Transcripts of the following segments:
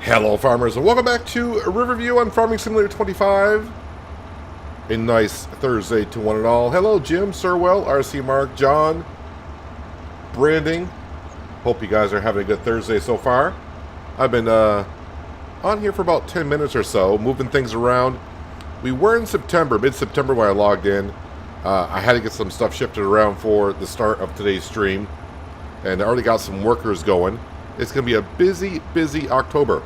Hello farmers and welcome back to Riverview on Farming Simulator 25. A nice Thursday to one and all. Hello Jim, Sirwell, RC Mark, John, Branding. Hope you guys are having a good Thursday so far. I've been on here for about 10 minutes or so, moving things around. We were in September, mid-September when I logged in. I had to get some stuff shifted around for the start of today's stream. And I already got some workers going. It's going to be a busy, busy October.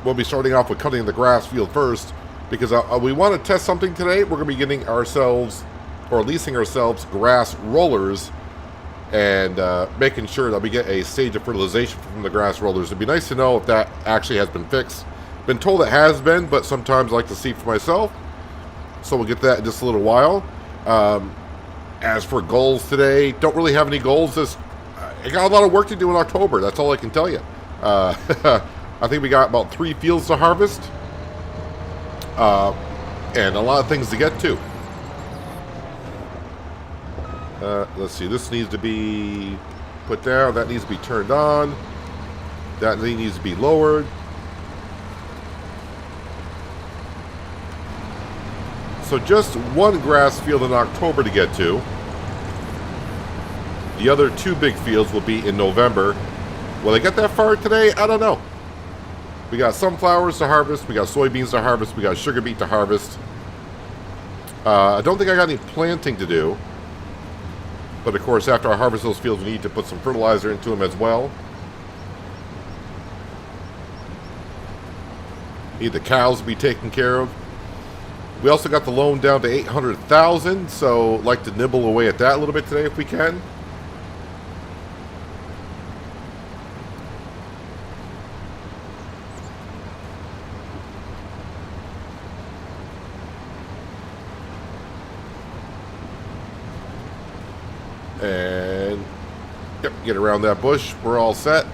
We'll be starting off with cutting the grass field first because we want to test something today. We're going to be getting ourselves, or leasing ourselves, grass rollers and making sure that we get a stage of fertilization from the grass rollers. It'd be nice to know if that actually has been fixed. Been told it has been, but sometimes I like to see for myself. So we'll get that in just a little while. As for goals today, don't really have any goals. I got a lot of work to do in October. That's all I can tell you. I think we got about 3 fields to harvest. And a lot of things to get to. Let's see. This needs to be put down. That needs to be turned on. That needs to be lowered. So just one grass field in October to get to. The other 2 big fields will be in November. Will they get that far today? I don't know. We got sunflowers to harvest. We got soybeans to harvest. We got sugar beet to harvest. I don't think I got any planting to do. But of course, after I harvest those fields, we need to put some fertilizer into them as well. Need the cows to be taken care of. We also got the loan down to 800,000, so like to nibble away at that a little bit today if we can. And yep, get around that bush. We're all set.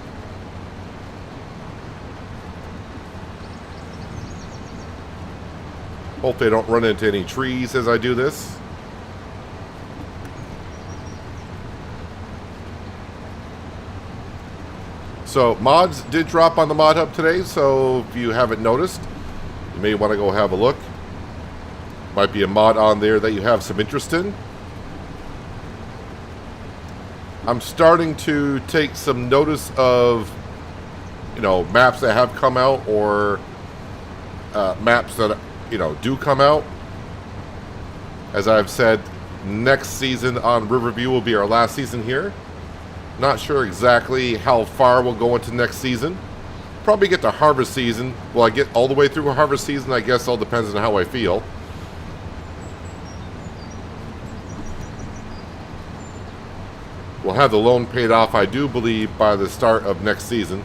Hopefully I don't run into any trees as I do this. So mods did drop on the mod hub today, so if you haven't noticed, you may want to go have a look. Might be a mod on there that you have some interest in. I'm starting to take some notice of, maps that have come out or maps that do come out. As I've said, next season on Riverview will be our last season here. Not sure exactly how far we'll go into next season. Probably get to harvest season. Will I get all the way through harvest season? I guess all depends on how I feel. We'll have the loan paid off, I do believe, by the start of next season.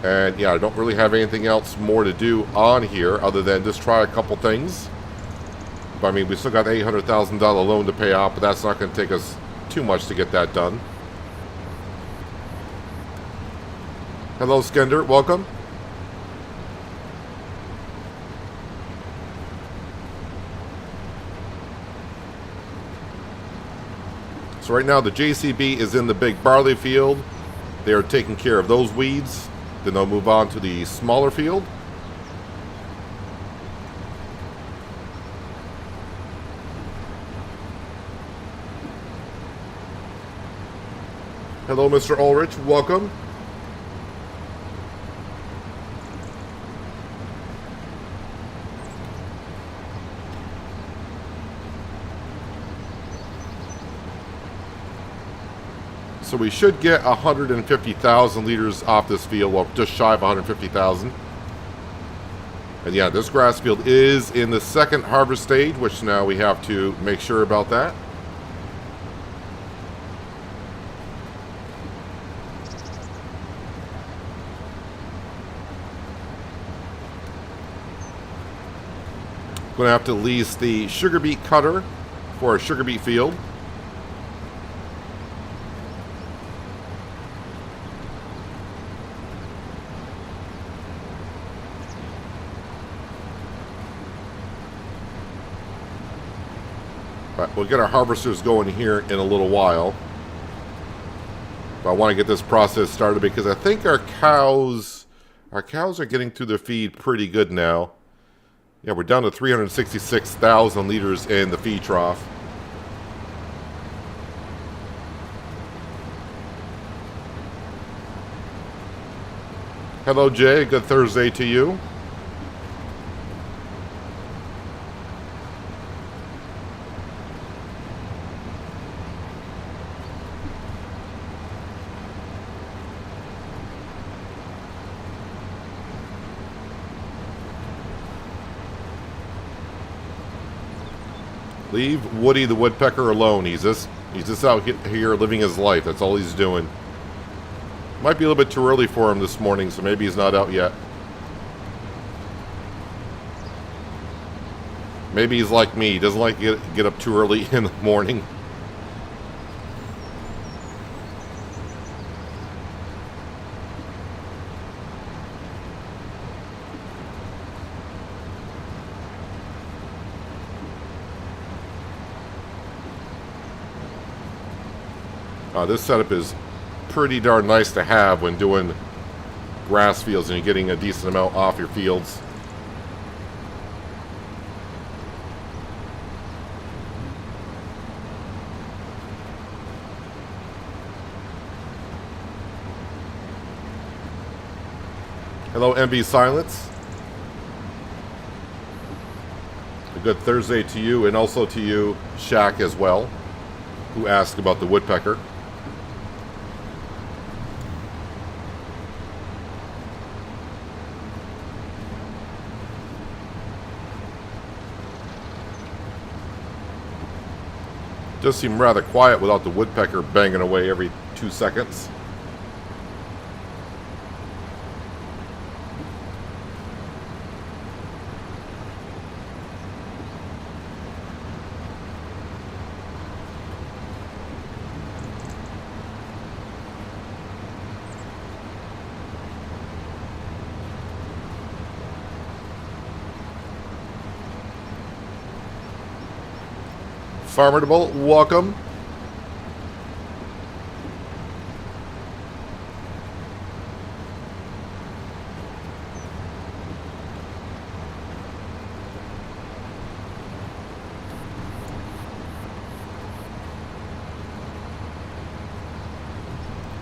And yeah, I don't really have anything else more to do on here other than just try a couple things. But I mean, we still got an $800,000 loan to pay off, but that's not going to take us too much to get that done. Hello, Skender. Welcome. So right now the JCB is in the big barley field. They are taking care of those weeds. Then they'll move on to the smaller field. Hello, Mr. Ulrich. Welcome. So we should get 150,000 liters off this field, well, just shy of 150,000. And yeah, this grass field is in the second harvest stage, which now we have to make sure about that. Going to have to lease the sugar beet cutter for a sugar beet field. But we'll get our harvesters going here in a little while. But I want to get this process started because I think our cows are getting through their feed pretty good now. Yeah, we're down to 366,000 liters in the feed trough. Hello, Jay. Good Thursday to you. Leave Woody the woodpecker alone. He's just out here living his life. That's all he's doing. Might be a little bit too early for him this morning, so maybe he's not out yet. Maybe he's like me. He doesn't like to get up too early in the morning. This setup is pretty darn nice to have when doing grass fields and you're getting a decent amount off your fields. Hello, MB Silence. A good Thursday to you, and also to you, Shaq, as well, who asked about the woodpecker. Does seem rather quiet without the woodpecker banging away every 2 seconds. Farmable, welcome.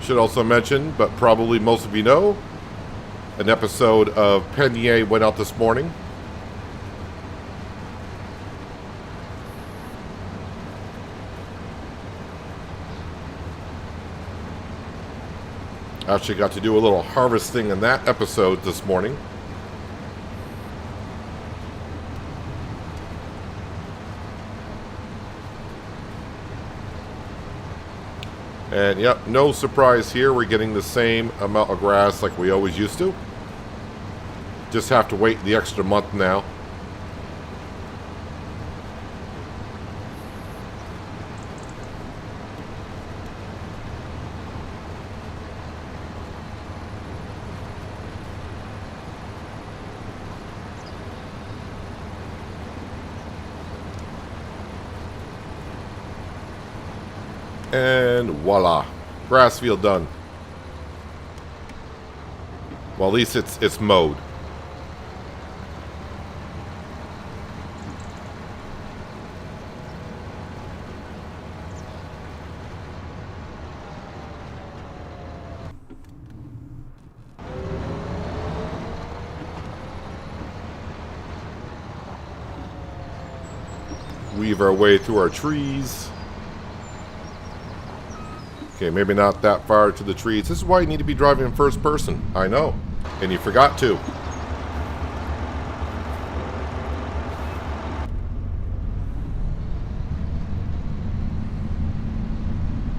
Should also mention, but probably most of you know, an episode of Penier went out this morning. Actually got to do a little harvesting in that episode this morning. And yep, no surprise here. We're getting the same amount of grass like we always used to. Just have to wait the extra month now. And voila, grass field done. Well, at least it's mowed. Weave our way through our trees. Okay, maybe not that far to the trees. This is why you need to be driving in first person. I know. And you forgot to.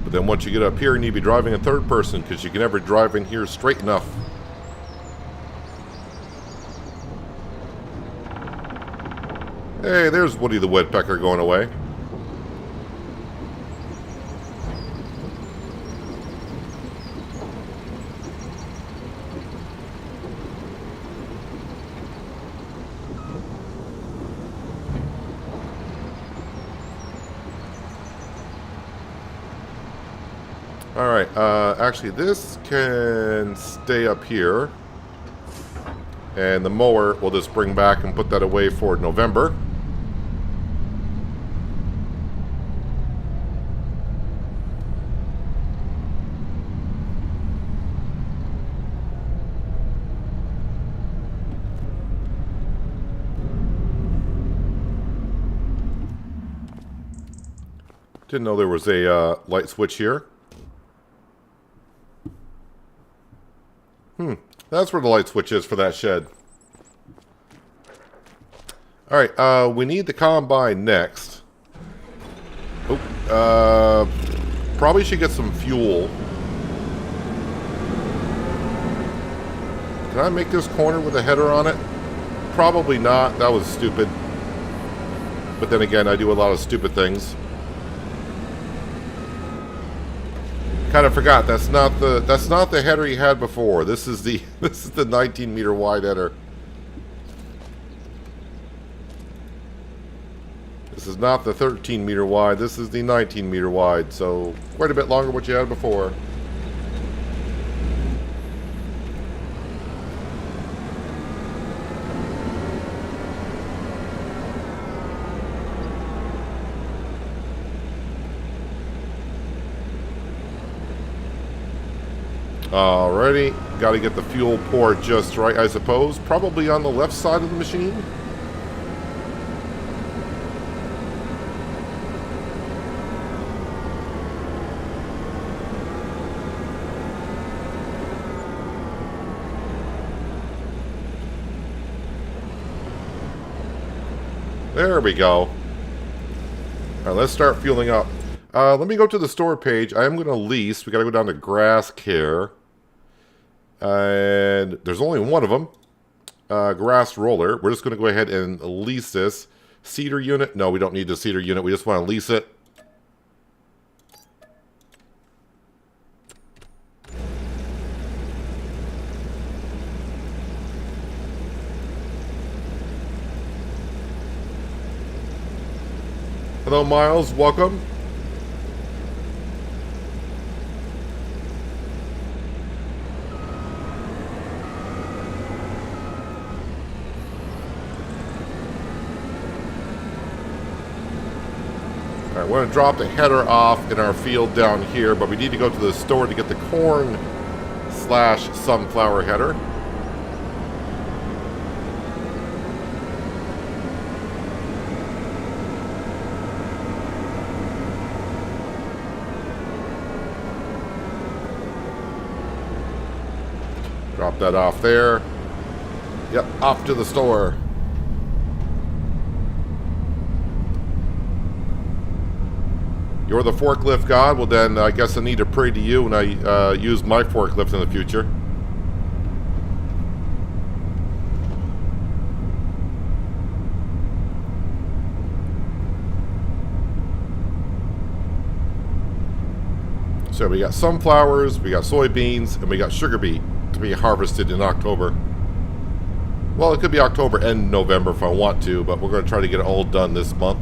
But then once you get up here, you need to be driving in third person because you can never drive in here straight enough. Hey, there's Woody the woodpecker going away. Alright, actually this can stay up here. And the mower we'll just bring back and put that away for November. Didn't know there was a light switch here. That's where the light switch is for that shed. Alright, we need the combine next. Oh, probably should get some fuel. Can I make this corner with a header on it? Probably not. That was stupid. But then again, I do a lot of stupid things. Kind of forgot that's not the header he had before. This is the 19 meter wide header. This is not the 13 meter wide. This is the 19 meter wide. So quite a bit longer than what you had before. Alrighty, got to get the fuel port just right, I suppose. Probably on the left side of the machine. There we go. Alright, let's start fueling up. Let me go to the store page. I am going to lease. We got to go down to grass care. And there's only one of them. Grass roller. We're just going to go ahead and lease this. Cedar unit. No, we don't need the cedar unit. We just want to lease it. Hello, Miles. Welcome. Alright, we're going to drop the header off in our field down here, but we need to go to the store to get the corn / sunflower header. Drop that off there. Yep, off to the store. You're the forklift god? Well then, I guess I need to pray to you when I use my forklift in the future. So we got sunflowers, we got soybeans, and we got sugar beet to be harvested in October. Well, it could be October and November if I want to, but we're going to try to get it all done this month.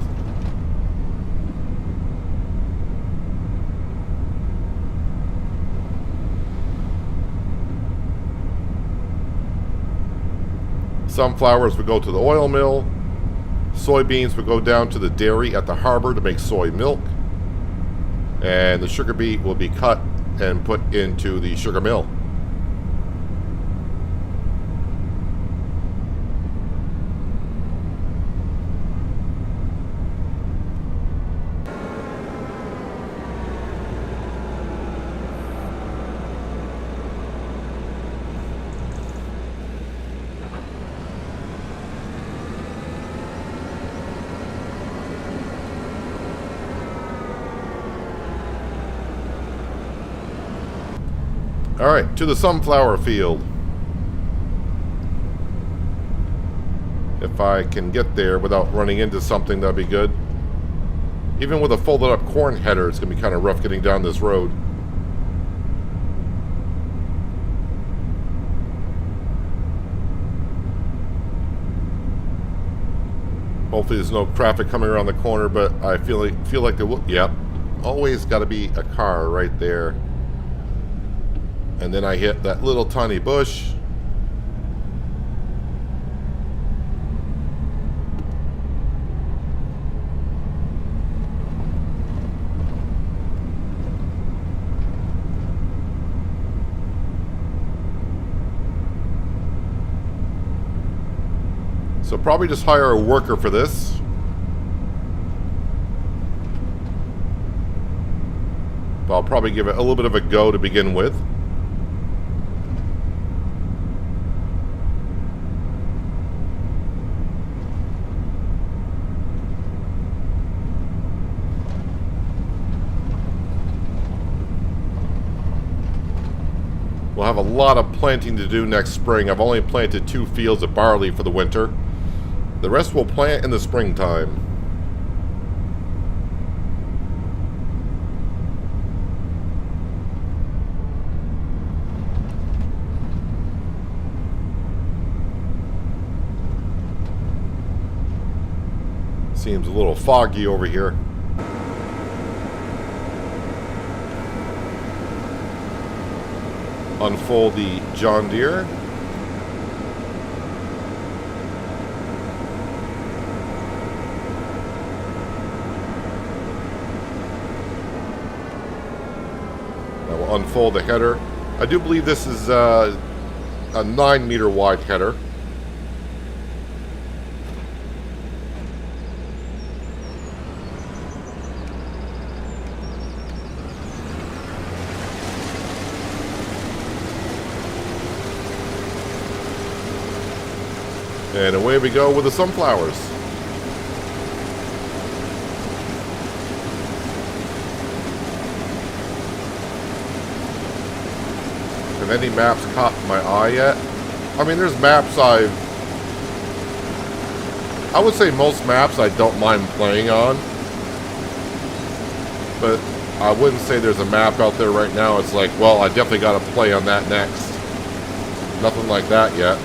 Sunflowers would go to the oil mill. Soybeans would go down to the dairy at the harbor to make soy milk. And the sugar beet will be cut and put into the sugar mill. Alright, to the sunflower field. If I can get there without running into something, that'd be good. Even with a folded up corn header, it's going to be kind of rough getting down this road. Hopefully there's no traffic coming around the corner, but I feel like there will. Yep. Always got to be a car right there. And then I hit that little tiny bush. So probably just hire a worker for this. But I'll probably give it a little bit of a go to begin with. We'll have a lot of planting to do next spring. I've only planted 2 fields of barley for the winter. The rest we'll plant in the springtime. Seems a little foggy over here. Unfold the John Deere. Now we'll unfold the header. I do believe this is a 9-meter wide header. And away we go with the sunflowers. Have any maps caught my eye yet? I mean, there's maps I would say most maps I don't mind playing on. But I wouldn't say there's a map out there right now. It's like, well, I definitely got to play on that next. Nothing like that yet.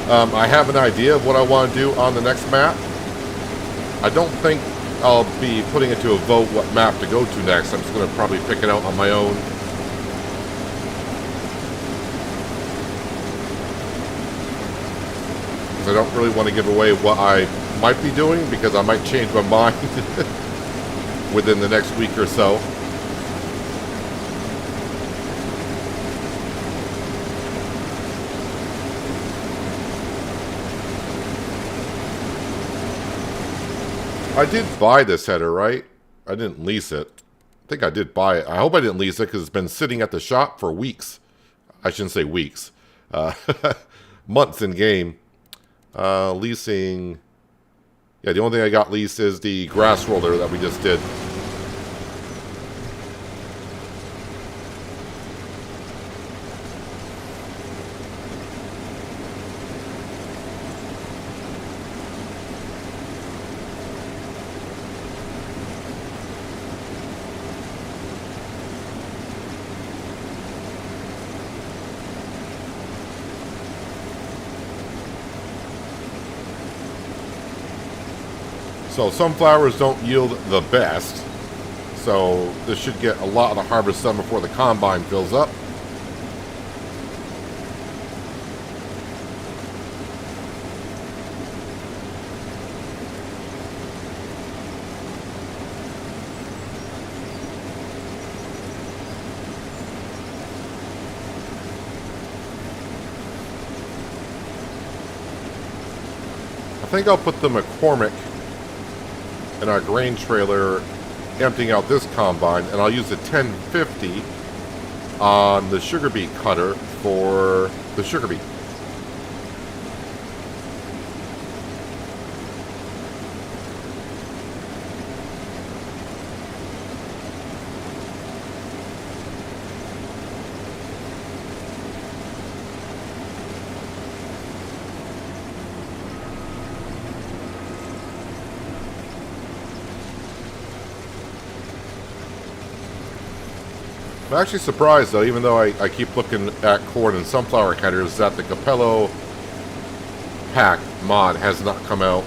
I have an idea of what I want to do on the next map. I don't think I'll be putting it to a vote what map to go to next. I'm just going to probably pick it out on my own. Because I don't really want to give away what I might be doing, because I might change my mind within the next week or so. I did buy this header, right? I didn't lease it. I think I did buy it. I hope I didn't lease it because it's been sitting at the shop for weeks. I shouldn't say weeks. Months in game. Leasing. Yeah, the only thing I got leased is the grass roller that we just did. So sunflowers don't yield the best, so this should get a lot of the harvest done before the combine fills up. I think I'll put the McCormick in our grain trailer emptying out this combine, and I'll use the 1050 on the sugar beet cutter for the sugar beet. I'm actually surprised, though, even though I keep looking at corn and sunflower headers, that the Capello pack mod has not come out.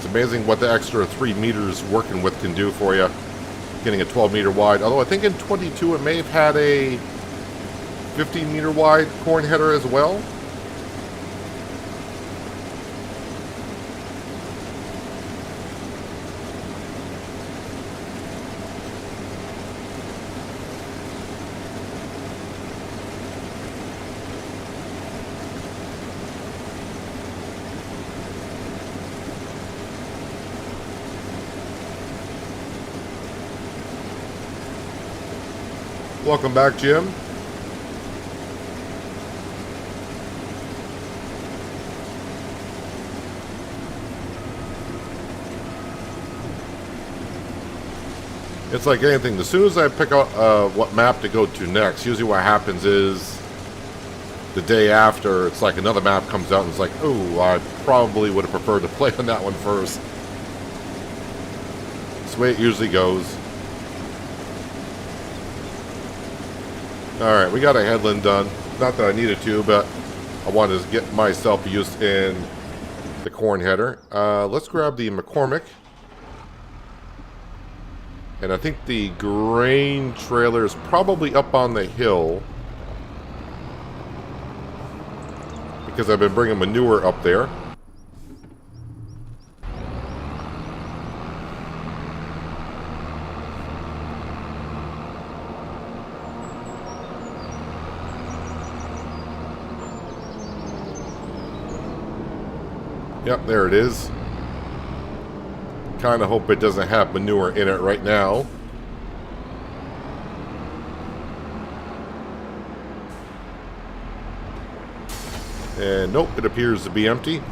It's amazing what the extra 3 meters working with can do for you. Getting a 12-meter wide. Although I think in 22 it may have had a 15-meter wide corn header as well. Welcome back, Jim. It's like anything. As soon as I pick out what map to go to next, usually what happens is the day after, it's like another map comes out and it's like, oh, I probably would have preferred to play on that one first. That's the way it usually goes. Alright, we got a headland done. Not that I needed to, but I wanted to get myself used in the corn header. Let's grab the McCormick. And I think the grain trailer is probably up on the hill, because I've been bringing manure up there. Yep, there it is. Kind of hope it doesn't have manure in it right now. And nope, it appears to be empty.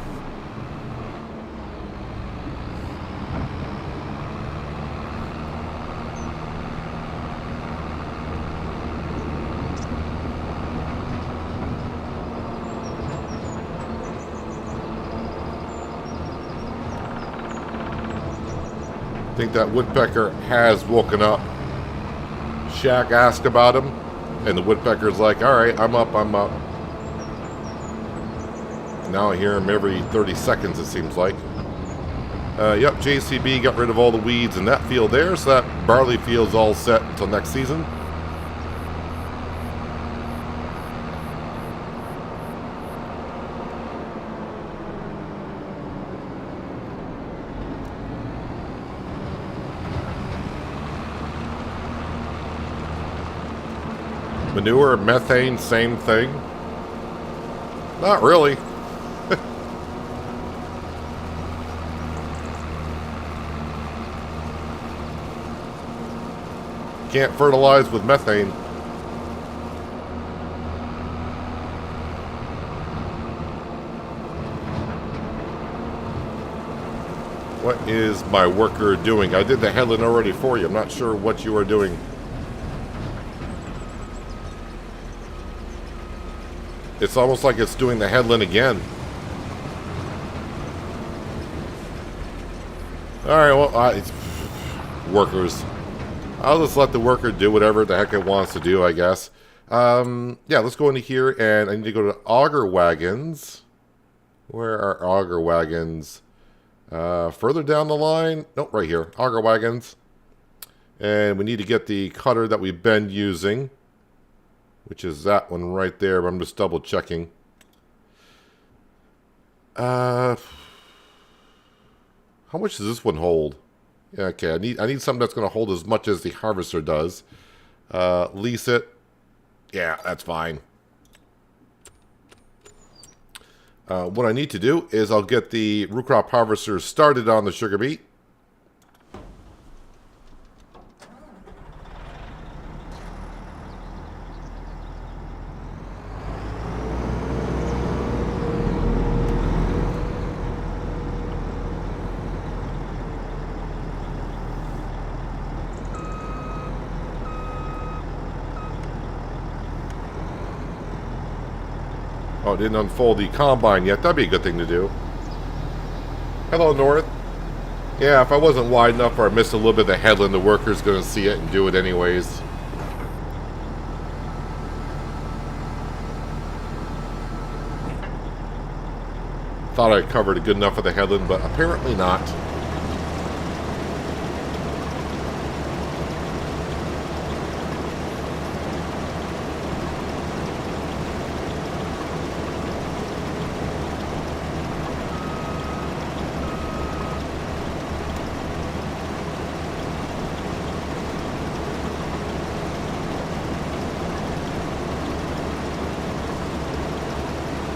I think that woodpecker has woken up. Shaq asked about him, and the woodpecker's like, alright, I'm up, I'm up. Now I hear him every 30 seconds, it seems like. Yep, JCB got rid of all the weeds in that field there, so that barley field's all set until next season. Manure, methane, same thing? Not really. Can't fertilize with methane. What is my worker doing? I did the headland already for you. I'm not sure what you are doing. It's almost like it's doing the headland again. Alright, well, workers. I'll just let the worker do whatever the heck it wants to do, I guess. Yeah, let's go into here, and I need to go to auger wagons. Where are auger wagons? Further down the line? Nope, right here. Auger wagons. And we need to get the cutter that we've been using, which is that one right there, but I'm just double checking. How much does this one hold? Yeah, okay, I need something that's going to hold as much as the harvester does. Lease it. Yeah, that's fine. What I need to do is I'll get the root crop harvester started on the sugar beet. Oh, it didn't unfold the combine yet. That'd be a good thing to do. Hello, North. Yeah, if I wasn't wide enough or I missed a little bit of the headland, the worker's going to see it and do it anyways. thought I covered good enough of the headland, but apparently not.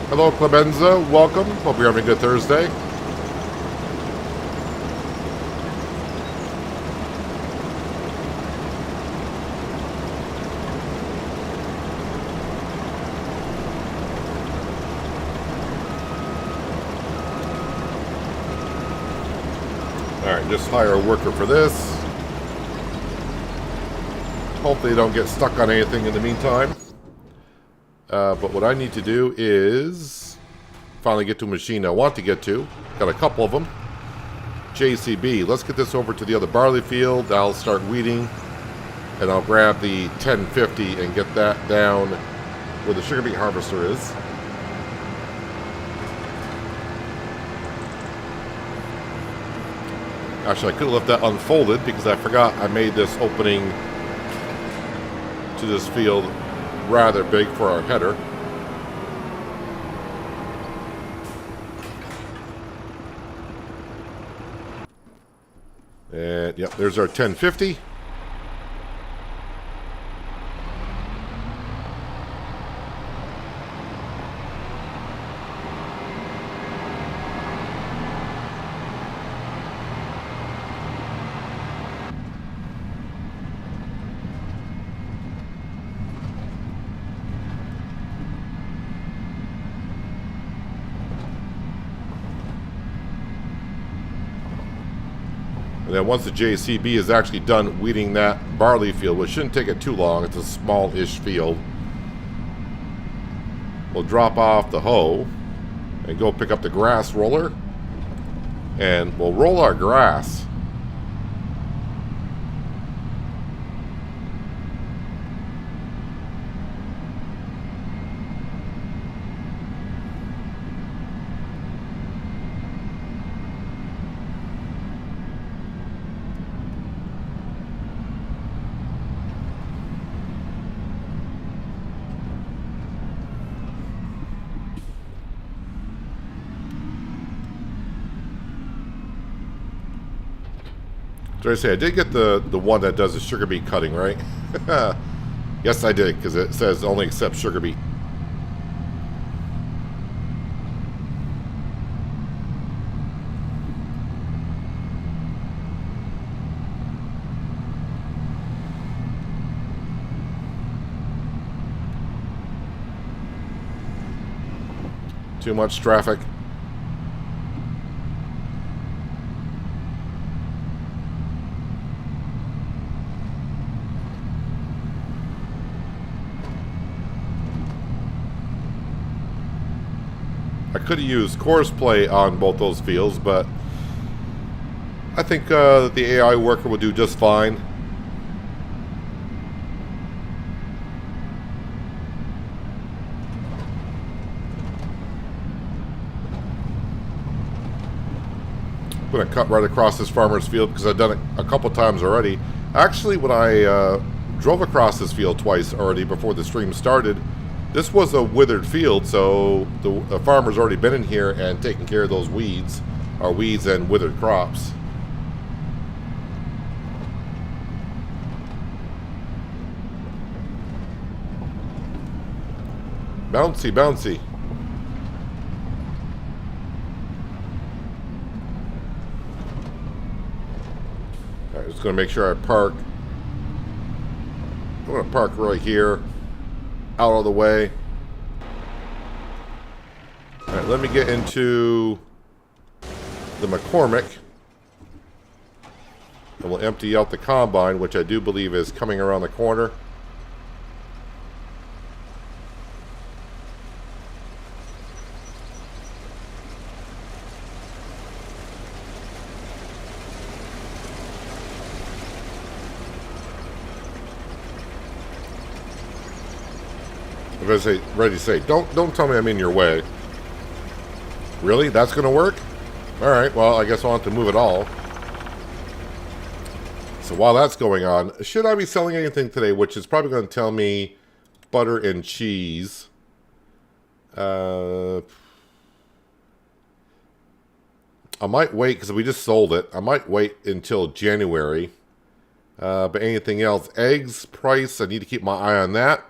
Hello, Clemenza. Welcome. Hope you're having a good Thursday. Alright, just hire a worker for this. Hopefully they don't get stuck on anything in the meantime. But what I need to do is finally get to a machine I want to get to. Got a couple of them. JCB. Let's get this over to the other barley field. I'll start weeding. And I'll grab the 1050 and get that down where the sugar beet harvester is. Actually, I could have left that unfolded because I forgot I made this opening to this field rather big for our header. And yep, there's our 1050. And then once the JCB is actually done weeding that barley field, which shouldn't take it too long, it's a small-ish field, we'll drop off the hoe and go pick up the grass roller, and we'll roll our grass. So I say I did get the one that does the sugar beet cutting, right? Yes, I did, because it says only accept sugar beet. Too much traffic. I could have used course play on both those fields, but I think the AI worker will do just fine. I'm going to cut right across this farmer's field because I've done it a couple times already. Actually, when I drove across this field twice already before the stream started, this was a withered field, so the farmer's already been in here and taken care of those weeds, or weeds and withered crops. Bouncy, bouncy. Alright, just going to make sure I park. I'm going to park right here, out of the way. Alright, let me get into the McCormick. And we'll empty out the combine, which I do believe is coming around the corner. I was ready to say, don't tell me I'm in your way. Really? That's going to work? Alright, well, I guess I'll have to move it all. So while that's going on, should I be selling anything today, which is probably going to tell me butter and cheese. I might wait, because we just sold it. I might wait until January. But anything else? Eggs price, I need to keep my eye on that.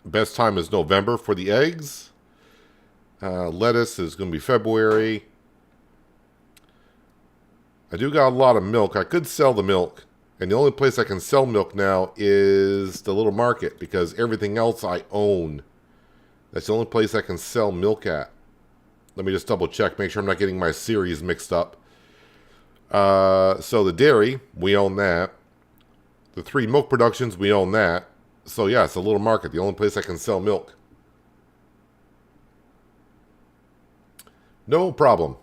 Best time is November for the eggs. Lettuce is going to be February. I do got a lot of milk. I could sell the milk. And the only place I can sell milk now is the little market, because everything else I own. That's the only place I can sell milk at. Let me just double check, make sure I'm not getting my series mixed up. So the dairy, we own that. The 3 milk productions, we own that. So yeah, it's a little market, the only place I can sell milk. No problem.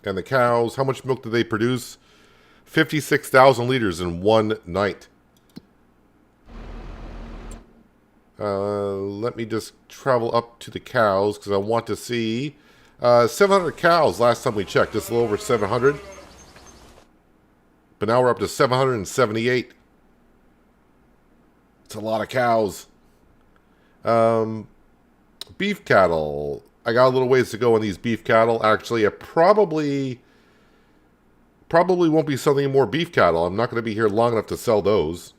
And the cows, how much milk do they produce? 56,000 liters in one night. Let me just travel up to the cows because I want to see 700 cows last time we checked. Just a little over 700. But now we're up to 778. It's a lot of cows. Beef cattle. I got a little ways to go on these beef cattle. Actually, I probably won't be selling any more beef cattle. I'm not going to be here long enough to sell those.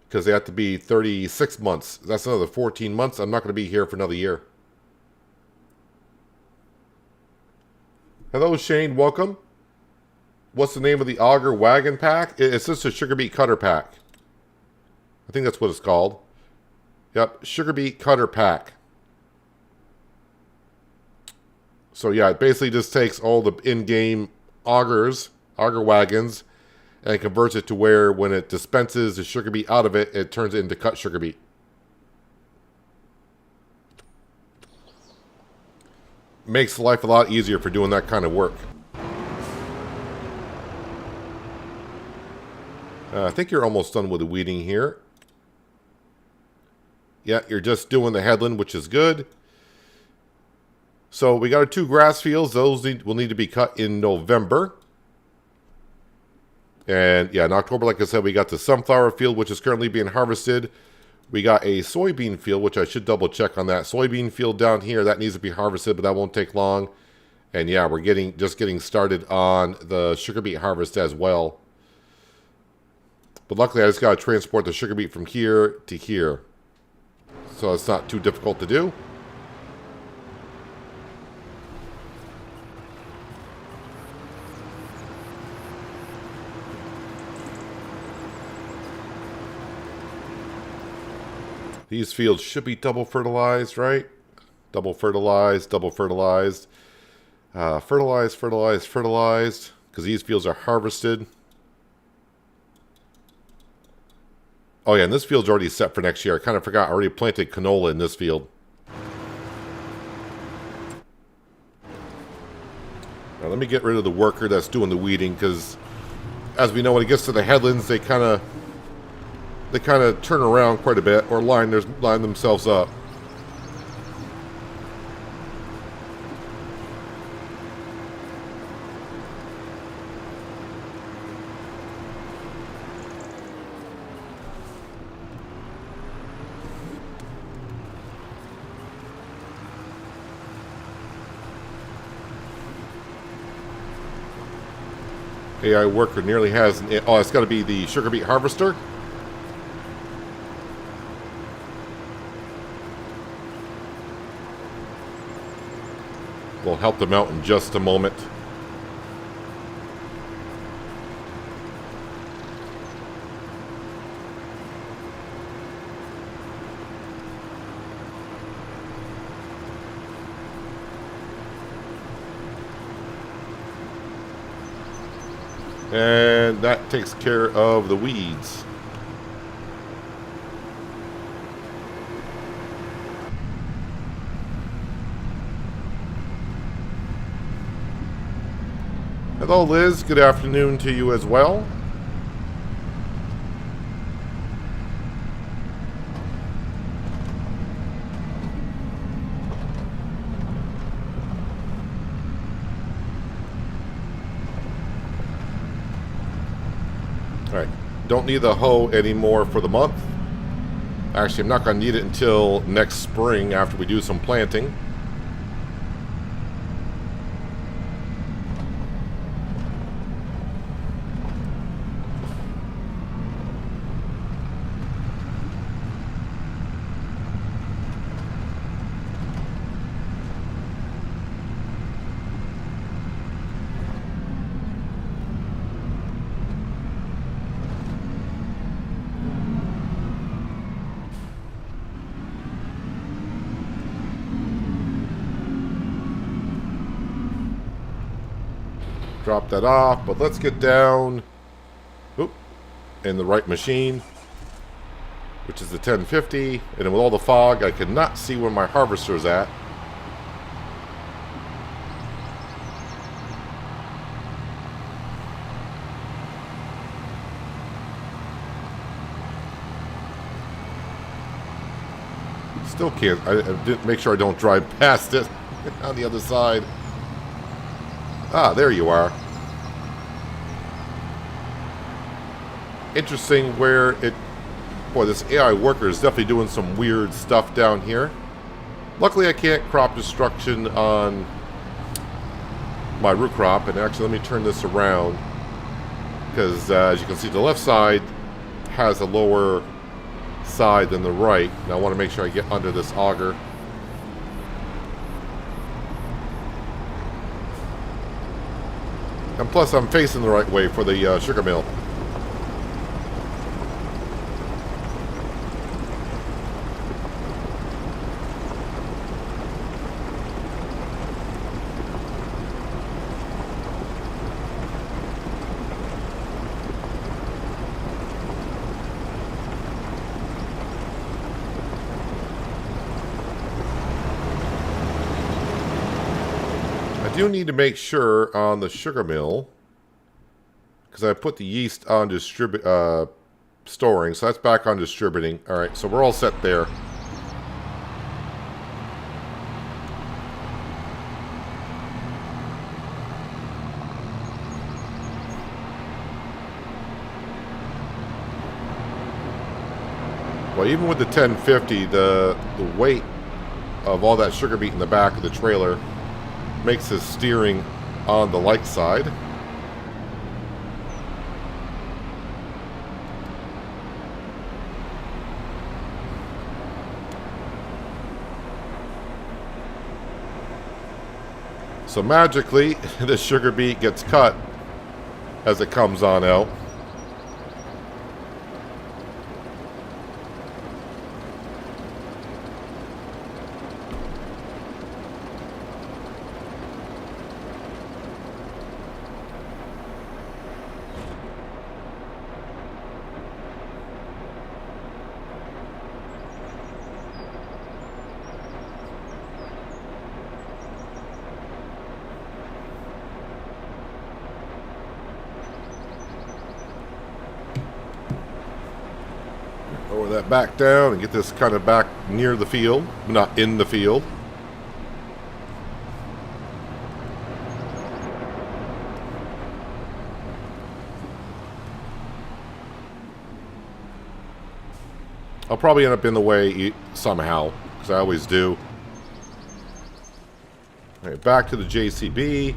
Because they have to be 36 months. That's another 14 months. I'm not going to be here for another year. Hello, Shane. Welcome. What's the name of the auger wagon pack? It's just a sugar beet cutter pack. I think that's what it's called. Yep, sugar beet cutter pack. So yeah, it basically just takes all the in-game auger wagons, and converts it to where when it dispenses the sugar beet out of it, it turns it into cut sugar beet. Makes life a lot easier for doing that kind of work. I think you're almost done with the weeding here. Yeah, you're just doing the headland, which is good. So we got our 2 grass fields. Those will need to be cut in November. And yeah, in October, like I said, we got the sunflower field, which is currently being harvested. We got a soybean field, which I should double check on that. Soybean field down here, that needs to be harvested, but that won't take long. And yeah, we're just getting started on the sugar beet harvest as well. But luckily, I just got to transport the sugar beet from here to here. So it's not too difficult to do. These fields should be double fertilized, right? Double fertilized, double fertilized. Fertilized, fertilized, fertilized. Because these fields are harvested. Oh yeah, and this field's already set for next year. I kind of forgot. I already planted canola in this field. Now let me get rid of the worker that's doing the weeding, because as we know, when it gets to the headlands, they kind of turn around quite a bit, or line themselves up. AI worker nearly has oh, it's got to be the sugar beet harvester. We'll help them out in just a moment. And that takes care of the weeds. Hello, Liz. Good afternoon to you as well. don't need the hoe anymore for the month. Actually, I'm not going to need it until next spring after we do some planting. Drop that off, but let's get down in the right machine, which is the 1050. And with all the fog, I could not see where my harvester is at. Still can't. I didn't make sure I don't drive past it on the other side. Ah, there you are. Interesting where it... Boy, this AI worker is definitely doing some weird stuff down here. Luckily, I can't crop destruction on my root crop. And actually, let me turn this around. Because, as you can see, the left side has a lower side than the right. And I want to make sure I get under this auger. And plus, I'm facing the right way for the sugar mill. I do need to make sure on the sugar mill, because I put the yeast on storing, so that's back on distributing. All right, so we're all set there. Well, even with the 1050, the weight of all that sugar beet in the back of the trailer makes the steering on the light side. So magically, the sugar beet gets cut as it comes on out. Lower that back down and get this kind of back near the field, not in the field. I'll probably end up in the way somehow, because I always do. All right, back to the JCB.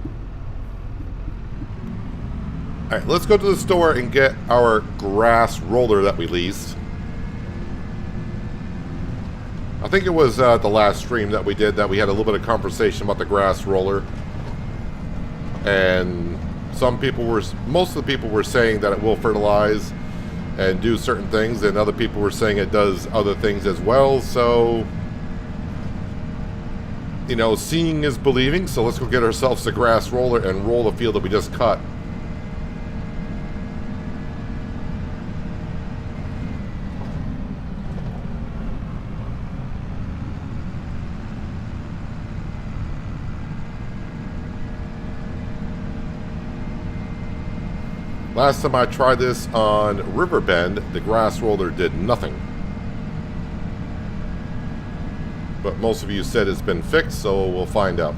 All right, let's go to the store and get our grass roller that we leased. I think it was the last stream that we did that we had a little bit of conversation about the grass roller. And most of the people were saying that it will fertilize and do certain things, and other people were saying it does other things as well. So, you know, seeing is believing. So let's go get ourselves a grass roller and roll the field that we just cut. Last time I tried this on Riverbend, the grass roller did nothing. But most of you said it's been fixed, so we'll find out.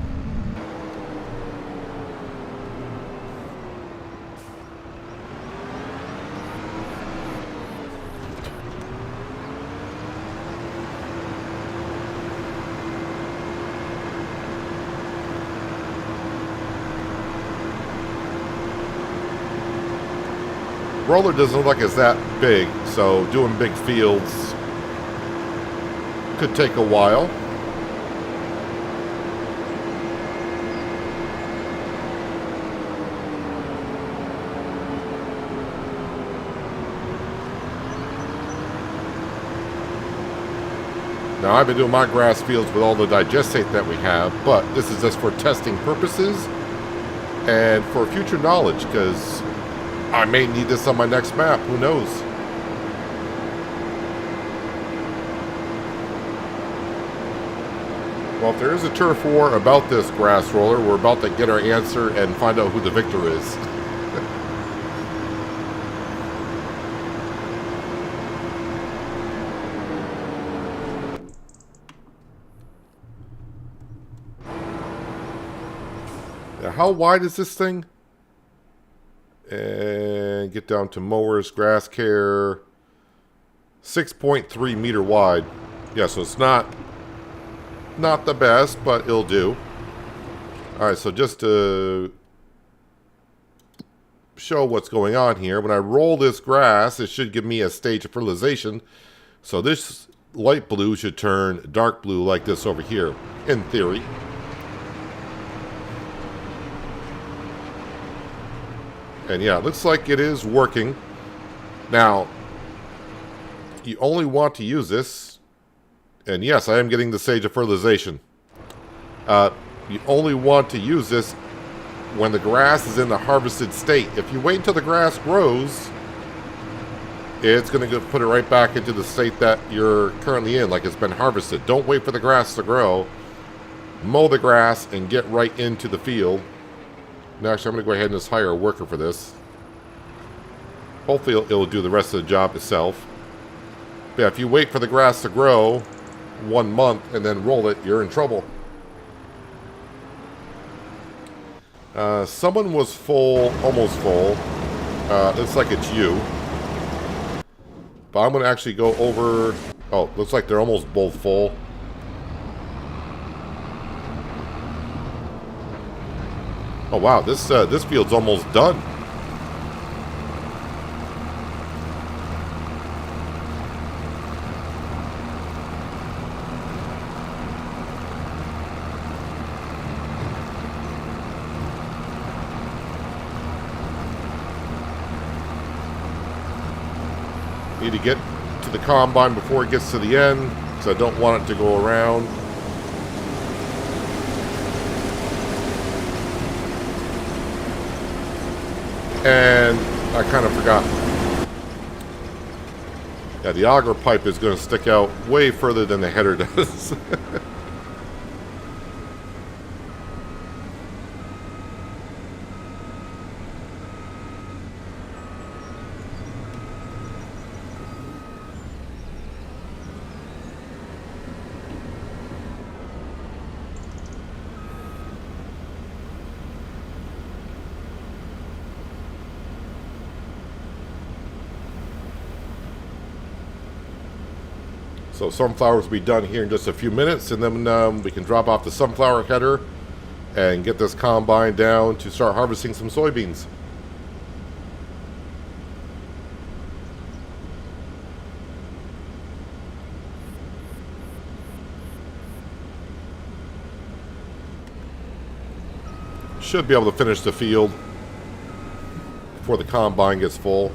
roller doesn't look like it's that big, so doing big fields could take a while. Now, I've been doing my grass fields with all the digestate that we have, but this is just for testing purposes and for future knowledge, because I may need this on my next map. Who knows? Well, if there is a turf war about this grass roller, we're about to get our answer and find out who the victor is. Now, how wide is this thing? And get down to mowers, grass care. 6.3 meter wide. Yeah, so it's not the best, but it'll do. Alright, so just to show what's going on here, when I roll this grass, it should give me a stage of fertilization. So this light blue should turn dark blue like this over here, in theory. And yeah, it looks like it is working. Now, you only want to use this, and yes, I am getting the stage of fertilization. You only want to use this when the grass is in the harvested state. If you wait until the grass grows, it's going to put it right back into the state that you're currently in, like it's been harvested. Don't wait for the grass to grow. Mow the grass and get right into the field. Now, actually, I'm going to go ahead and just hire a worker for this. Hopefully, it'll do the rest of the job itself. But yeah, if you wait for the grass to grow 1 month and then roll it, you're in trouble. Someone was full, almost full. Looks like it's you. But I'm going to actually go over... Oh, looks like they're almost both full. Oh wow, this field's almost done. Need to get to the combine before it gets to the end, because I don't want it to go around. And I kind of forgot. Yeah, the auger pipe is going to stick out way further than the header does. So sunflowers will be done here in just a few minutes, and then we can drop off the sunflower header and get this combine down to start harvesting some soybeans. Should be able to finish the field before the combine gets full.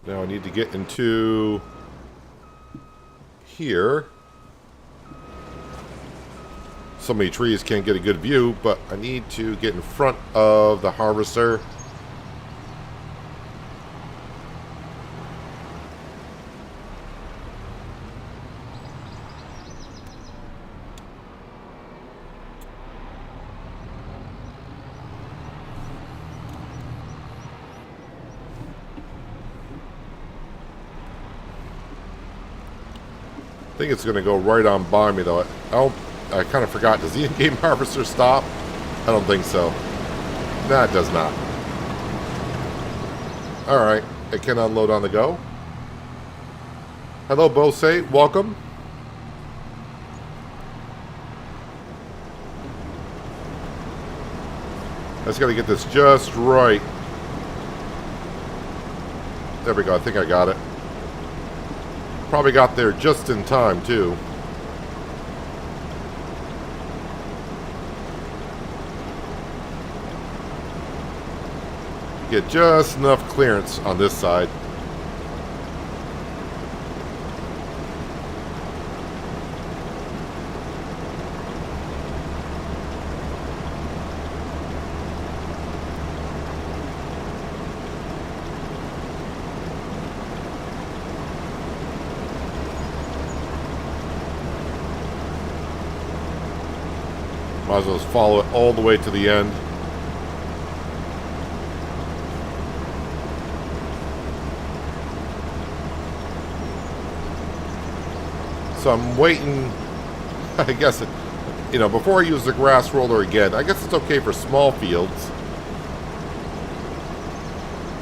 Now I need to get into here. So many trees, can't get a good view, but I need to get in front of the harvester. I think it's going to go right on by me, though. I kind of forgot. Does the in-game harvester stop? I don't think so. Nah, it does not. Alright, it can unload on the go. Hello, Bose. Welcome. just got to get this just right. There we go. I think I got it. Probably got there just in time, too. Get just enough clearance on this side. Might as well just follow it all the way to the end. So I'm waiting, I guess, before I use the grass roller again, I guess it's okay for small fields.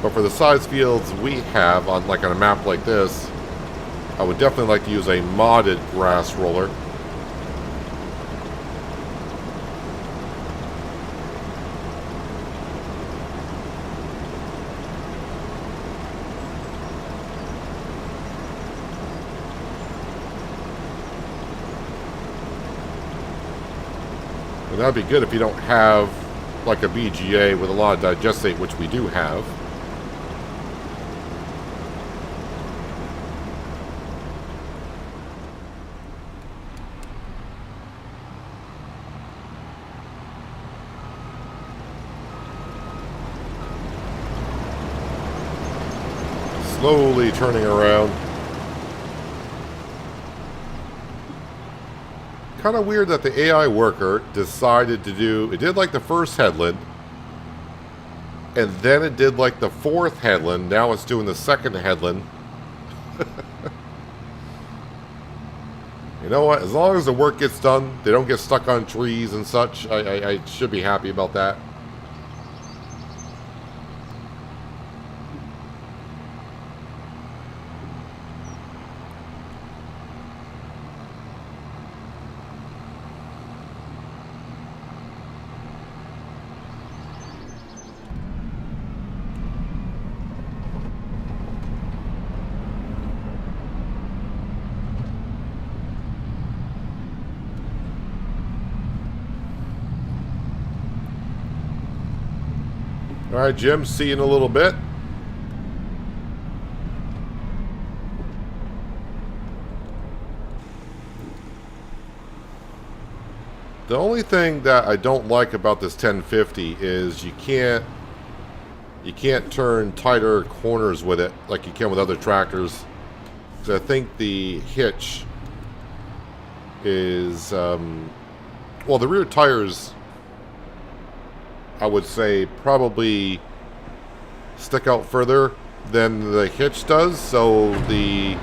But for the size fields we have on a map like this, I would definitely like to use a modded grass roller. And that'd be good if you don't have like a BGA with a lot of digestate, which we do have. Slowly turning around. Kind of weird that the AI worker decided to do, it did like the first headland, and then it did like the fourth headland. Now it's doing the second headland. You know what? As long as the work gets done, they don't get stuck on trees and such, I should be happy about that. All right, Jim, see you in a little bit. The only thing that I don't like about this 1050 is you can't turn tighter corners with it like you can with other tractors. So I think the hitch is, well, the rear tires, I would say, probably stick out further than the hitch does, so the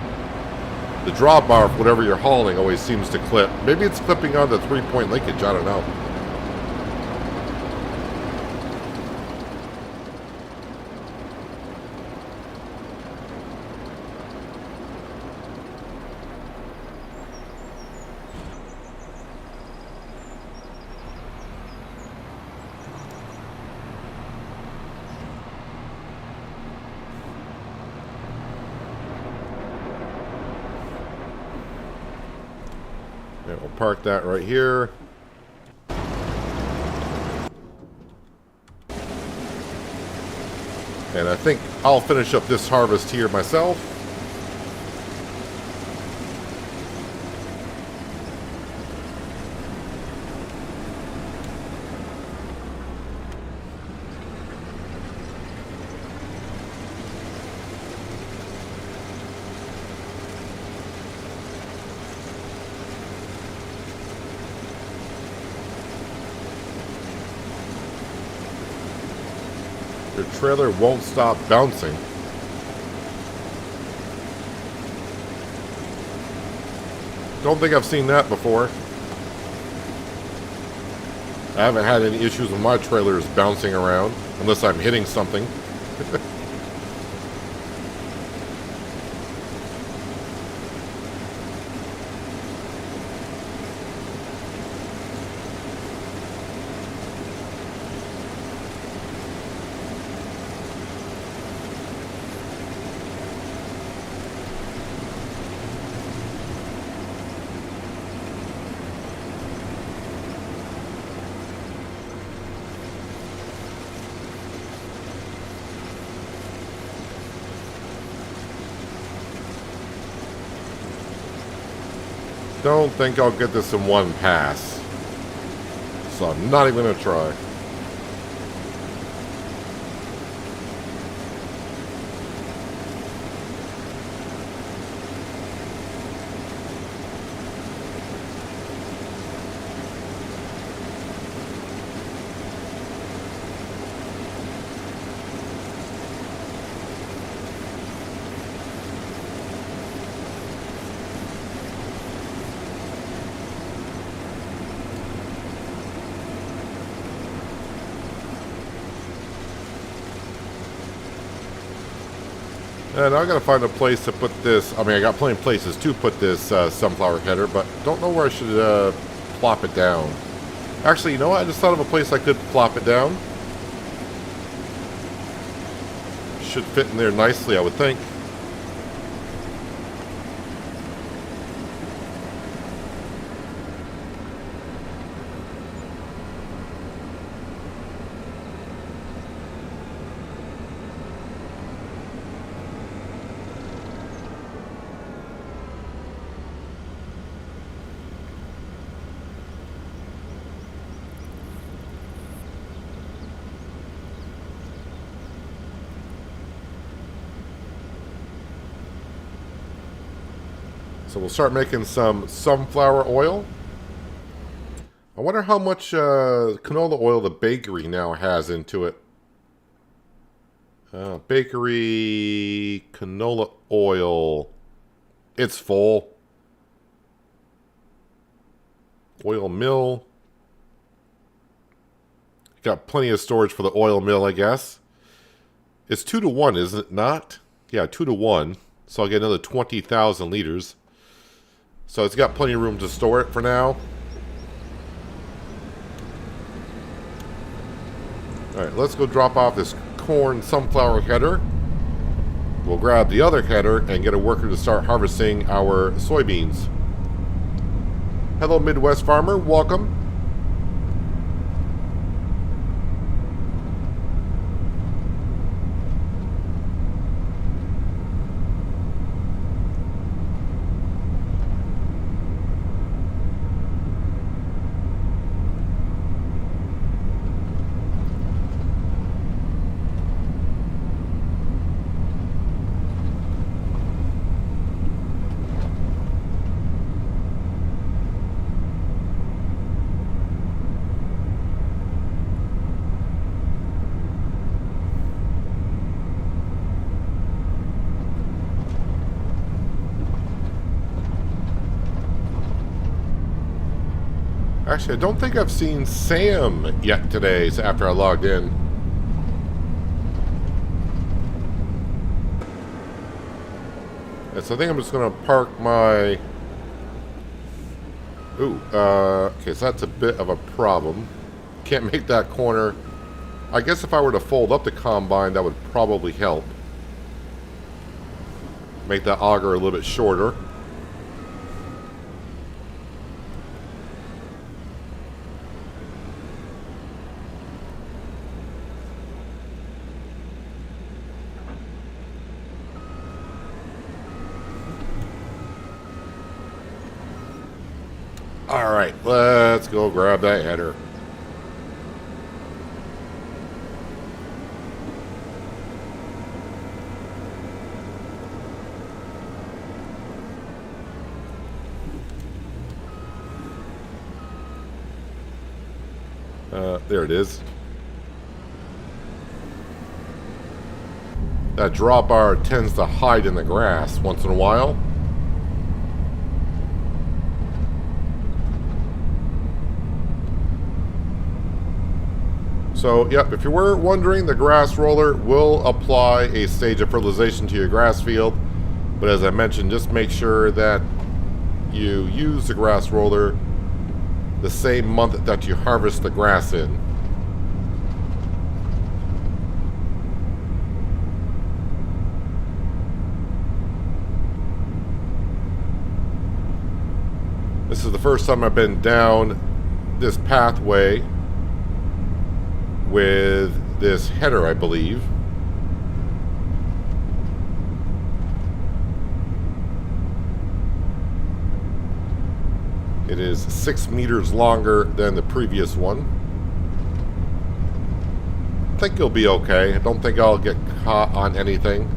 drawbar, whatever you're hauling, always seems to clip. Maybe it's clipping on the 3-point linkage, I don't know. Okay, we'll park that right here. And I think I'll finish up this harvest here myself. Your trailer won't stop bouncing. Don't think I've seen that before. I haven't had any issues with my trailers bouncing around, unless I'm hitting something. don't think I'll get this in one pass. So I'm not even going to try. And I gotta find a place to put this. I mean, I got plenty of places to put this sunflower header, but don't know where I should plop it down. Actually, you know what? I just thought of a place I could plop it down. Should fit in there nicely, I would think. So we'll start making some sunflower oil. I wonder how much canola oil the bakery now has into it. Bakery canola oil. It's full. Oil mill. Got plenty of storage for the oil mill, I guess. It's 2 to 1, isn't it not? Yeah, 2 to 1. So I'll get another 20,000 liters. So it's got plenty of room to store it for now. Alright, let's go drop off this corn sunflower header. We'll grab the other header and get a worker to start harvesting our soybeans. Hello, Midwest farmer. Welcome. Actually, I don't think I've seen Sam yet today, so after I logged in. And so I think I'm just going to park my... Ooh, okay, so that's a bit of a problem. Can't make that corner. I guess if I were to fold up the combine, that would probably help. Make that auger a little bit shorter. Alright, let's go grab that header. There it is. That drawbar tends to hide in the grass once in a while. So, yep, if you were wondering, the grass roller will apply a stage of fertilization to your grass field. But as I mentioned, just make sure that you use the grass roller the same month that you harvest the grass in. This is the first time I've been down this pathway with this header, I believe. It is 6 meters longer than the previous one. I think it'll be okay. I don't think I'll get caught on anything.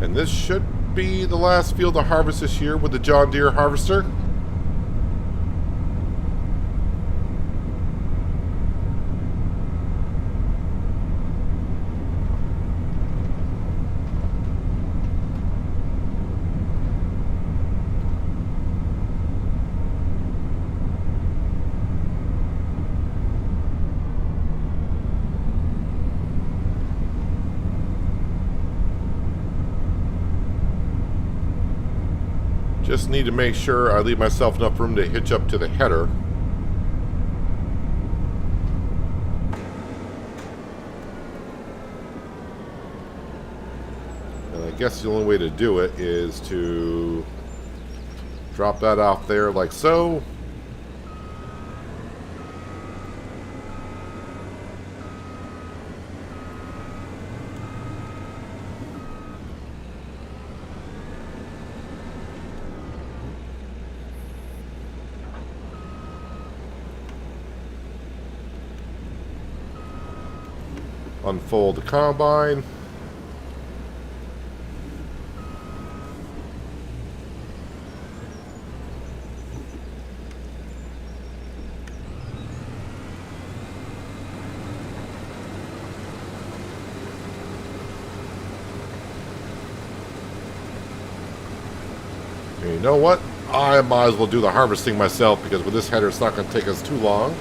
And this should be the last field to harvest this year with the John Deere harvester. Just need to make sure I leave myself enough room to hitch up to the header. And I guess the only way to do it is to drop that off there like so. Unfold the combine. And you know what? I might as well do the harvesting myself, because with this header it's not going to take us too long.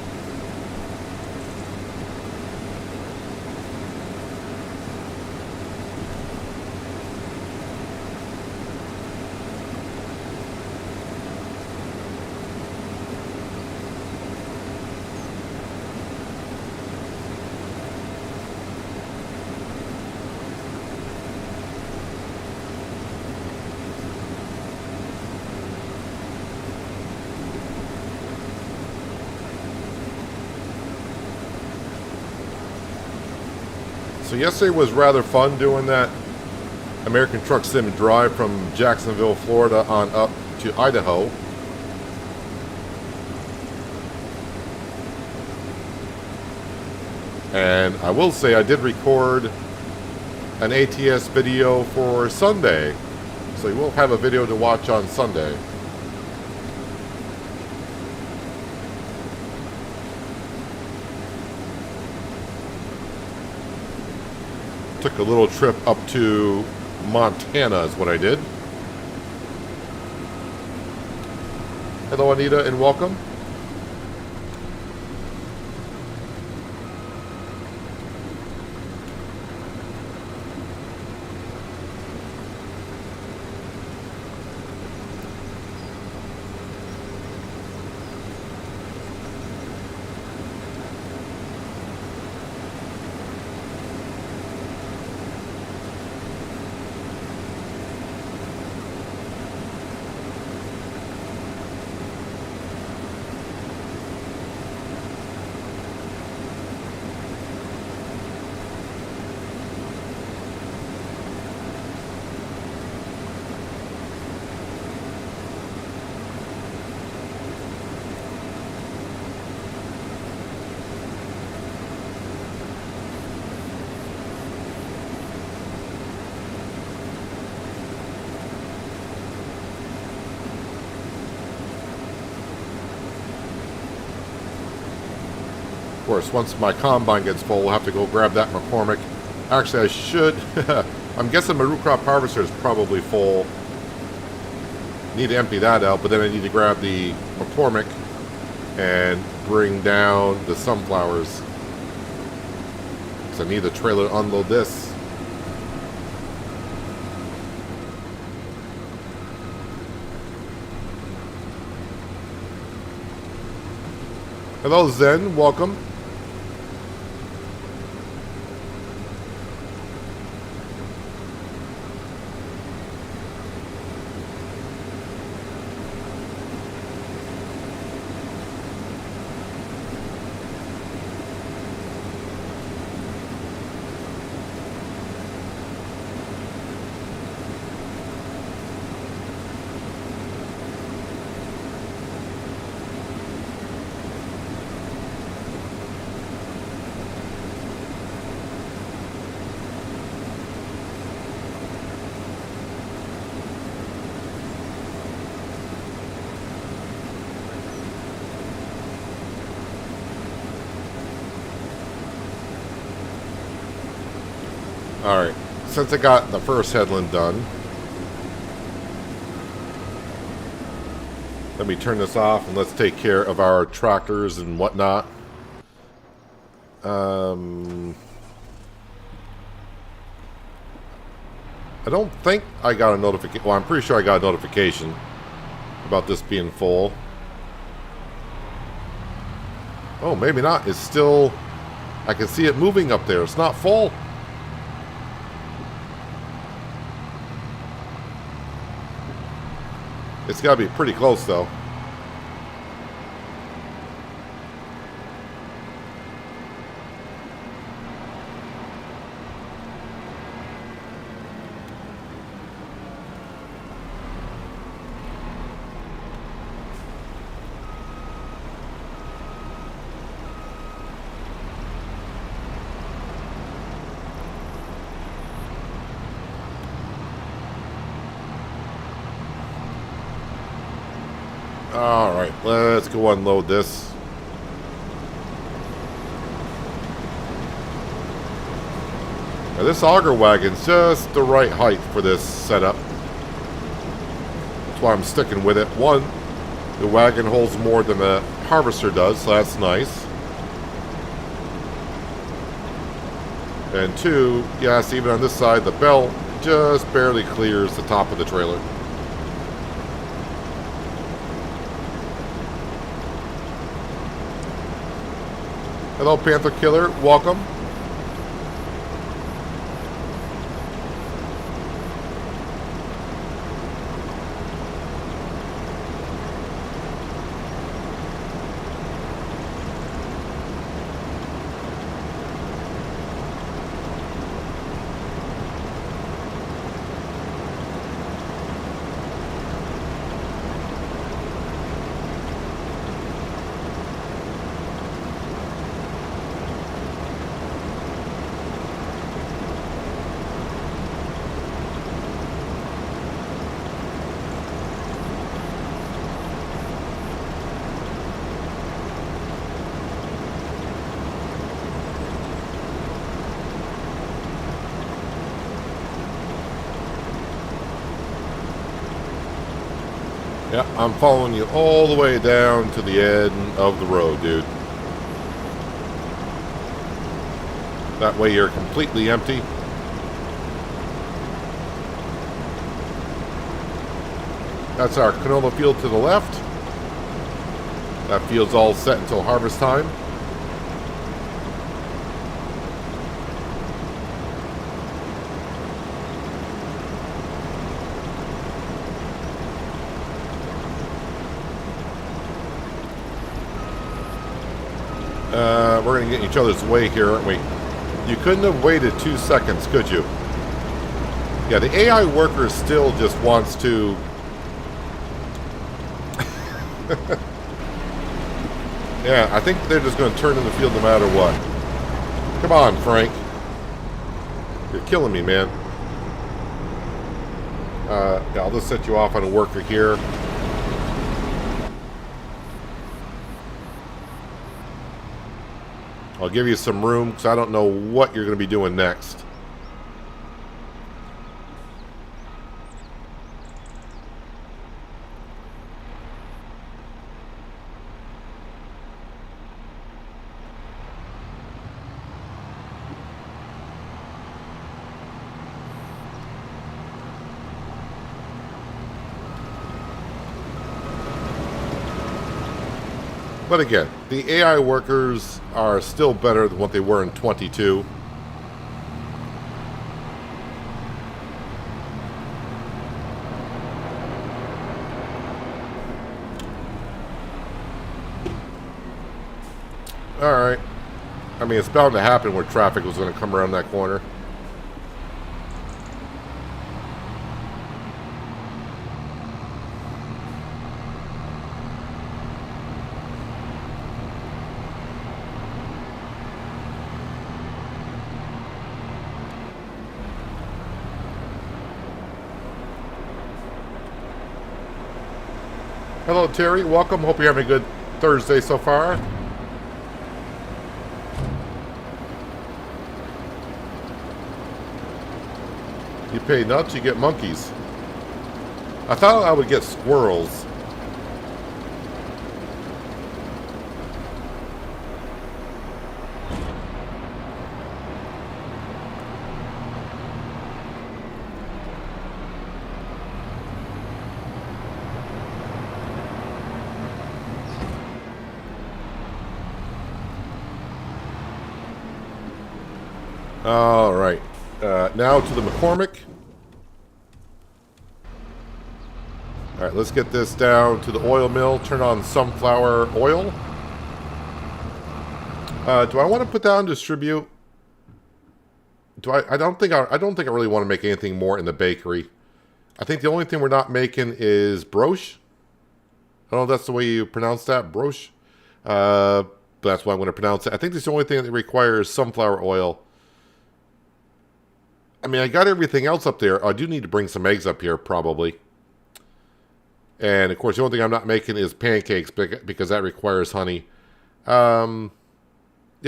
So yesterday was rather fun doing that American Truck Sim drive from Jacksonville, Florida on up to Idaho. And I will say I did record an ATS video for Sunday. So you will have a video to watch on Sunday. Took a little trip up to Montana is what I did. Hello, Anita, and welcome. Of course, once my combine gets full, we'll have to go grab that McCormick. Actually, I should. I'm guessing my root crop harvester is probably full. Need to empty that out, but then I need to grab the McCormick and bring down the sunflowers. So I need the trailer to unload this. Hello, Zen. Welcome. Alright, since I got the first headland done, let me turn this off and let's take care of our tractors and whatnot. I don't think I got a notification. Well, I'm pretty sure I got a notification about this being full. Oh, maybe not. It's still... I can see it moving up there. It's not full. It's got to be pretty close, though. Alright, let's go unload this. Now this auger wagon's just the right height for this setup. That's why I'm sticking with it. One, the wagon holds more than the harvester does, so that's nice. And two, yes, even on this side, the belt just barely clears the top of the trailer. Hello, Panther Killer. Welcome. Yeah, I'm following you all the way down to the end of the road, dude. That way you're completely empty. That's our canola field to the left. That field's all set until harvest time. We're going to get each other's way here, aren't we? You couldn't have waited 2 seconds, could you? Yeah, the AI worker still just wants to... Yeah, I think they're just going to turn in the field no matter what. Come on, Frank. You're killing me, man. Yeah, I'll just set you off on a worker here. I'll give you some room because I don't know what you're going to be doing next. But again, the AI workers are still better than what they were in 22. Alright. I mean, it's bound to happen where traffic was going to come around that corner. Hello, Terry. Welcome. Hope you're having a good Thursday so far. You pay nuts, you get monkeys. I thought I would get squirrels. All right. Now to the McCormick. All right, let's get this down to the oil mill. Turn on sunflower oil. Do I want to put that on distribute? Do I don't think I don't really want to make anything more in the bakery. I think the only thing we're not making is broche. I don't know if that's the way you pronounce that, broche. But that's what I'm going to pronounce it. I think that's the only thing that requires sunflower oil. I mean, I got everything else up there. I do need to bring some eggs up here, probably. And, of course, the only thing I'm not making is pancakes because that requires honey. Yeah,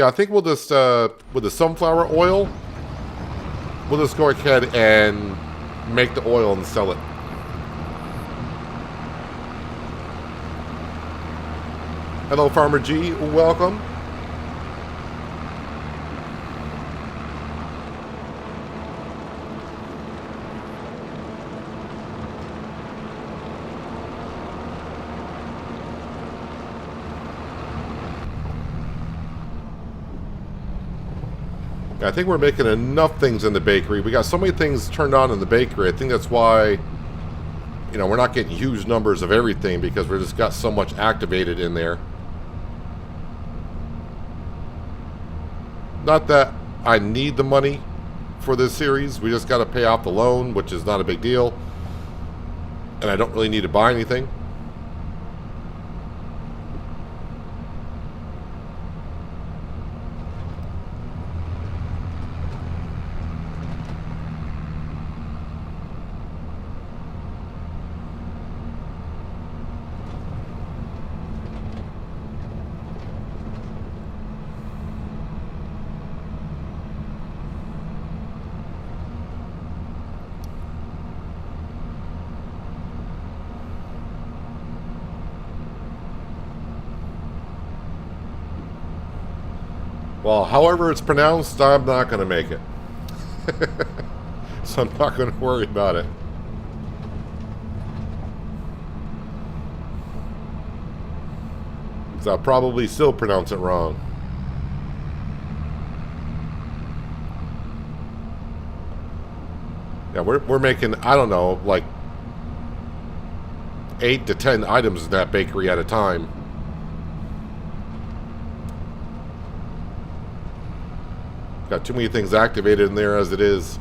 I think we'll just, with the sunflower oil, we'll just go ahead and make the oil and sell it. Hello, Farmer G. Welcome. I think we're making enough things in the bakery. We got so many things turned on in the bakery. I think that's why, you know, we're not getting huge numbers of everything because we just got so much activated in there. Not that I need the money for this series. We just got to pay off the loan, which is not a big deal. And I don't really need to buy anything. Well, however it's pronounced, I'm not going to make it. So I'm not going to worry about it. Because I'll probably still pronounce it wrong. Yeah, we're making, I don't know, like 8 to 10 items in that bakery at a time. Got too many things activated in there as it is.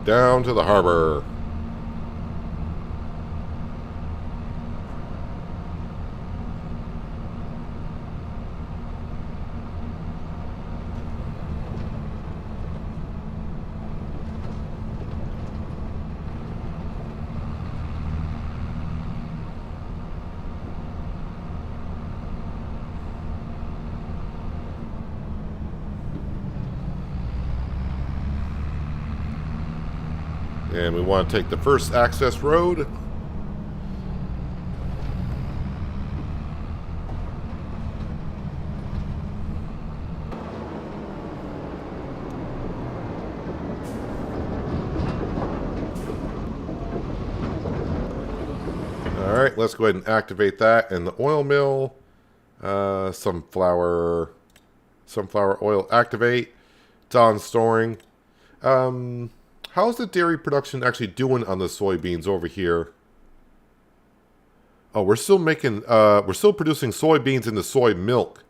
Down to the harbor. And we want to take the first access road. Alright, let's go ahead and activate that. And the oil mill, sunflower oil activate. It's on storing. How's the dairy production actually doing on the soybeans over here? Oh, we're still making, we're still producing soybeans into soy milk.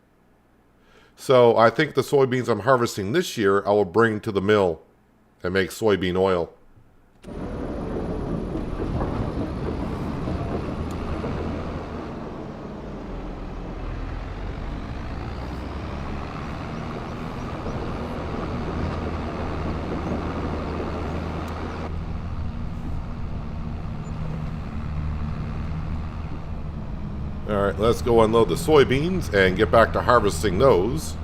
So I think the soybeans I'm harvesting this year, I will bring to the mill and make soybean oil. Alright, let's go unload the soybeans and get back to harvesting those.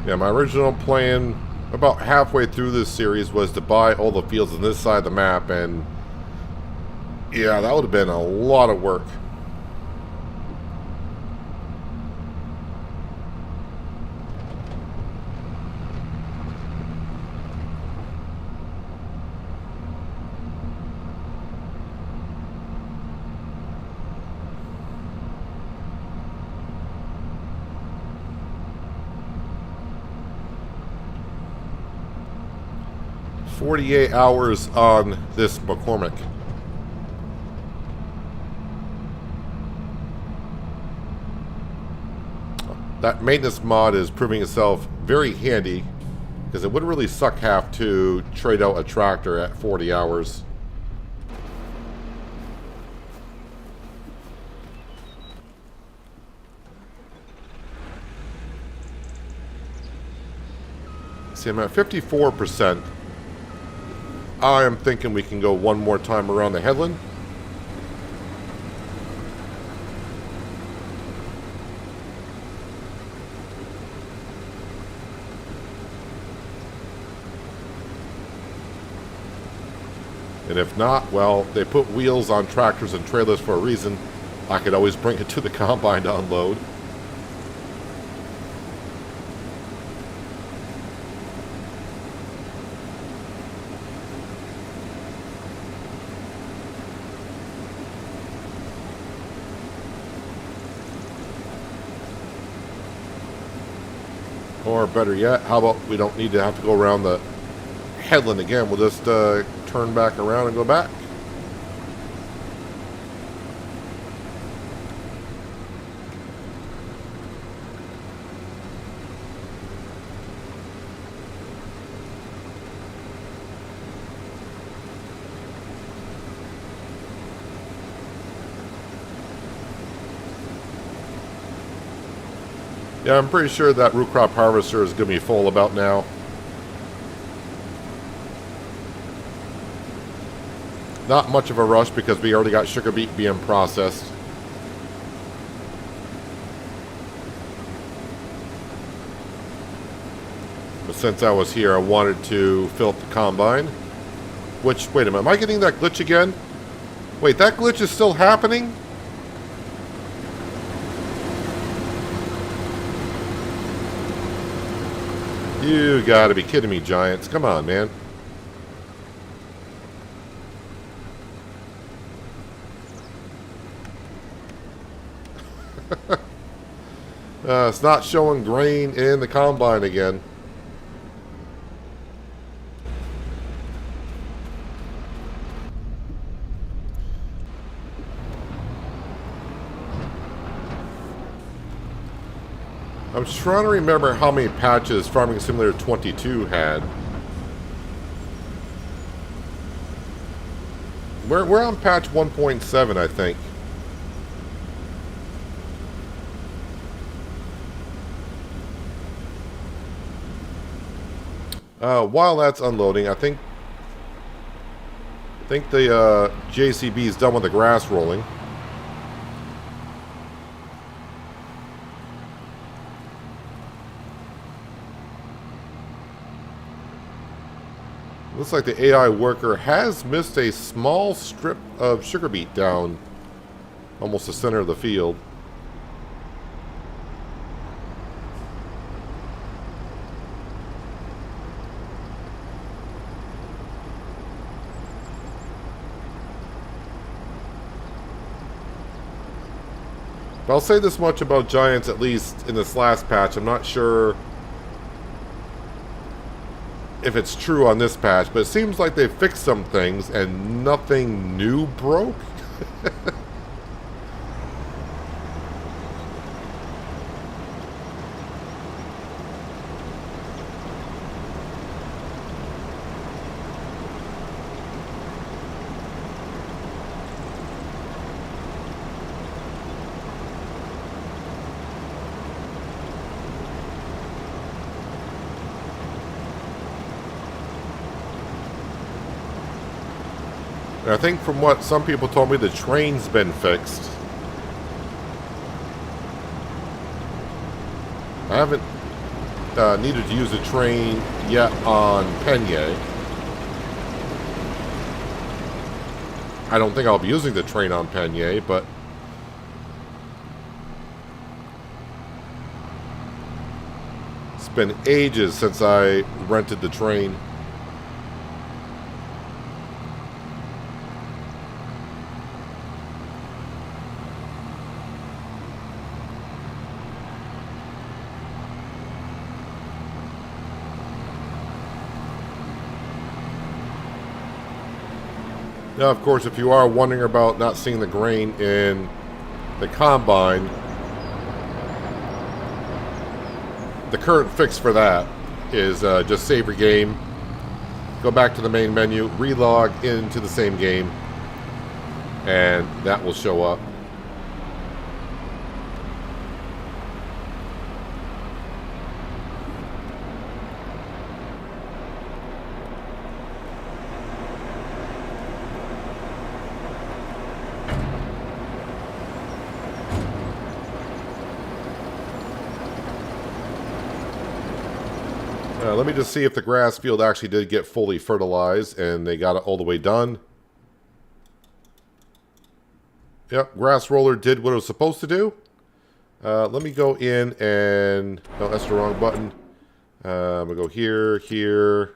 Yeah, my original plan about halfway through this series was to buy all the fields on this side of the map, and yeah, that would have been a lot of work. "48 hours on this McCormick." That maintenance mod is proving itself very handy, because it wouldn't really suck half to trade out a tractor at 40 hours. See, I'm at 54%. I am thinking we can go one more time around the headland. And if not, well, they put wheels on tractors and trailers for a reason. I could always bring it to the combine to unload. Or better yet, how about we don't need to have to go around the headland again. We'll just turn back around and go back. Yeah, I'm pretty sure that root crop harvester is going to be full about now. Not much of a rush because we already got sugar beet being processed. But since I was here, I wanted to fill up the combine. Which, wait a minute, am I getting that glitch again? Wait, that glitch is still happening? You gotta be kidding me, Giants. Come on, man. It's not showing grain in the combine again. I'm trying to remember how many patches Farming Simulator 22 had. We're on patch 1.7, I think. While that's unloading, I think the JCB is done with the grass rolling. Looks like the AI worker has missed a small strip of sugar beet down almost the center of the field. But I'll say this much about Giants, at least in this last patch. I'm not sure if it's true on this patch, but it seems like they fixed some things and nothing new broke. And I think from what some people told me, the train's been fixed. I haven't needed to use the train yet on Penye. I don't think I'll be using the train on Penye, but it's been ages since I rented the train. Now, of course, if you are wondering about not seeing the grain in the combine, the current fix for that is just save your game, go back to the main menu, relog into the same game, and that will show up. Let me just see if the grass field actually did get fully fertilized and they got it all the way done. Yep, grass roller did what it was supposed to do. Let me go in and... No, that's the wrong button. I'm going to go here, here.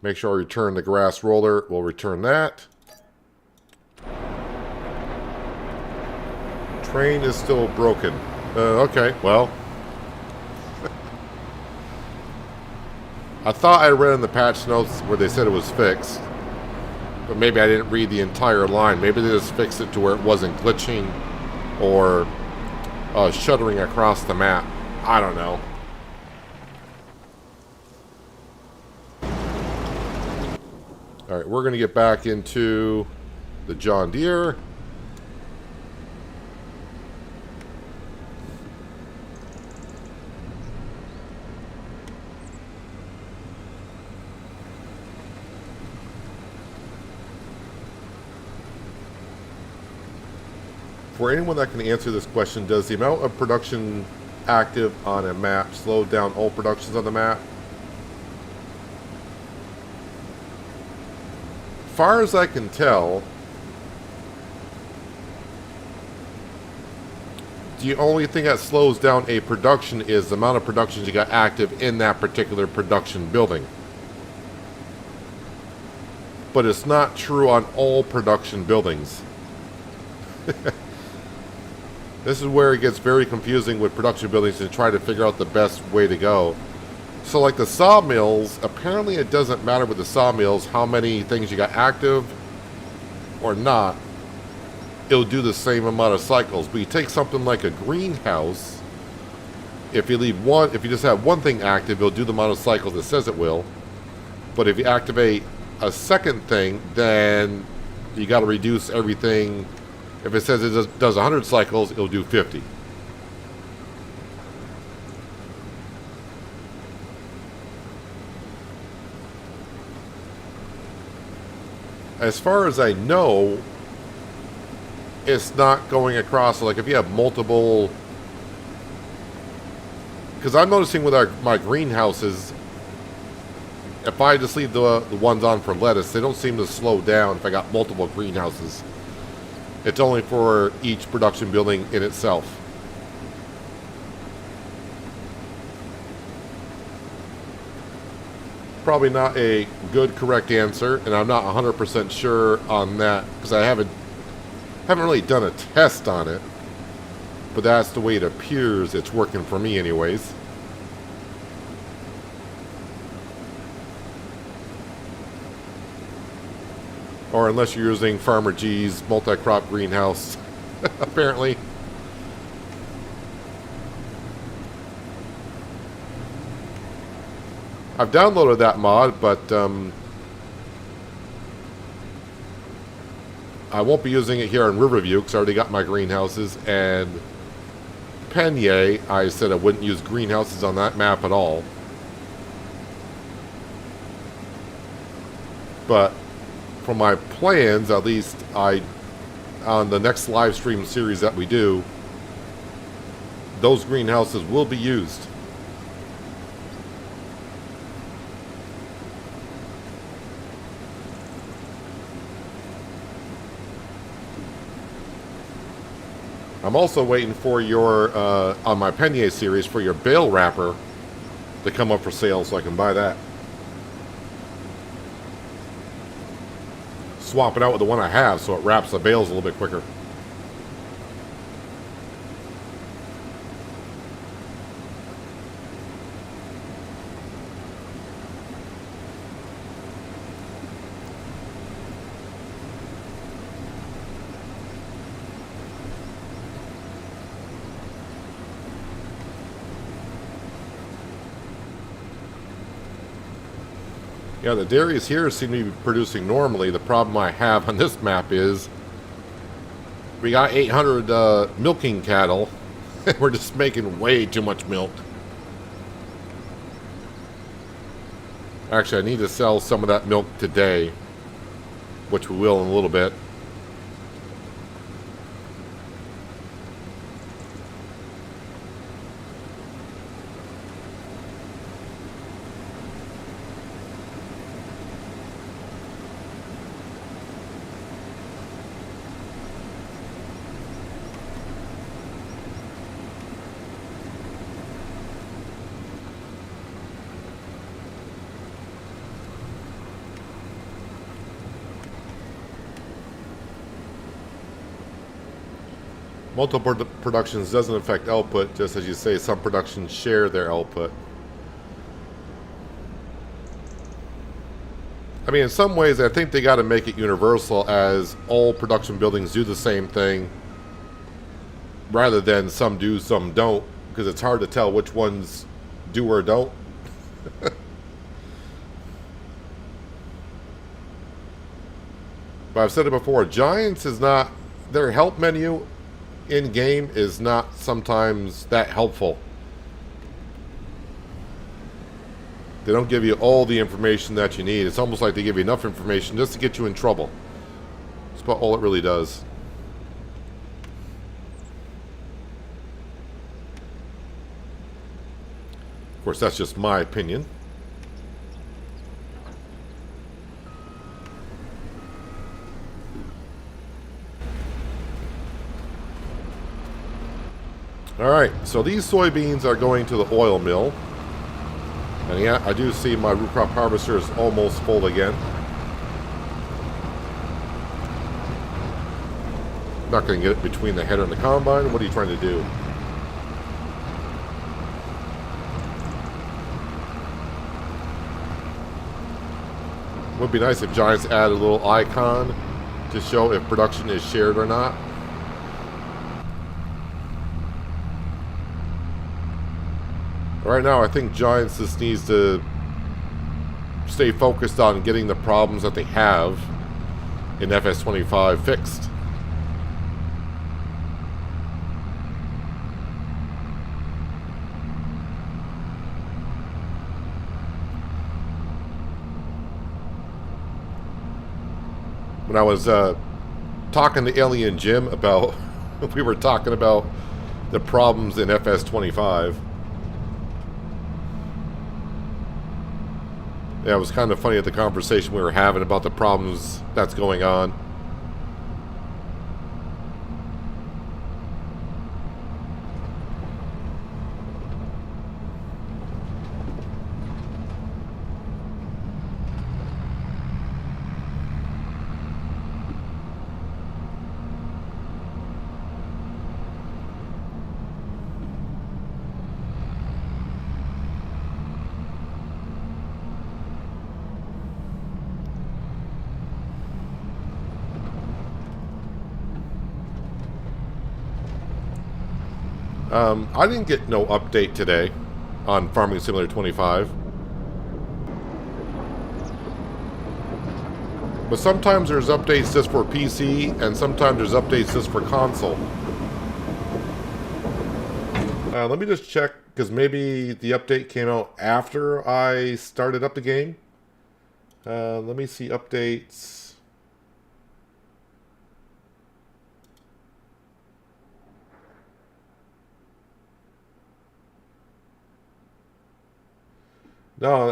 Make sure I return the grass roller. We'll return that. Train is still broken. Okay, well... I thought I read in the patch notes where they said it was fixed. But maybe I didn't read the entire line. Maybe they just fixed it to where it wasn't glitching or shuddering across the map. I don't know. Alright, we're going to get back into the John Deere. For anyone that can answer this question, does the amount of production active on a map slow down all productions on the map? Far as I can tell, the only thing that slows down a production is the amount of productions you got active in that particular production building. But it's not true on all production buildings. This is where it gets very confusing with production buildings to try to figure out the best way to go. So like the sawmills, apparently it doesn't matter with the sawmills how many things you got active or not. It'll do the same amount of cycles. But you take something like a greenhouse, if you just have one thing active, it'll do the amount of cycles it says it will. But if you activate a second thing, then you got to reduce everything. If it says it does 100 cycles, it'll do 50. As far as I know, it's not going across. Like if you have multiple... Because I'm noticing with my greenhouses, if I just leave the ones on for lettuce, they don't seem to slow down if I got multiple greenhouses. It's only for each production building in itself. Probably not a good, correct answer, and I'm not 100% sure on that because I haven't really done a test on it. But that's the way it appears it's working for me anyways. Or unless you're using Farmer G's multi-crop greenhouse, apparently. I've downloaded that mod, but I won't be using it here in Riverview because I already got my greenhouses. And Penye, I said I wouldn't use greenhouses on that map at all. But for my plans, at least on the next live stream series that we do, those greenhouses will be used. I'm also waiting for your, on my Penier series, for your bale wrapper to come up for sale so I can buy that. Swap it out with the one I have so it wraps the bales a little bit quicker. Yeah, the dairies here seem to be producing normally. The problem I have on this map is we got 800 milking cattle. We're just making way too much milk. Actually, I need to sell some of that milk today, which we will in a little bit. Multiple productions doesn't affect output, just as you say, some productions share their output. I mean, in some ways, I think they got to make it universal, as all production buildings do the same thing, rather than some do, some don't, because it's hard to tell which ones do or don't. But I've said it before, Giants is not, their help menu in-game is not sometimes that helpful. They don't give you all the information that you need. It's almost like they give you enough information just to get you in trouble. That's about all it really does. Of course, that's just my opinion. Alright, so these soybeans are going to the oil mill. And yeah, I do see my root crop harvester is almost full again. Not going to get it between the header and the combine. What are you trying to do? Would be nice if Giants add a little icon to show if production is shared or not. Right now, I think Giants just needs to stay focused on getting the problems that they have in FS25 fixed. When I was talking to Alien Jim about, we were talking about the problems in FS25. Yeah, it was kind of funny at the conversation we were having about the problems that's going on. I didn't get no update today on Farming Simulator 25. But sometimes there's updates just for PC, and sometimes there's updates just for console. Let me just check, because maybe the update came out after I started up the game. Let me see updates. No,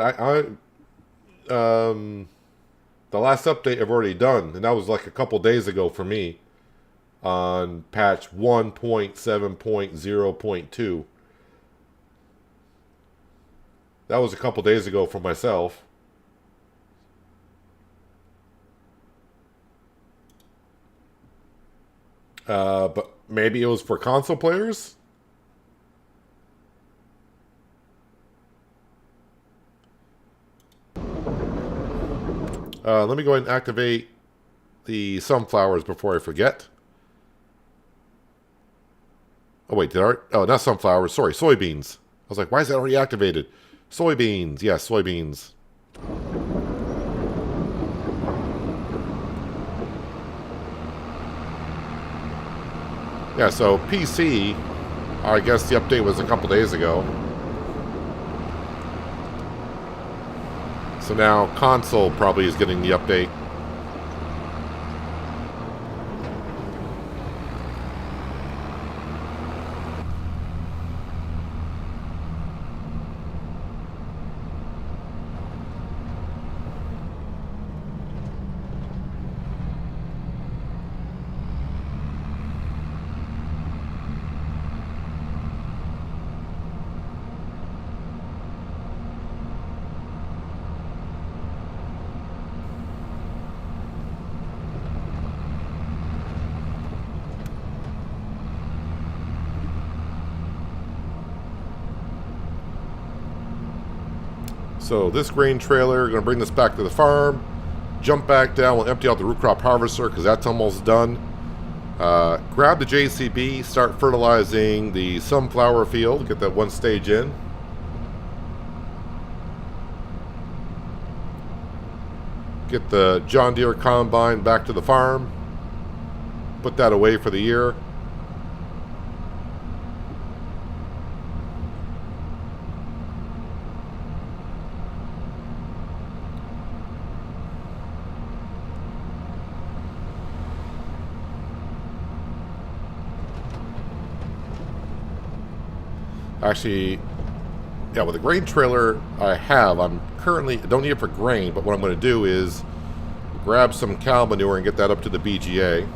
the last update I've already done, and that was like a couple days ago for me on patch 1.7.0.2. That was a couple days ago for myself. But maybe it was for console players? Let me go ahead and activate the sunflowers before I forget. Oh, wait, oh, not sunflowers. Sorry, soybeans. I was like, why is that already activated? Soybeans. Yes, soybeans. Yeah, so PC, I guess the update was a couple days ago. So now console probably is getting the update. So this grain trailer, going to bring this back to the farm, jump back down, we'll empty out the root crop harvester because that's almost done. Grab the JCB, start fertilizing the sunflower field, get that one stage in. Get the John Deere combine back to the farm, put that away for the year. Actually, yeah, with the grain trailer I'm currently, don't need it for grain, but what I'm going to do is grab some cow manure and get that up to the BGA.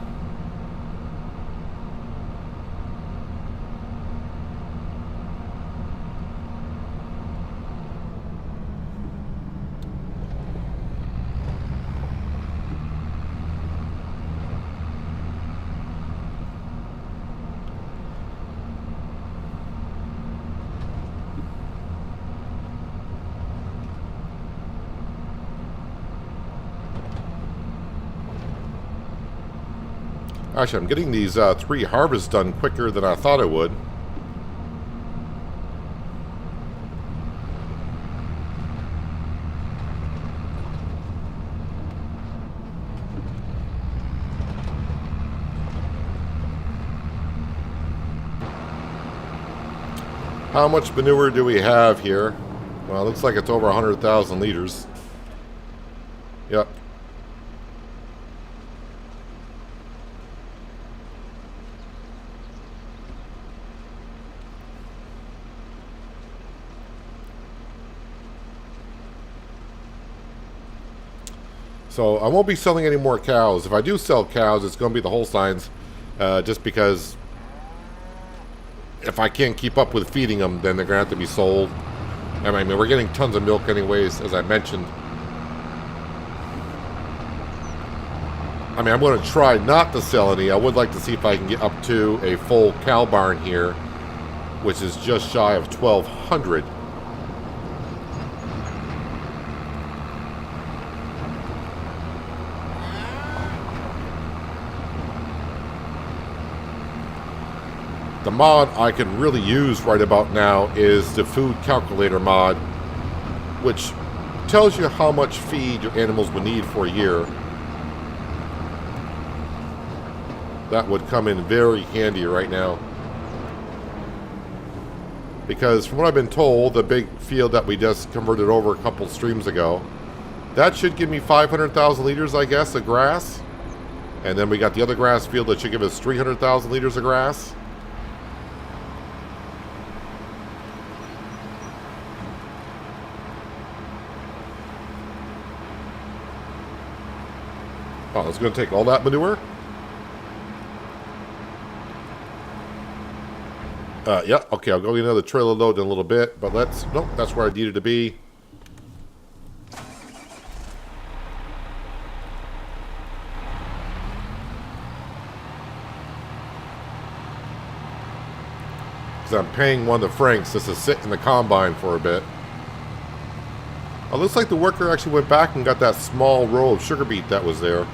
Actually, I'm getting these 3 harvests done quicker than I thought I would. How much manure do we have here? Well, it looks like it's over 100,000 liters. Yep. So I won't be selling any more cows. If I do sell cows, it's going to be the Holsteins, just because if I can't keep up with feeding them, then they're going to have to be sold. I mean, we're getting tons of milk anyways, as I mentioned. I mean, I'm going to try not to sell any. I would like to see if I can get up to a full cow barn here, which is just shy of 1,200. The mod I can really use right about now is the food calculator mod, which tells you how much feed your animals would need for a year. That would come in very handy right now. Because from what I've been told, the big field that we just converted over a couple streams ago, That should give me 500,000 liters, I guess, of grass. And then we got the other grass field that should give us 300,000 liters of grass. Oh, it's going to take all that manure? Yeah, okay, I'll go get another trailer load in a little bit, but nope, that's where I needed to be. Because I'm paying one of the Franks just to sit in the combine for a bit. It looks like the worker actually went back and got that small row of sugar beet that was there.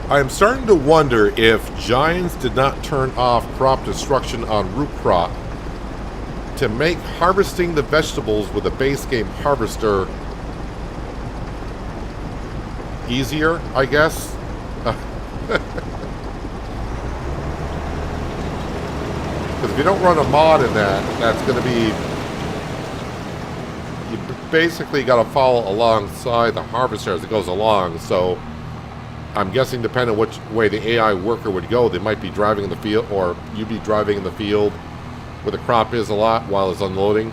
I am starting to wonder if Giants did not turn off crop destruction on root crop to make harvesting the vegetables with a base game harvester easier, I guess. Because if you don't run a mod in that, that's going to be... You basically got to follow alongside the harvester as it goes along, so... I'm guessing depending on which way the AI worker would go, they might be driving in the field, or you'd be driving in the field where the crop is a lot while it's unloading,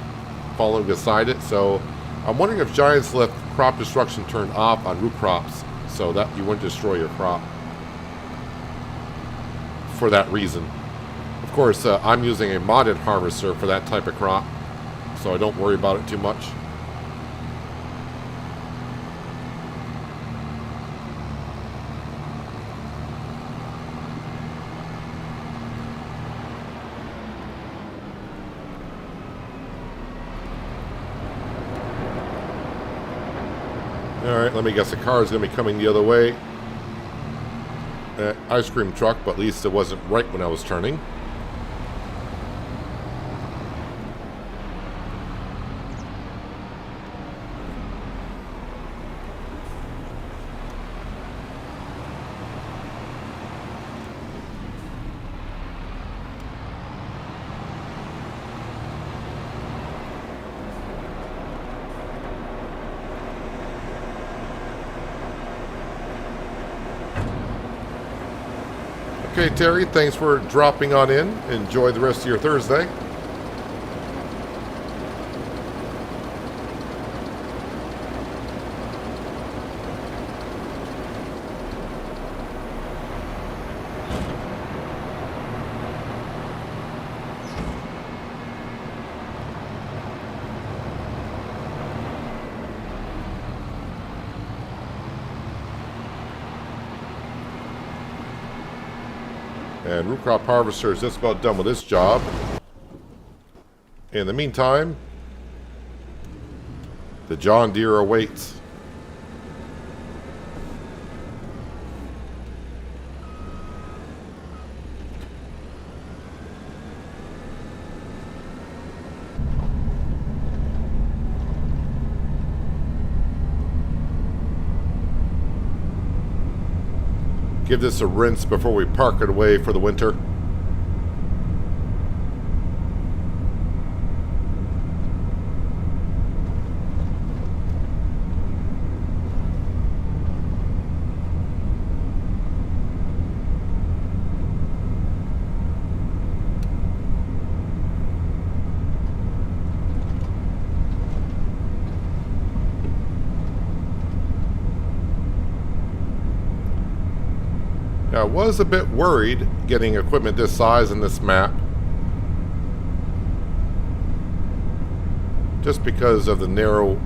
following beside it. So I'm wondering if Giants left crop destruction turned off on root crops so that you wouldn't destroy your crop for that reason. Of course, I'm using a modded harvester for that type of crop, so I don't worry about it too much. Alright, let me guess, the car is going to be coming the other way. Ice cream truck, but at least it wasn't right when I was turning. Okay, Terry, thanks for dropping on in. Enjoy the rest of your Thursday. And root crop harvester is just about done with this job. In the meantime, the John Deere awaits. Give this a rinse before we park it away for the winter. I was a bit worried getting equipment this size in this map, just because of the narrow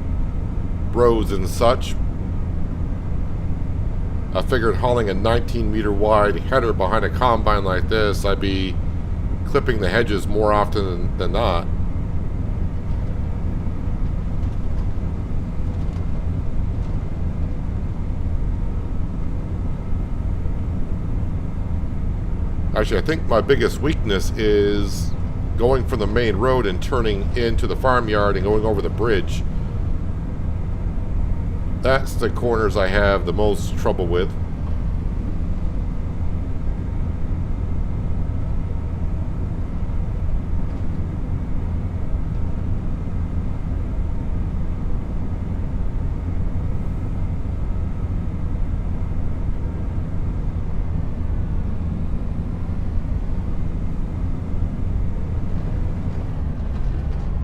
roads and such. I figured hauling a 19-meter wide header behind a combine like this, I'd be clipping the hedges more often than not. Actually, I think my biggest weakness is going from the main road and turning into the farmyard and going over the bridge. That's the corners I have the most trouble with.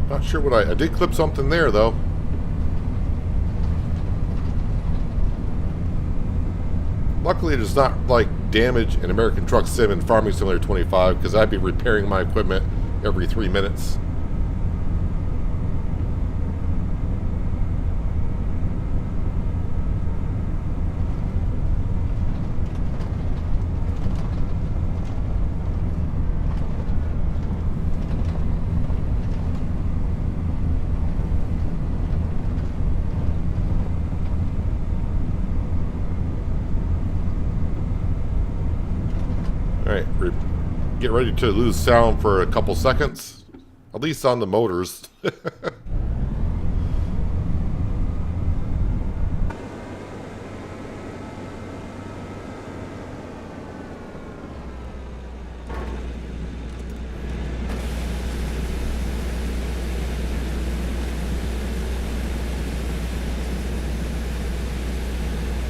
Not sure what I did clip something there though. Luckily, there's not like damage in American Truck Sim and Farming Simulator 25 because I'd be repairing my equipment every 3 minutes. Alright, get ready to lose sound for a couple seconds. At least on the motors. I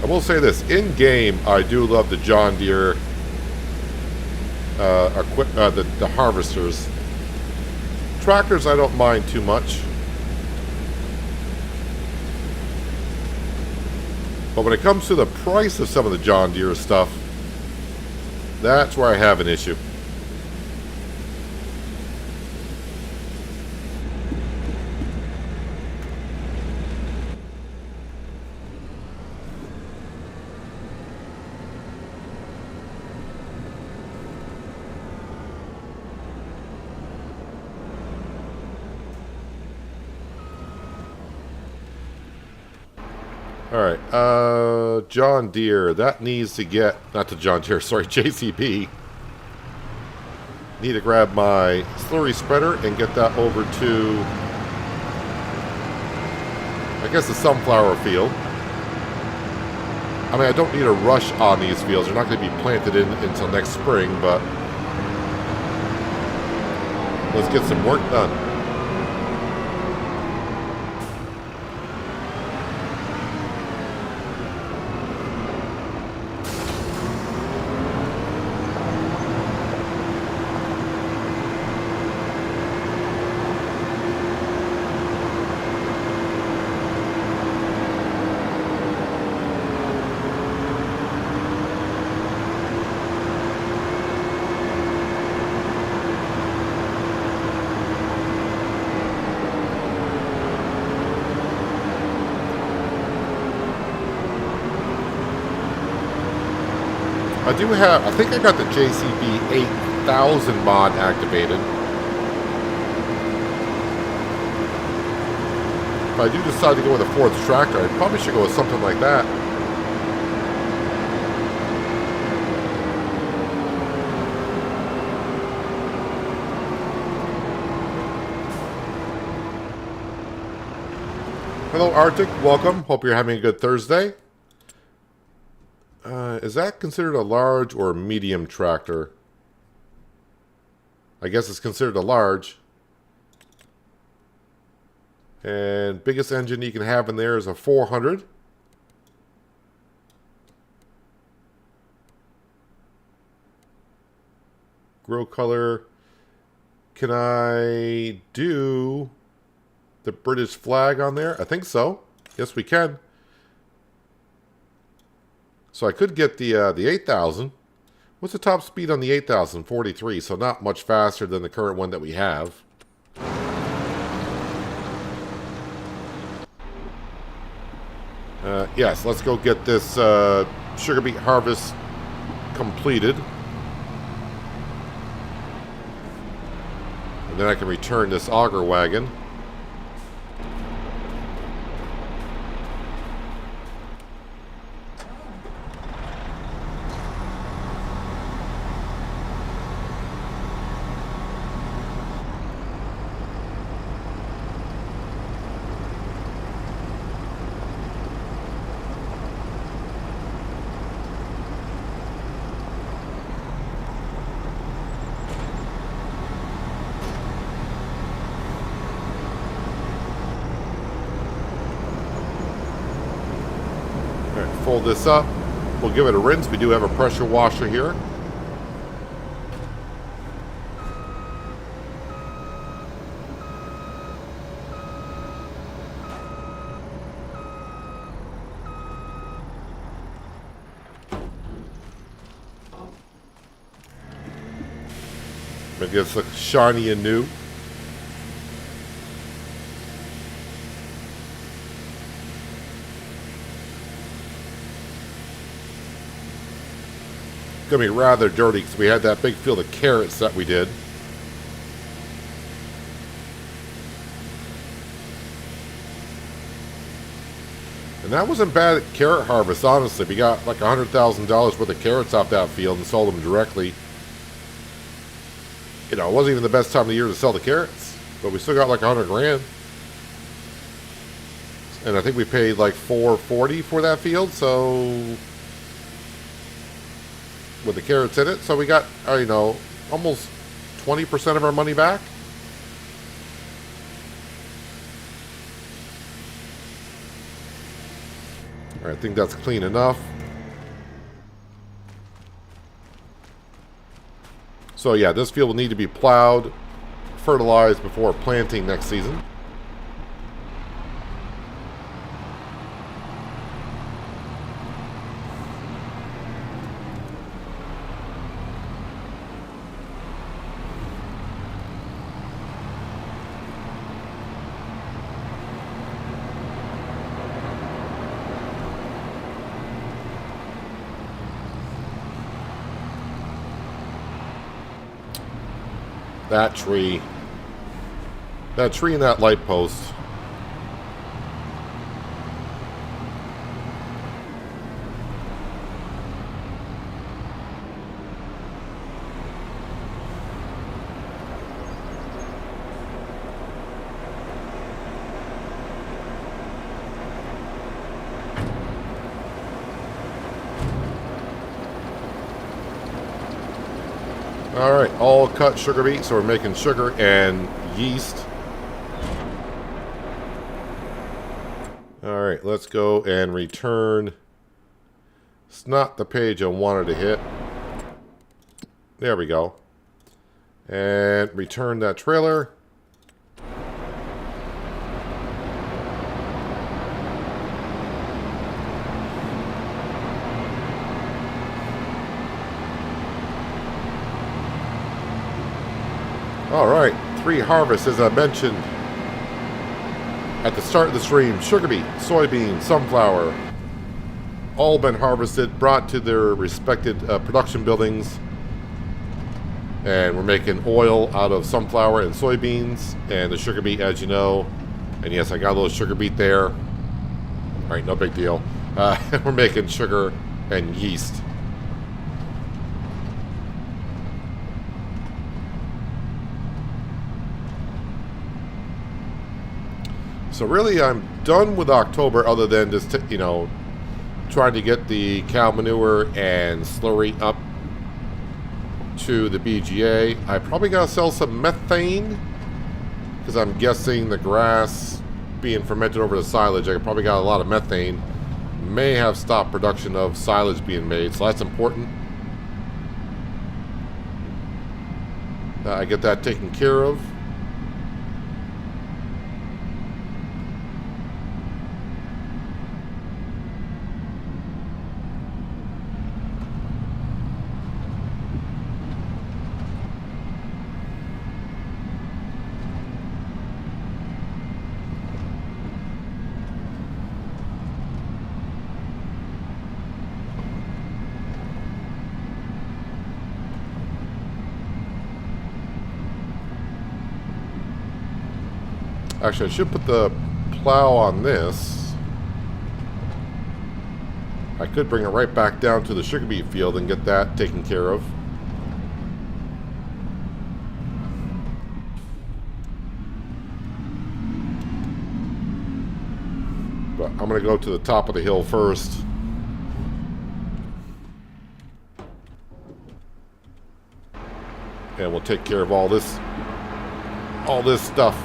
will say this, in game I do love the John Deere the harvesters. Tractors I don't mind too much. But when it comes to the price of some of the John Deere stuff, that's where I have an issue. Alright, John Deere, that needs to get, not to John Deere, sorry, JCB. Need to grab my slurry spreader and get that over to, I guess, the sunflower field. I mean, I don't need a rush on these fields. They're not going to be planted in until next spring, but let's get some work done. I do have, I think I got the JCB 8000 mod activated. If I do decide to go with a fourth tractor, I probably should go with something like that. Hello Arctic, welcome. Hope you're having a good Thursday. Is that considered a large or medium tractor? I guess it's considered a large. And biggest engine you can have in there is a 400. Grow color. Can I do the British flag on there? I think so. Yes, we can. So I could get the 8000. What's the top speed on the 8000? 43, so not much faster than the current one that we have. Yes, let's go get this sugar beet harvest completed. And then I can return this auger wagon. pull this up. We'll give it a rinse. We do have a pressure washer here. It gets look shiny and new. It's gonna be rather dirty because we had that big field of carrots that we did. And that wasn't bad at carrot harvest, honestly. We got like $100,000 worth of carrots off that field and sold them directly. You know, it wasn't even the best time of the year to sell the carrots, but we still got like 100 grand. And I think we paid like $440 for that field, so with the carrots in it, so we got, you know, almost 20% of our money back. All right, I think that's clean enough. So yeah, this field will need to be plowed, fertilized before planting next season. That tree and that light post. All right, all cut sugar beet, so we're making sugar and yeast. All right, let's go and return. It's not the page I wanted to hit. There we go. And return that trailer. All right, 3 harvests, as I mentioned at the start of the stream. Sugar beet, soybean, sunflower, all been harvested, brought to their respected production buildings. And we're making oil out of sunflower and soybeans, and the sugar beet, as you know. And yes, I got a little sugar beet there. All right, no big deal. We're making sugar and yeast. So really, I'm done with October, other than just, you know, trying to get the cow manure and slurry up to the BGA. I probably got to sell some methane, because I'm guessing the grass being fermented over the silage, I probably got a lot of methane. May have stopped production of silage being made, so that's important. I get that taken care of. Actually, I should put the plow on this. I could bring it right back down to the sugar beet field and get that taken care of. But I'm going to go to the top of the hill first. And we'll take care of all this stuff.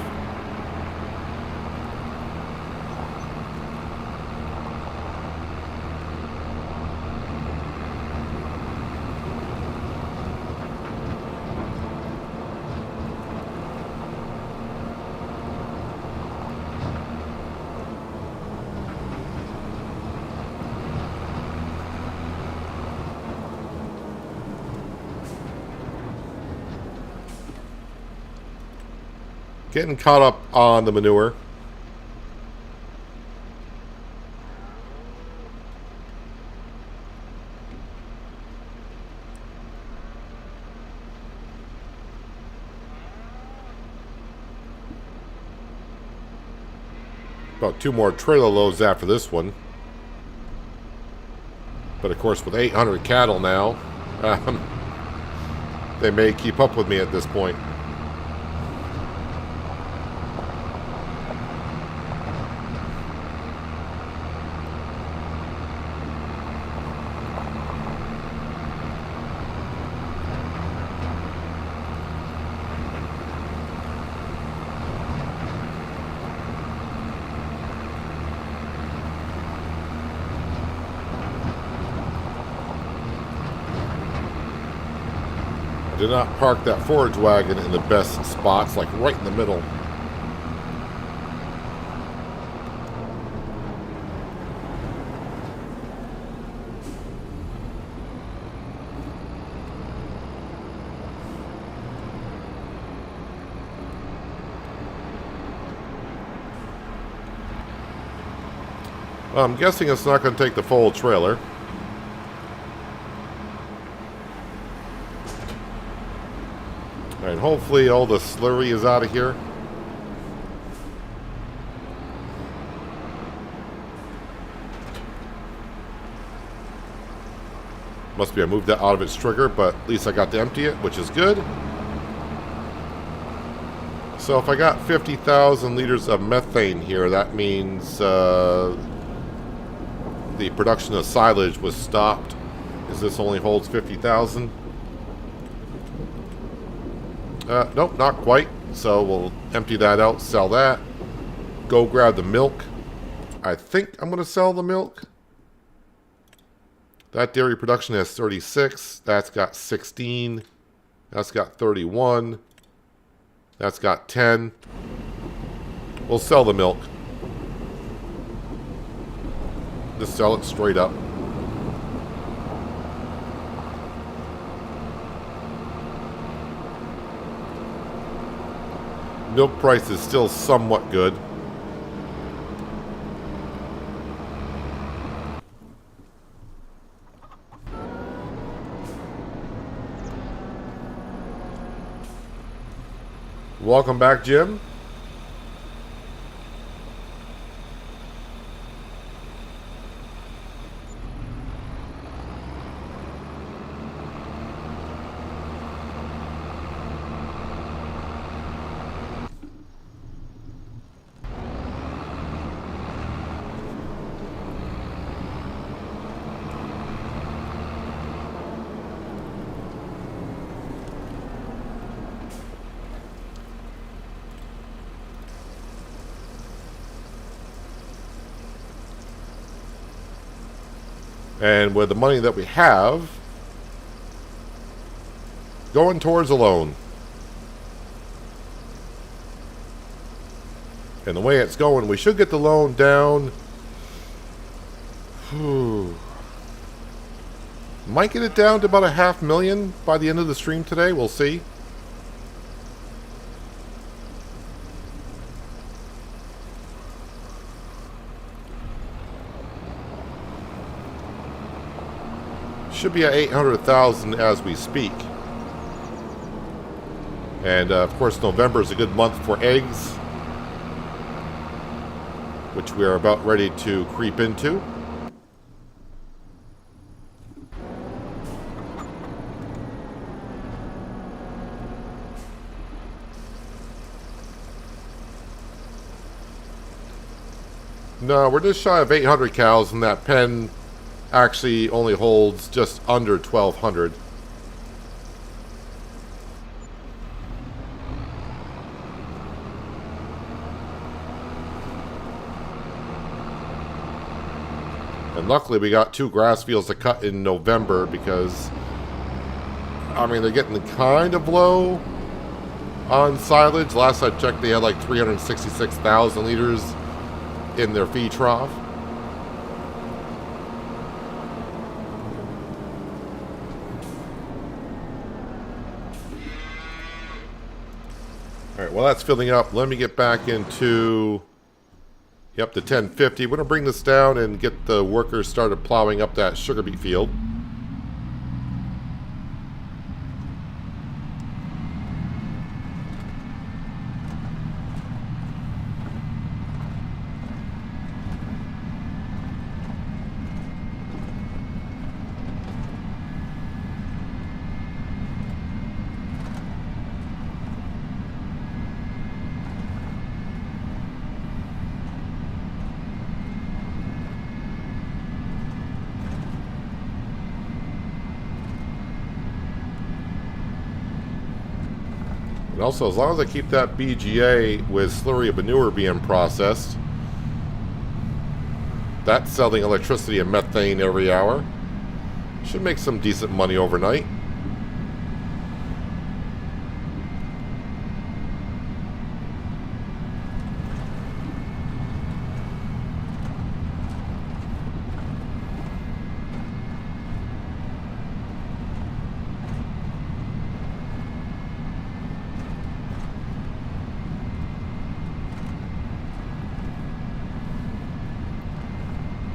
Getting caught up on the manure. About 2 more trailer loads after this one. But of course, with 800 cattle now, they may keep up with me at this point. Did not park that forage wagon in the best spots, like right in the middle. I'm guessing it's not going to take the full trailer. Alright, hopefully all the slurry is out of here. Must be I moved that out of its trigger, but at least I got to empty it, which is good. So if I got 50,000 liters of methane here, that means the production of silage was stopped, because this only holds 50,000. Nope, not quite. So we'll empty that out, sell that. Go grab the milk. I think I'm going to sell the milk. That dairy production has 36. That's got 16. That's got 31. That's got 10. We'll sell the milk. Just sell it straight up. Milk price is still somewhat good. Welcome back, Jim. And with the money that we have, going towards a loan. And the way it's going, we should get the loan down. Might get it down to about $500,000 by the end of the stream today. We'll see. Should be at 800,000 as we speak. And of course, November is a good month for eggs, which we are about ready to creep into. No, we're just shy of 800 cows, and that pen actually only holds just under 1,200. And luckily we got 2 grass fields to cut in November because, I mean, they're getting kind of low on silage. Last I checked, they had like 366,000 liters in their feed trough. All right, well, that's filling up. Let me get back into, yep, the 1050. We're going to bring this down and get the workers started plowing up that sugar beet field. And also, as long as I keep that BGA with slurry of manure being processed, that's selling electricity and methane every hour. Should make some decent money overnight.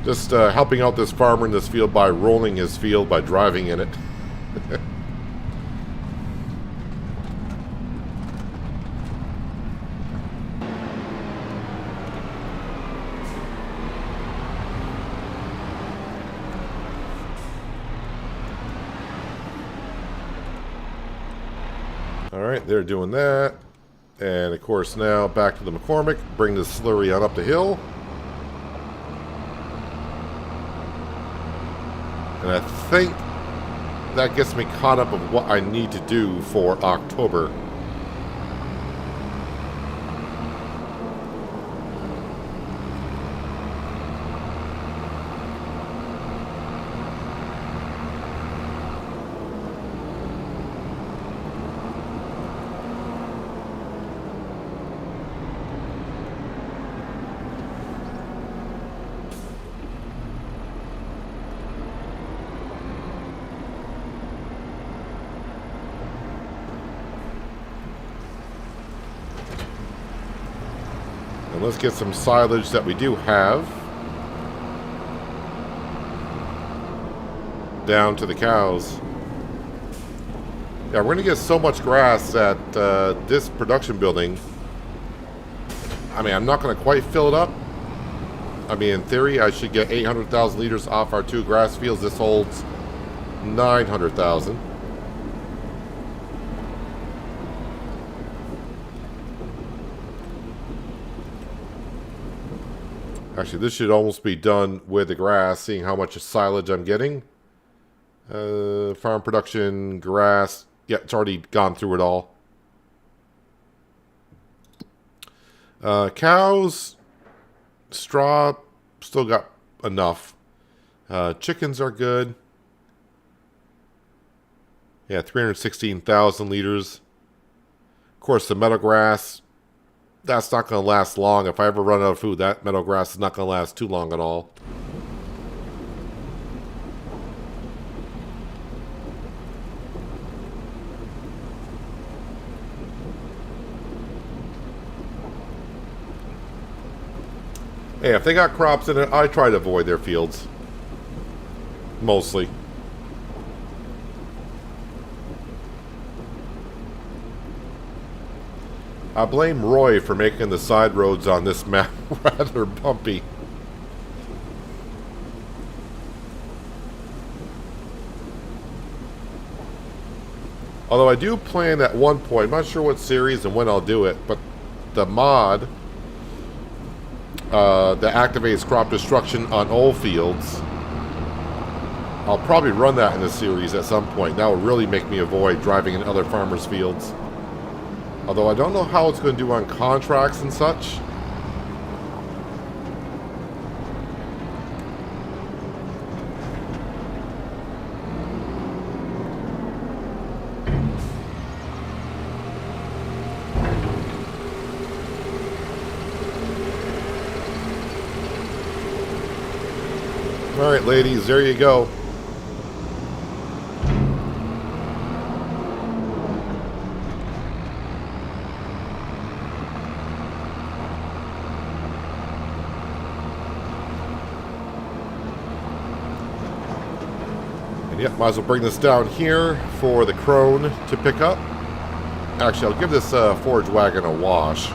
Just helping out this farmer in this field by rolling his field by driving in it. Alright, they're doing that. And of course now back to the McCormick. Bring the slurry on up the hill. And I think that gets me caught up of what I need to do for October. And let's get some silage that we do have down to the cows. Yeah, we're going to get so much grass at this production building. I mean, I'm not going to quite fill it up. I mean, in theory, I should get 800,000 liters off our 2 grass fields. This holds 900,000. Actually, this should almost be done with the grass, seeing how much silage I'm getting. Farm production, grass. Yeah, it's already gone through it all. Cows, straw, still got enough. Chickens are good. Yeah, 316,000 liters. Of course, the meadow grass, that's not going to last long. If I ever run out of food, that meadow grass is not going to last too long at all. Hey, if they got crops in it, I try to avoid their fields. Mostly. I blame Roy for making the side roads on this map rather bumpy. Although I do plan at one point, I'm not sure what series and when I'll do it, but the mod that activates crop destruction on all fields, I'll probably run that in the series at some point. That will really make me avoid driving in other farmers' fields. Although I don't know how it's going to do on contracts and such. Alright, ladies, there you go. Yeah, might as well bring this down here for the crone to pick up. Actually, I'll give this forage wagon a wash.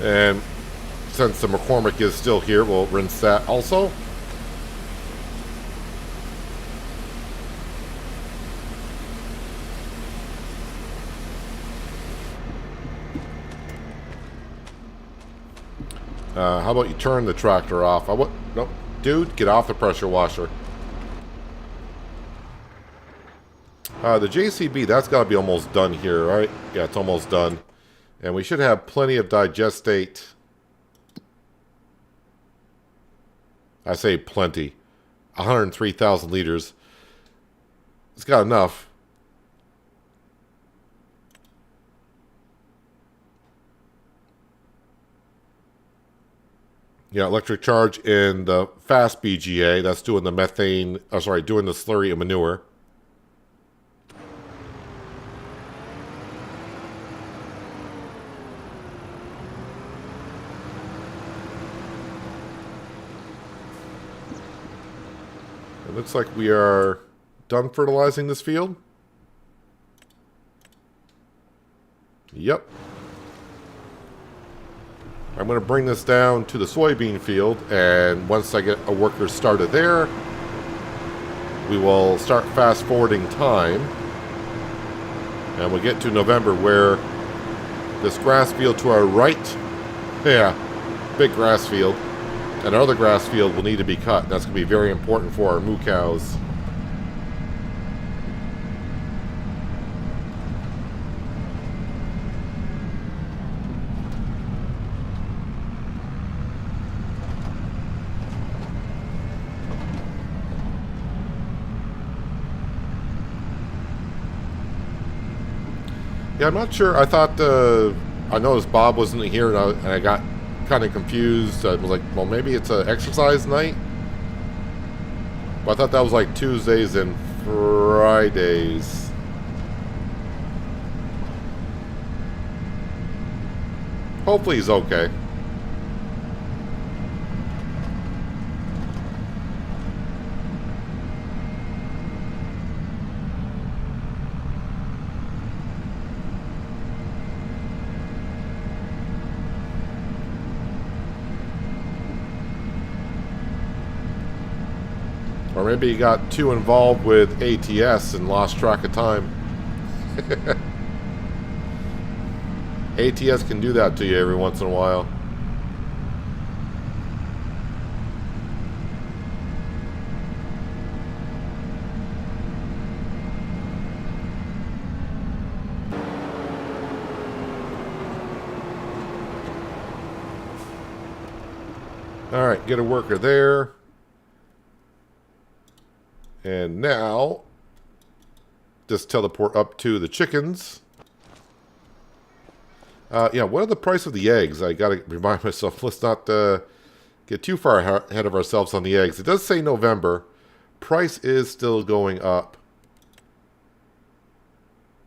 And since the McCormick is still here, we'll rinse that also. How about you turn the tractor off? Nope. Dude, get off the pressure washer. The JCB, that's got to be almost done here, right? Yeah, it's almost done. And we should have plenty of digestate. I say plenty. 103,000 liters. It's got enough. Yeah, electric charge in the fast BGA. That's doing the methane, doing the slurry and manure. It looks like we are done fertilizing this field. Yep. I'm going to bring this down to the soybean field, and once I get a worker started there, we will start fast forwarding time, and we'll get to November where this grass field to our right, yeah, big grass field, and our other grass field will need to be cut. That's going to be very important for our moo cows. Yeah, I'm not sure. I thought, I noticed Bob wasn't here, and I got kind of confused. I was like, well, maybe it's an exercise night? But I thought that was like Tuesdays and Fridays. Hopefully he's okay. Or maybe he got too involved with ATS and lost track of time. ATS can do that to you every once in a while. All right, get a worker there. And now, just teleport up to the chickens. Yeah, what are the price of the eggs? I gotta remind myself, let's not get too far ahead of ourselves on the eggs. It does say November. Price is still going up.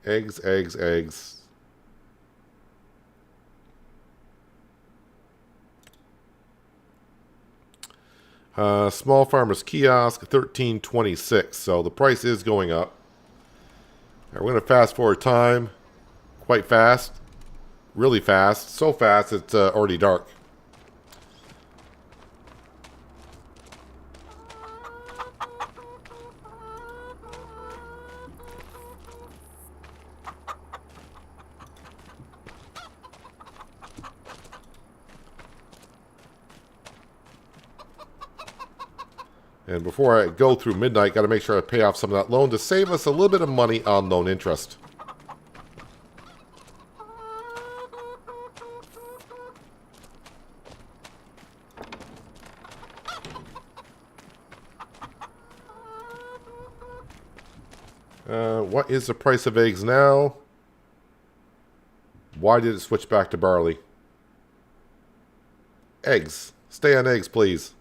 Eggs, eggs, eggs. Small Farmers Kiosk, $13.26. So the price is going up. Right, we're going to fast forward time. Quite fast. Really fast. So fast it's already dark. And before I go through midnight, got to make sure I pay off some of that loan to save us a little bit of money on loan interest. What is the price of eggs now? Why did it switch back to barley? Eggs. Stay on eggs, please.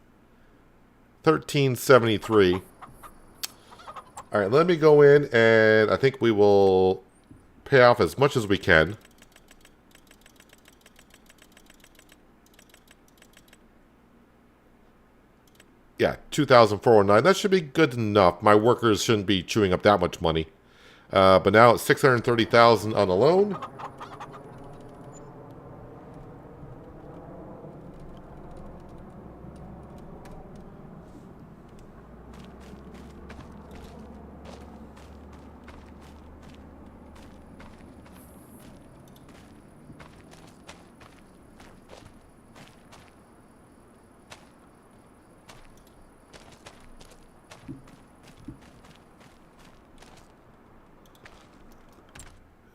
13.73. All right, let me go in, and I think we will pay off as much as we can. Yeah, 2,409. That should be good enough. My workers shouldn't be chewing up that much money. But now it's 630,000 on the loan.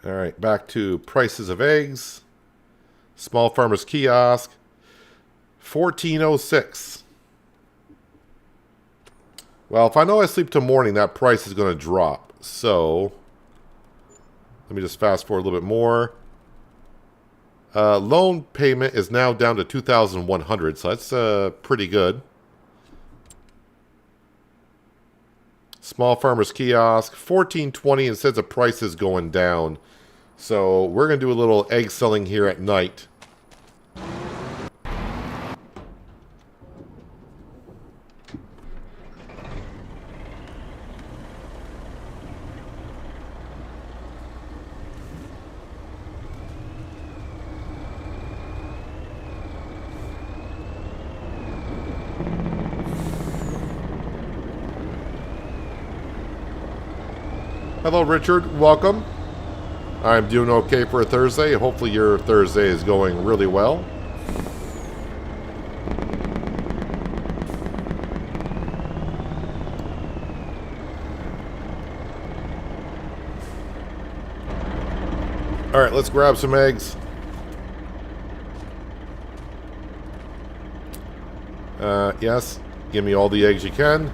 All right, back to prices of eggs. Small farmers kiosk, 1406. Well, if I know I sleep till morning, that price is going to drop. So, let me just fast forward a little bit more. Loan payment is now down to 2,100, so that's pretty good. Small farmers kiosk, 1420, and says the price is going down. So we're going to do a little egg selling here at night. Hello, Richard. Welcome. I'm doing okay for a Thursday. Hopefully your Thursday is going really well. All right, let's grab some eggs. Yes, give me all the eggs you can.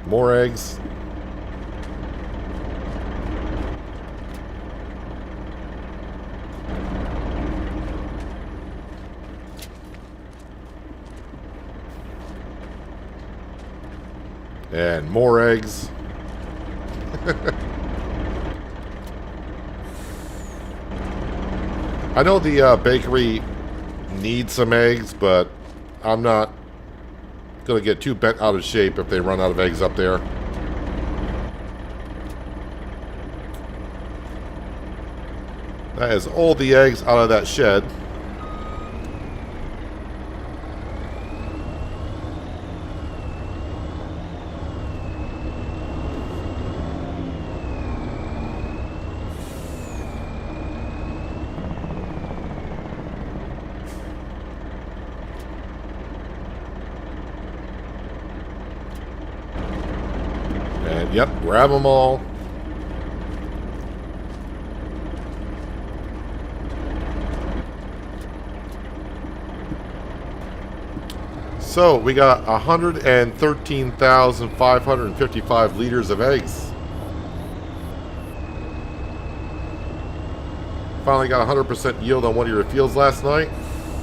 More eggs. And more eggs. I know the bakery needs some eggs, but I'm not going to get too bent out of shape if they run out of eggs up there. That is all the eggs out of that shed. And yep, grab them all. So we got 113,555 liters of eggs. Finally got 100% yield on one of your fields last night.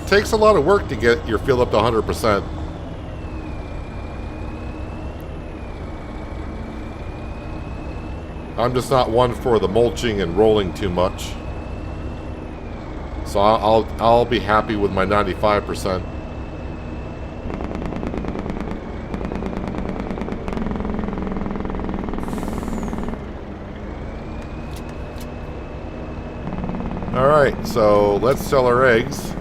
Takes a lot of work to get your field up to 100%. I'm just not one for the mulching and rolling too much. So I'll be happy with my 95%. Alright, so let's sell our eggs.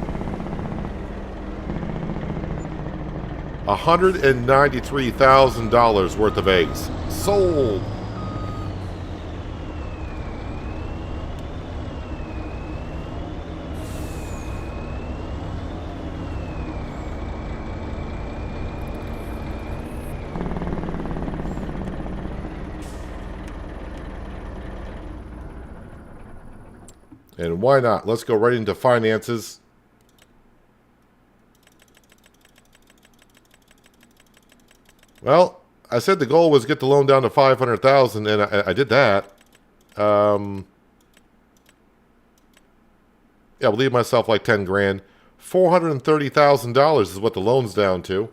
$193,000 worth of eggs. Sold! And why not? Let's go right into finances. Well, I said the goal was to get the loan down to 500,000, and I did that. Yeah, I'll leave myself like 10 grand. $430,000 is what the loan's down to.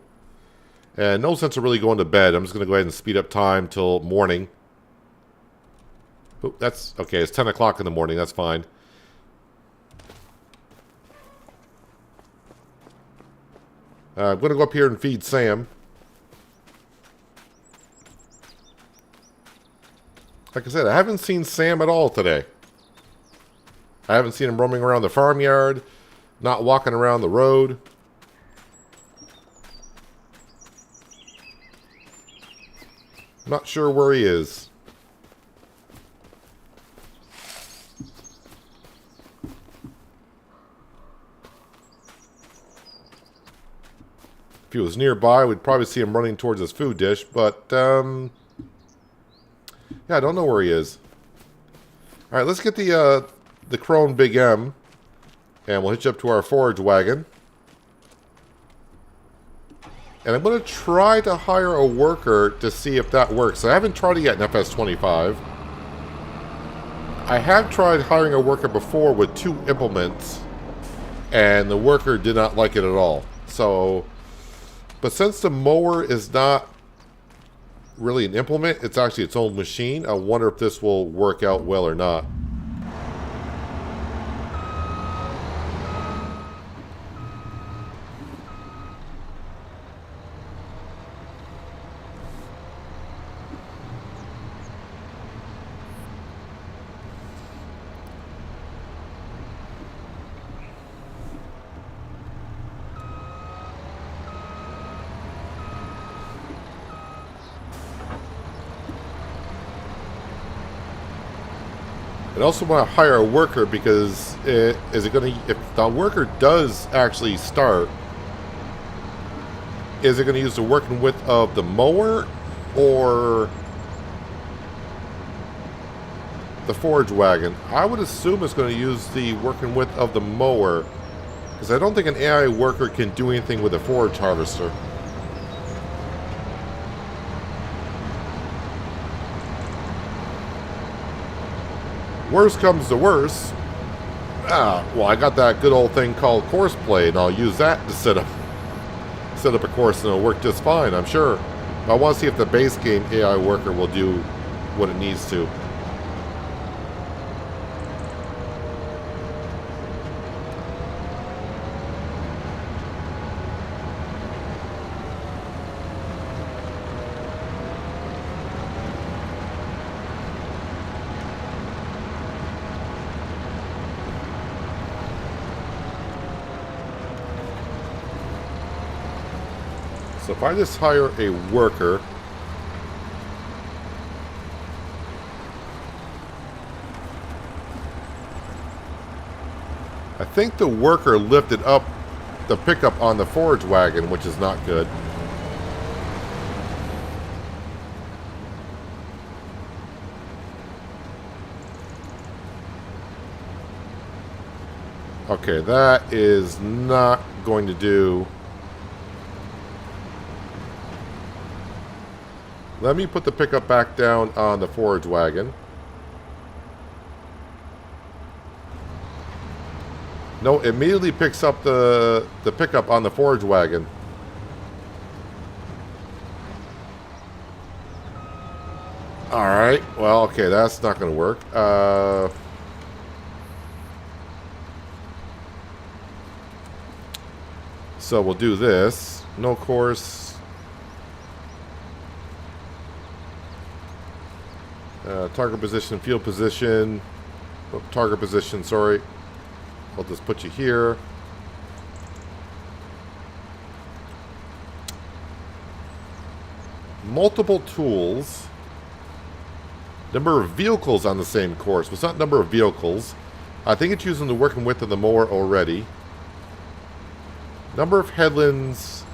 And no sense of really going to bed. I'm just going to go ahead and speed up time till morning. Oh, that's okay. It's 10 o'clock in the morning. That's fine. I'm going to go up here and feed Sam. Like I said, I haven't seen Sam at all today. I haven't seen him roaming around the farmyard, not walking around the road. Not sure where he is. If he was nearby, we'd probably see him running towards his food dish, but, yeah, I don't know where he is. Alright, let's get the Krone Big M, and we'll hitch up to our forage wagon. And I'm going to try to hire a worker to see if that works. I haven't tried it yet in FS25. I have tried hiring a worker before with 2 implements, and the worker did not like it at all. So, but since the mower is not really an implement, it's actually its own machine, I wonder if this will work out well or not. I also want to hire a worker because if the worker does actually start, is it going to use the working width of the mower or the forage wagon? I would assume it's going to use the working width of the mower, because I don't think an AI worker can do anything with a forage harvester. Worst comes to worst, well, I got that good old thing called course play, and I'll use that to set up a course, and it'll work just fine, I'm sure. But I want to see if the base game AI worker will do what it needs to. So if I just hire a worker, I think the worker lifted up the pickup on the forage wagon, which is not good. Okay, that is not going to do. Let me put the pickup back down on the forage wagon. No, it immediately picks up the pickup on the forage wagon. Alright, well, okay, that's not going to work. So we'll do this. No course. Target position, field position. Oh, target position, sorry. I'll just put you here. Multiple tools. Number of vehicles on the same course. Well, it's not number of vehicles. I think it's using the working width of the mower already. Number of headlands,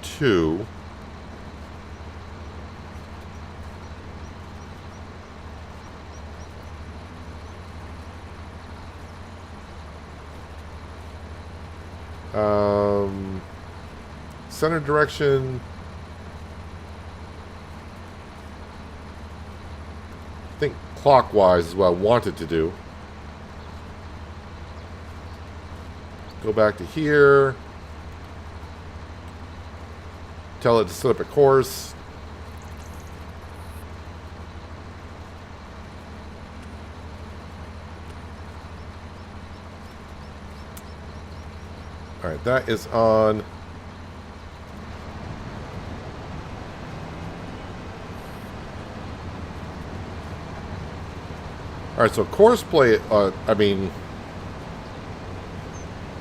2. Center direction. I think clockwise is what I wanted to do. Go back to here. Tell it to set up a course. All right, that is on. All right, so course play, I mean,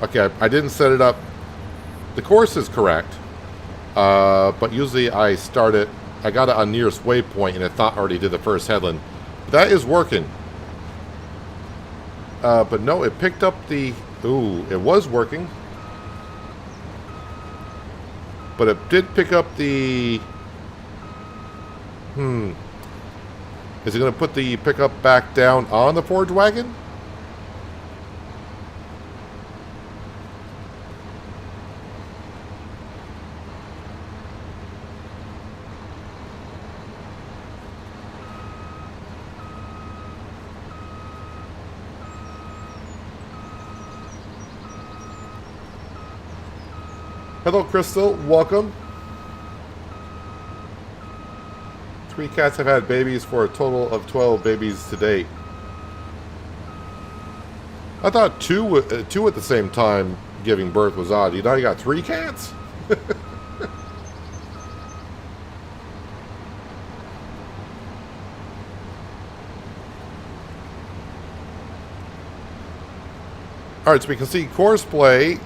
okay, I didn't set it up. The course is correct, but usually I start it, I got it on nearest waypoint, and I thought I already did the first headland. That is working. But no, it picked up the, ooh, it was working. But it did pick up the, is it going to put the pickup back down on the forage wagon? Hello, Crystal. Welcome. 3 cats have had babies for a total of 12 babies to date. I thought two at the same time giving birth was odd. You know, you got 3 cats? Alright, so we can see course play.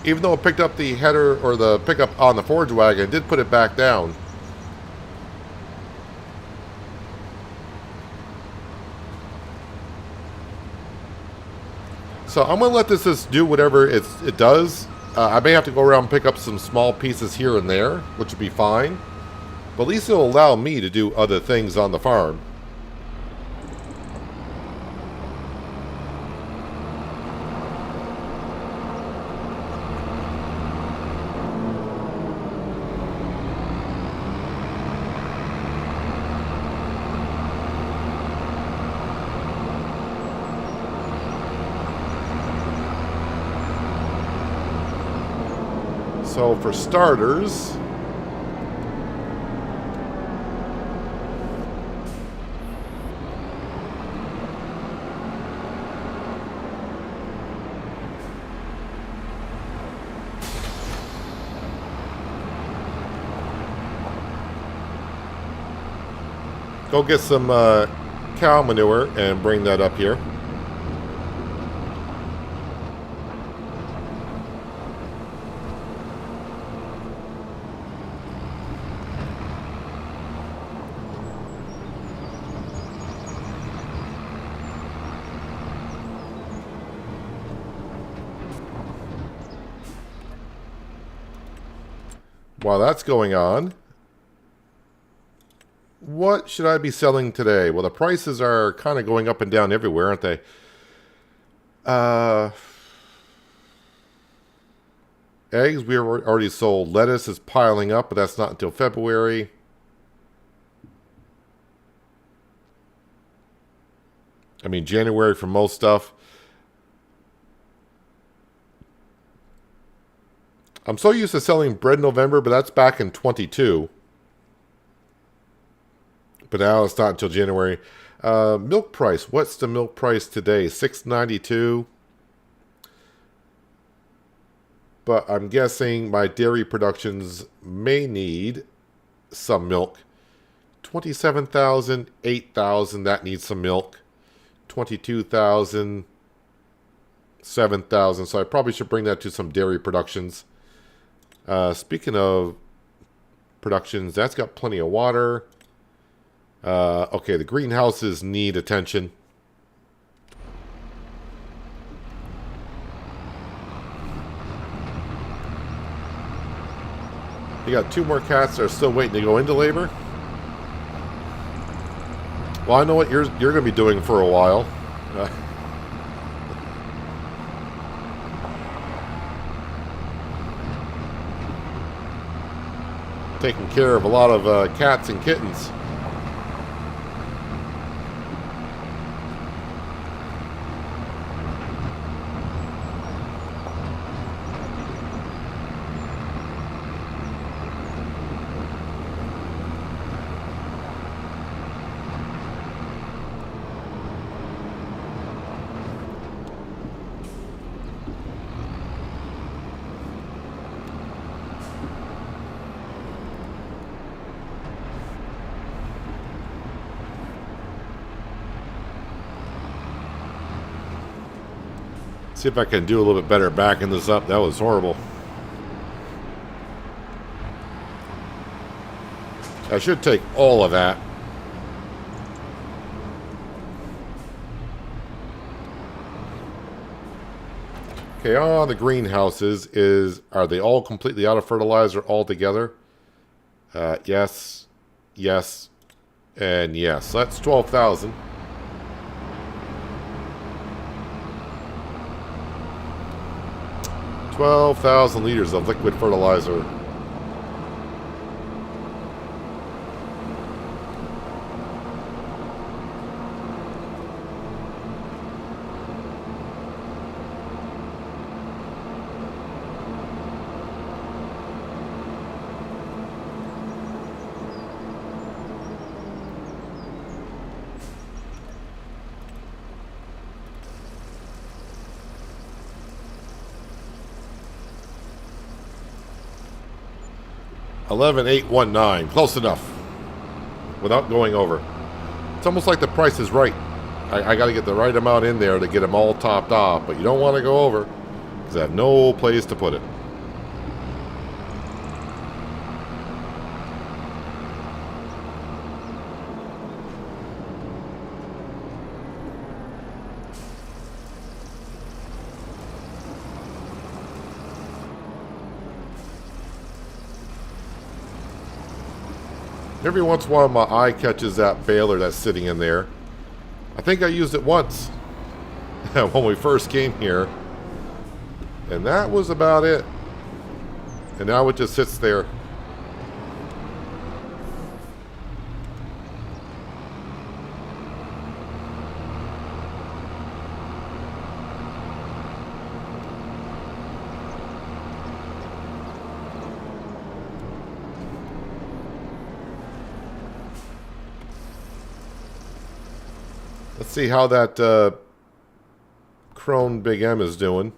Even though it picked up the header or the pickup on the forage wagon, it did put it back down. So I'm going to let this just do whatever it does. I may have to go around and pick up some small pieces here and there, which would be fine. But at least it'll allow me to do other things on the farm. So for starters, go get some cow manure and bring that up here. While that's going on, what should I be selling today? Well, the prices are kind of going up and down everywhere, aren't they? Eggs, we already sold. Lettuce is piling up, but that's not until February. I mean, January for most stuff. I'm so used to selling bread in November, but that's back in 22. But now it's not until January. Milk price. What's the milk price today? $6.92. But I'm guessing my dairy productions may need some milk. 27,000, 8,000. That needs some milk. 22,000, 7,000. So I probably should bring that to some dairy productions. Speaking of productions, that's got plenty of water. Okay, the greenhouses need attention. You got 2 more cats that are still waiting to go into labor. Well, I know what you're going to be doing for a while. taking care of a lot of cats and kittens. See if I can do a little bit better backing this up. That was horrible. I should take all of that. Okay, on the greenhouses, are they all completely out of fertilizer altogether? Yes, yes, and yes. So that's 12,000. $12,000 liters of liquid fertilizer. $11,819, close enough, without going over. It's almost like the price is right. I got to get the right amount in there to get them all topped off, but you don't want to go over because I have no place to put it. Every once in a while my eye catches that baler that's sitting in there. I think I used it once when we first came here. And that was about it. And now it just sits there. Let's see how that Krone Big M is doing.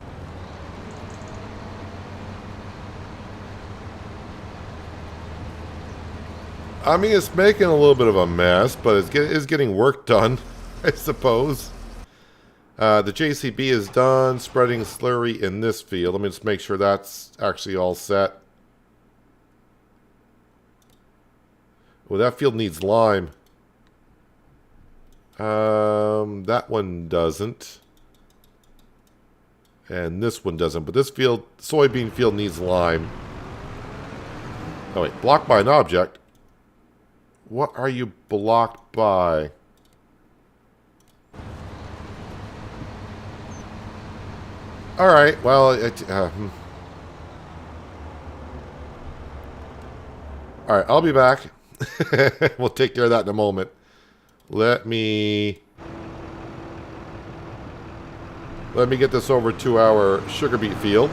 I mean, it's making a little bit of a mess, but it's getting work done, I suppose. The JCB is done spreading slurry in this field. Let me just make sure that's actually all set. Well, that field needs lime. That one doesn't. And this one doesn't. But this field, soybean field, needs lime. Oh wait, blocked by an object. What are you blocked by? Alright, well, Alright, I'll be back. We'll take care of that in a moment. Let me get this over to our sugar beet field.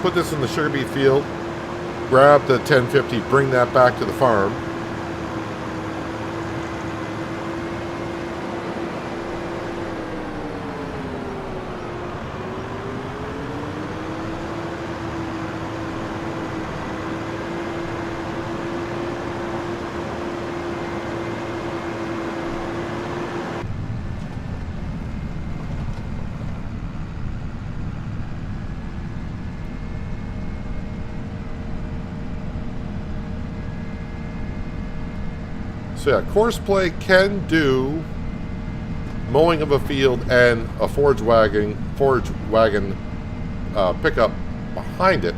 Put this in the sugar beet field. Grab the 1050, bring that back to the farm. So yeah, course play can do mowing of a field and a forage wagon pickup behind it.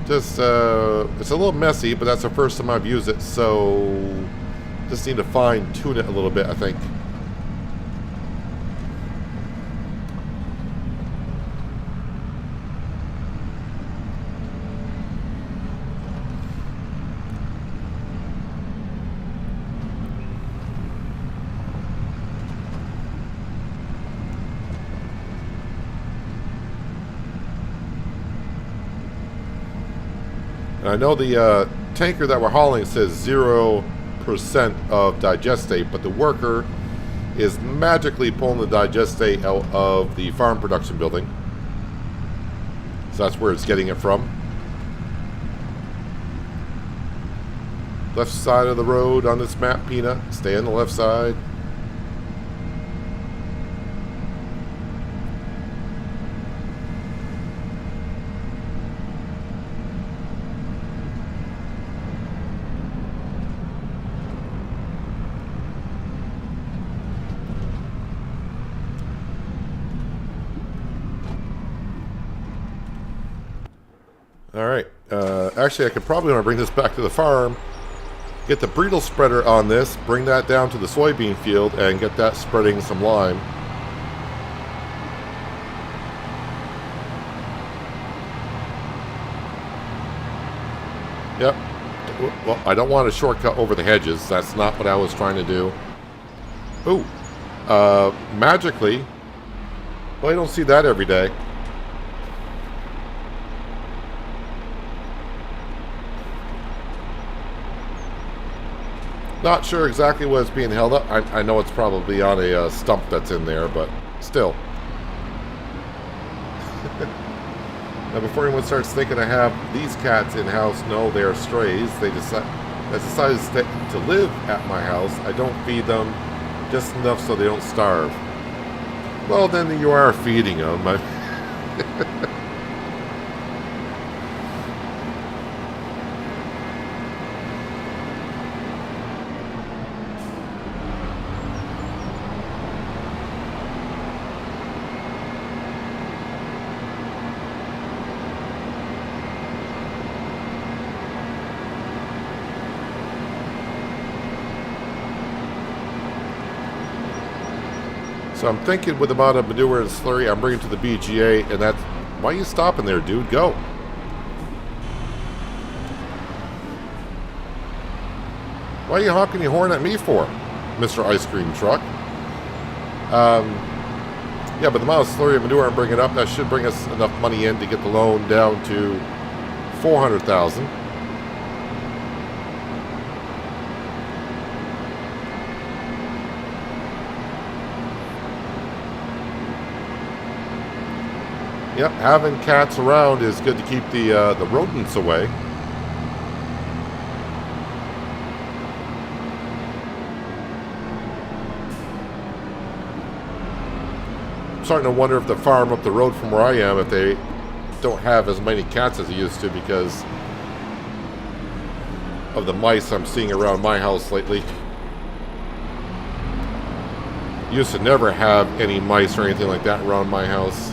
Just it's a little messy, but that's the first time I've used it, so just need to fine tune it a little bit, I think. I know the tanker that we're hauling says 0% of digestate, but the worker is magically pulling the digestate out of the farm production building. So that's where it's getting it from. Left side of the road on this map, Peanut. Stay on the left side. All right. Actually, I could probably want to bring this back to the farm, get the bridle spreader on this, bring that down to the soybean field, and get that spreading some lime. Yep. Well, I don't want a shortcut over the hedges. That's not what I was trying to do. Ooh. Magically. Well, I don't see that every day. Not sure exactly what it's being held up. I know it's probably on a stump that's in there, but still. Now, before anyone starts thinking I have these cats in-house, no, they are strays. They decided to live at my house. I don't feed them just enough so they don't starve. Well, then you are feeding them. So I'm thinking with the amount of manure and slurry I'm bringing to the BGA, and that's... Why are you stopping there, dude? Go. Why are you honking your horn at me for, Mr. Ice Cream Truck? Yeah, but the amount of slurry and manure I'm bringing up, that should bring us enough money in to get the loan down to $400,000. Yep, having cats around is good to keep the rodents away. I'm starting to wonder if the farm up the road from where I am, if they don't have as many cats as they used to because of the mice I'm seeing around my house lately. Used to never have any mice or anything like that around my house.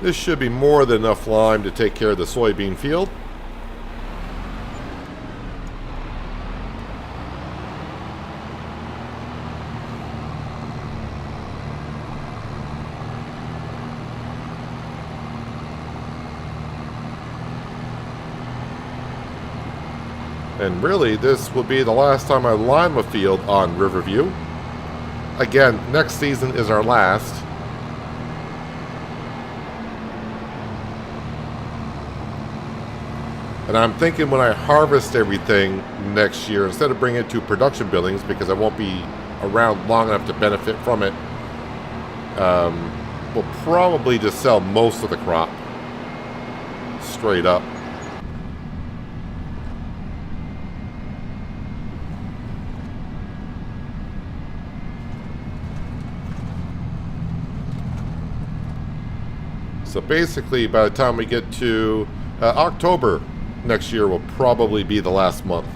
This should be more than enough lime to take care of the soybean field. And really, this will be the last time I lime a field on Riverview. Again, next season is our last. And I'm thinking when I harvest everything next year, instead of bringing it to production buildings, because I won't be around long enough to benefit from it, we'll probably just sell most of the crop straight up. So basically, by the time we get to October, next year will probably be the last month.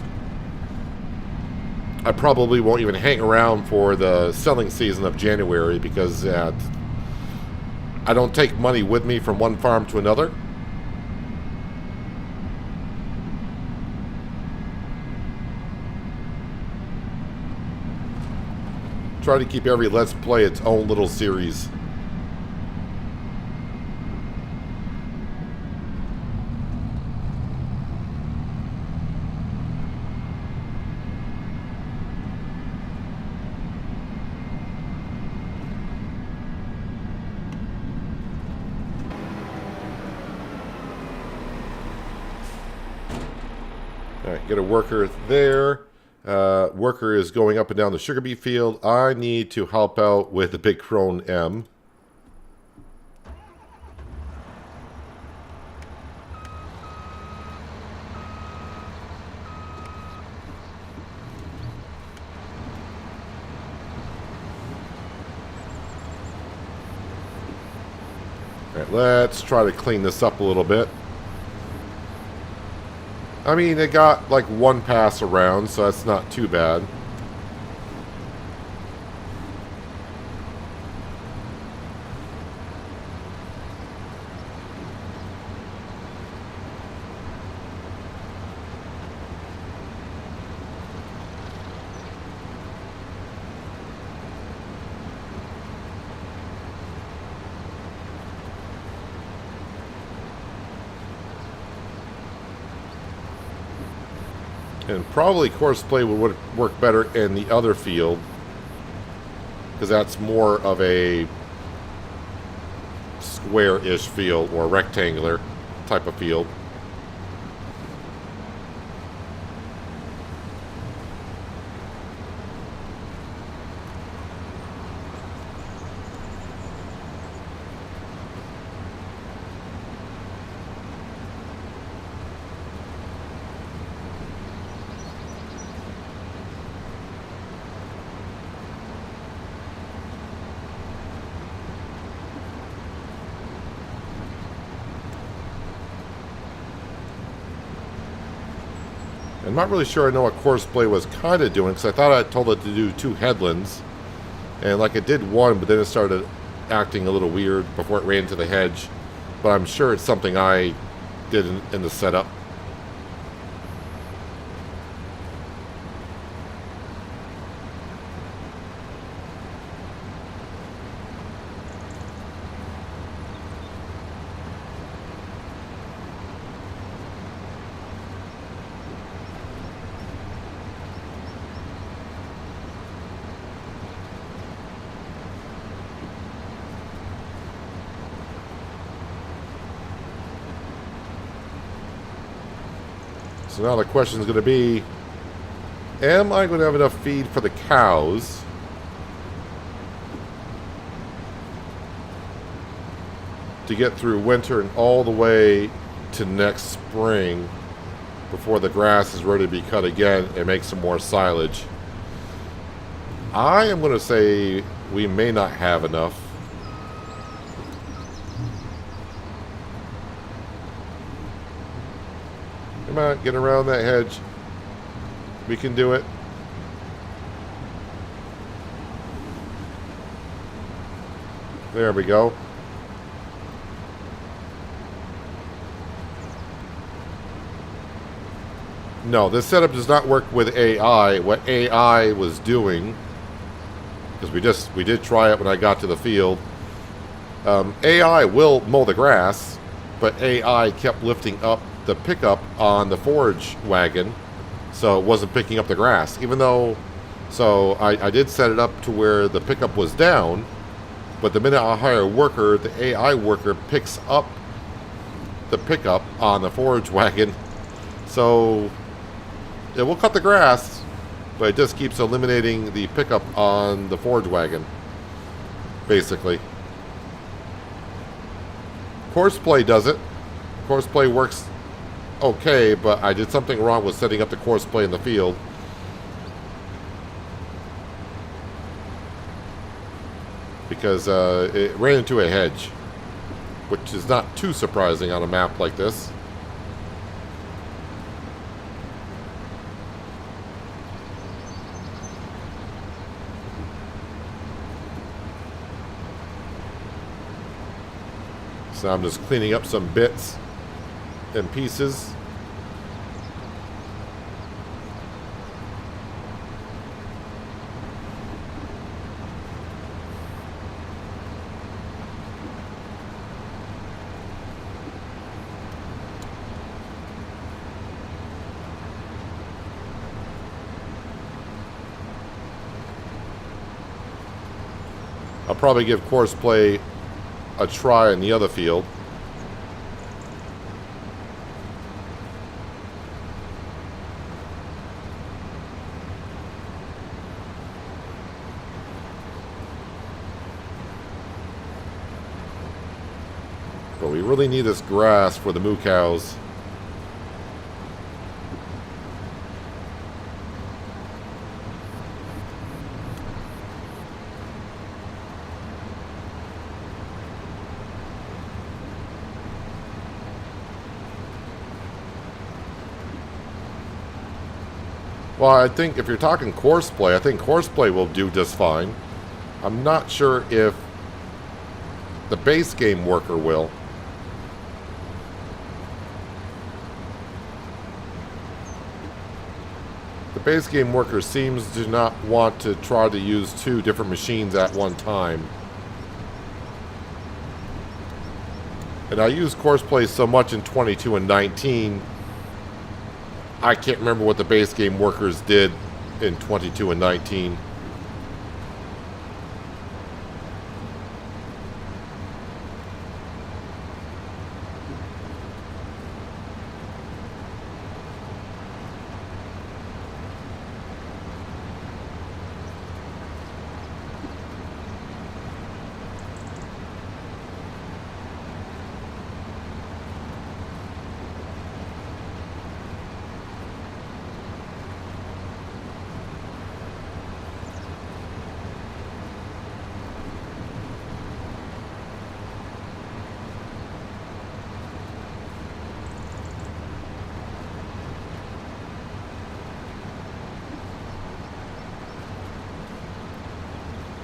I probably won't even hang around for the selling season of January because I don't take money with me from one farm to another. Try to keep every Let's Play its own little series. Alright, get a worker there. Worker is going up and down the sugar beet field. I need to help out with the big crone M. Alright, let's try to clean this up a little bit. I mean, it got like one pass around, so that's not too bad. And probably course play would work better in the other field, because that's more of a square-ish field or rectangular type of field. I'm not really sure I know what Courseplay was kind of doing, because I thought I told it to do 2 headlands. And like it did one, but then it started acting a little weird before it ran into the hedge. But I'm sure it's something I did in the setup. So now the question is going to be, am I going to have enough feed for the cows? To get through winter and all the way to next spring before the grass is ready to be cut again and make some more silage? I am going to say we may not have enough. Come on, get around that hedge. We can do it. There we go. No, this setup does not work with AI. What AI was doing, because we did try it when I got to the field. AI will mow the grass, but AI kept lifting up the pickup on the forage wagon, so it wasn't picking up the grass. Even though, so I did set it up to where the pickup was down, but the minute I hire a worker, the AI worker picks up the pickup on the forage wagon. So it will cut the grass, but it just keeps eliminating the pickup on the forage wagon, basically. Courseplay does it. Courseplay works okay, but I did something wrong with setting up the Courseplay in the field. Because it ran into a hedge, which is not too surprising on a map like this. So I'm just cleaning up some bits and pieces. I'll probably give course play a try in the other field. But we really need this grass for the moo cows. Well, I think if you're talking course play, I think course play will do just fine. I'm not sure if the base game worker will. The base game worker seems to not want to try to use two different machines at one time. And I use course play so much in 22 and 19, I can't remember what the base game workers did in 22 and 19.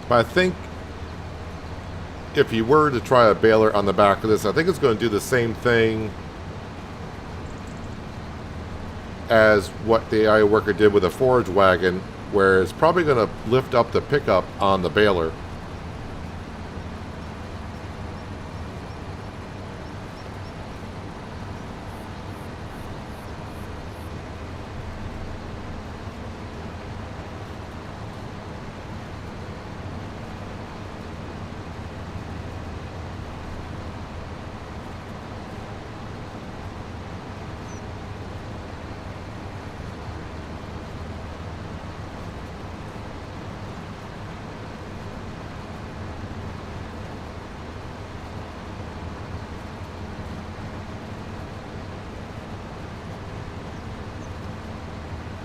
But I think if you were to try a baler on the back of this, I think it's going to do the same thing as what the AI worker did with a forage wagon, where it's probably going to lift up the pickup on the baler.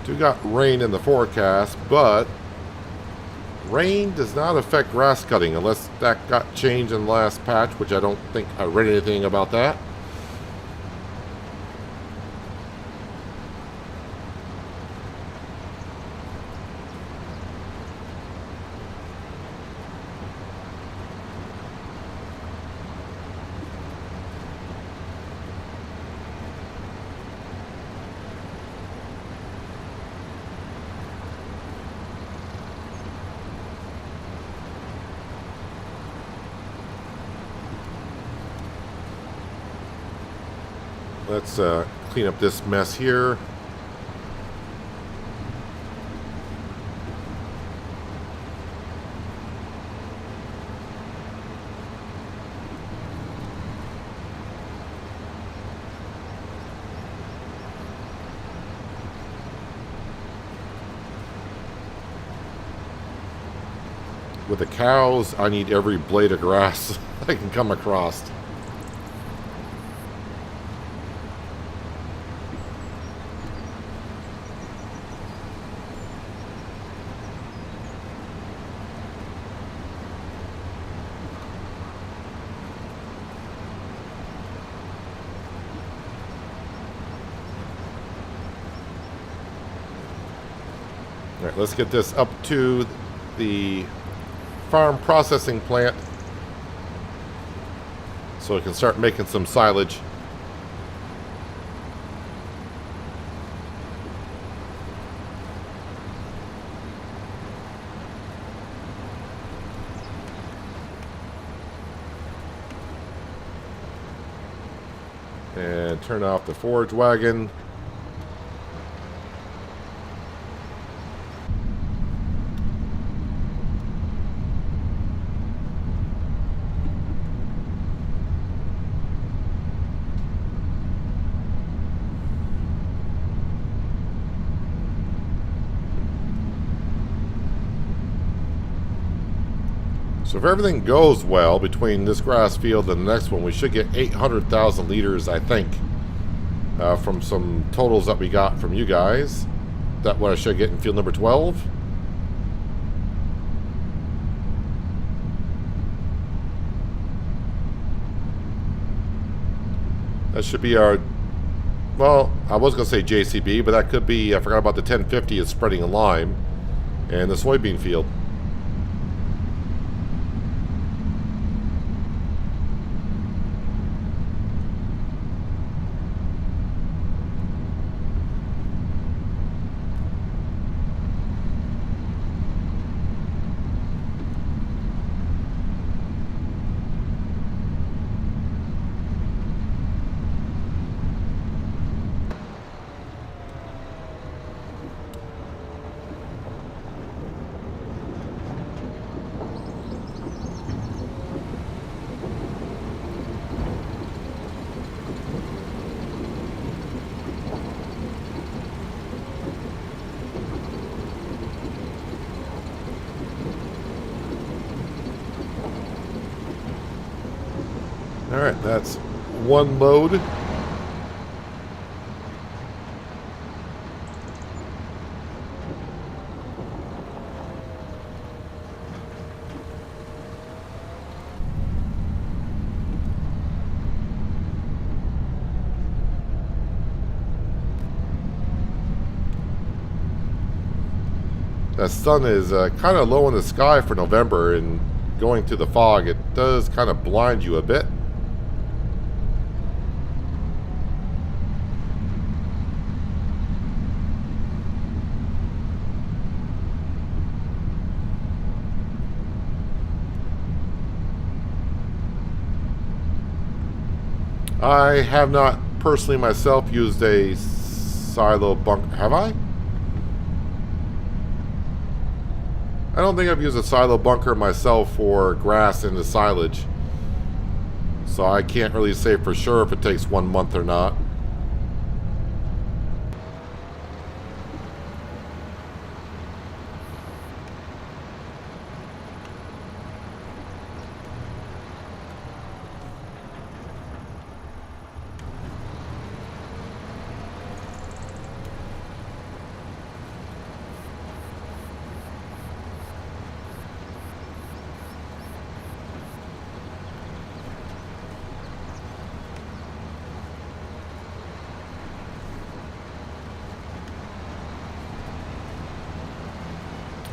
We got rain in the forecast, but rain does not affect grass cutting unless that got changed in the last patch, which I don't think I read anything about that. Let's clean up this mess here. With the cows, I need every blade of grass I can come across. All right, let's get this up to the farm processing plant so we can start making some silage. And turn off the forage wagon. So if everything goes well between this grass field and the next one, we should get 800,000 liters, I think, from some totals that we got from you guys. That what I should get in field number 12. That should be our, well, I was going to say JCB, but that could be, I forgot about the 1050 is spreading a lime and the soybean field. Alright, that's one load. The sun is kind of low in the sky for November, and going through the fog, it does kind of blind you a bit. I have not personally myself used a silo bunker. Have I? I don't think I've used a silo bunker myself for grass in the silage. So I can't really say for sure if it takes 1 month or not.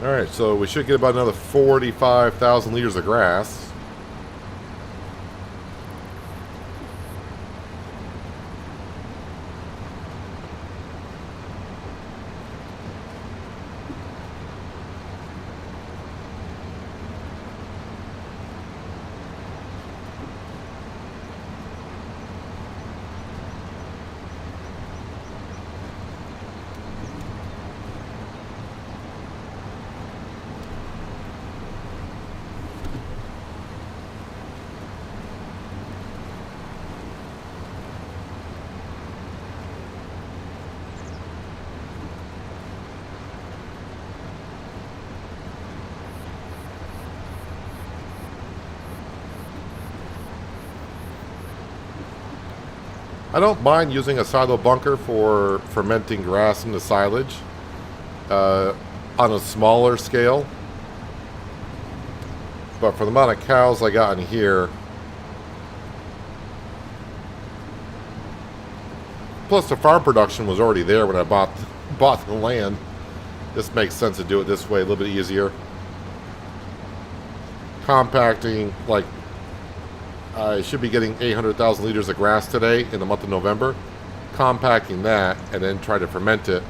Alright, so we should get about another 45,000 liters of grass. I don't mind using a silo bunker for fermenting grass in the silage on a smaller scale. But for the amount of cows I got in here, plus the farm production was already there when I bought the land, this makes sense to do it this way, a little bit easier. Compacting, like, I should be getting 800,000 liters of grass today in the month of November. Compacting that and then try to ferment it.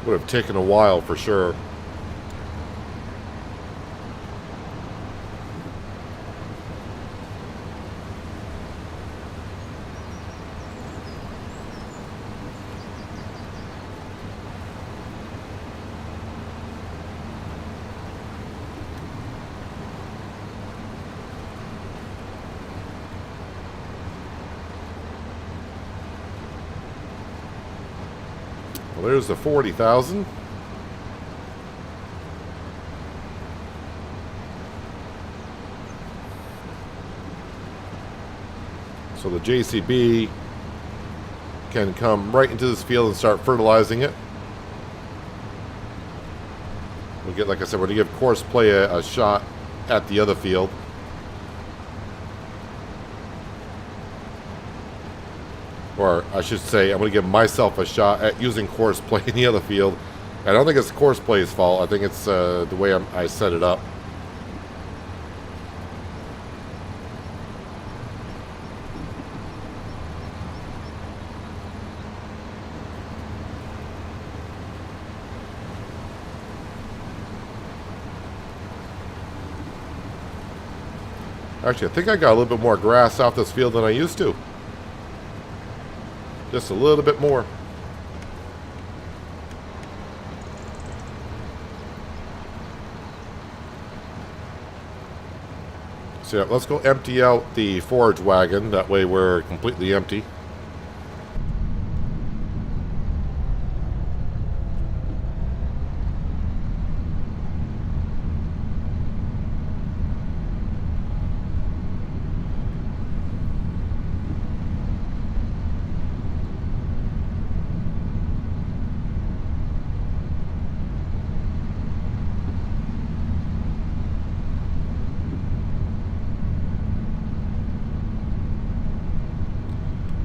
Would have taken a while for sure. Well, there's the 40,000. So the JCB can come right into this field and start fertilizing it. We get, like I said, we're going to give course play a shot at the other field. Or I should say, I'm going to give myself a shot at using course play in the other field. I don't think it's course play's fault. I think it's the way I set it up. Actually, I think I got a little bit more grass off this field than I used to. Just a little bit more. So yeah, let's go empty out the forage wagon. That way we're completely empty.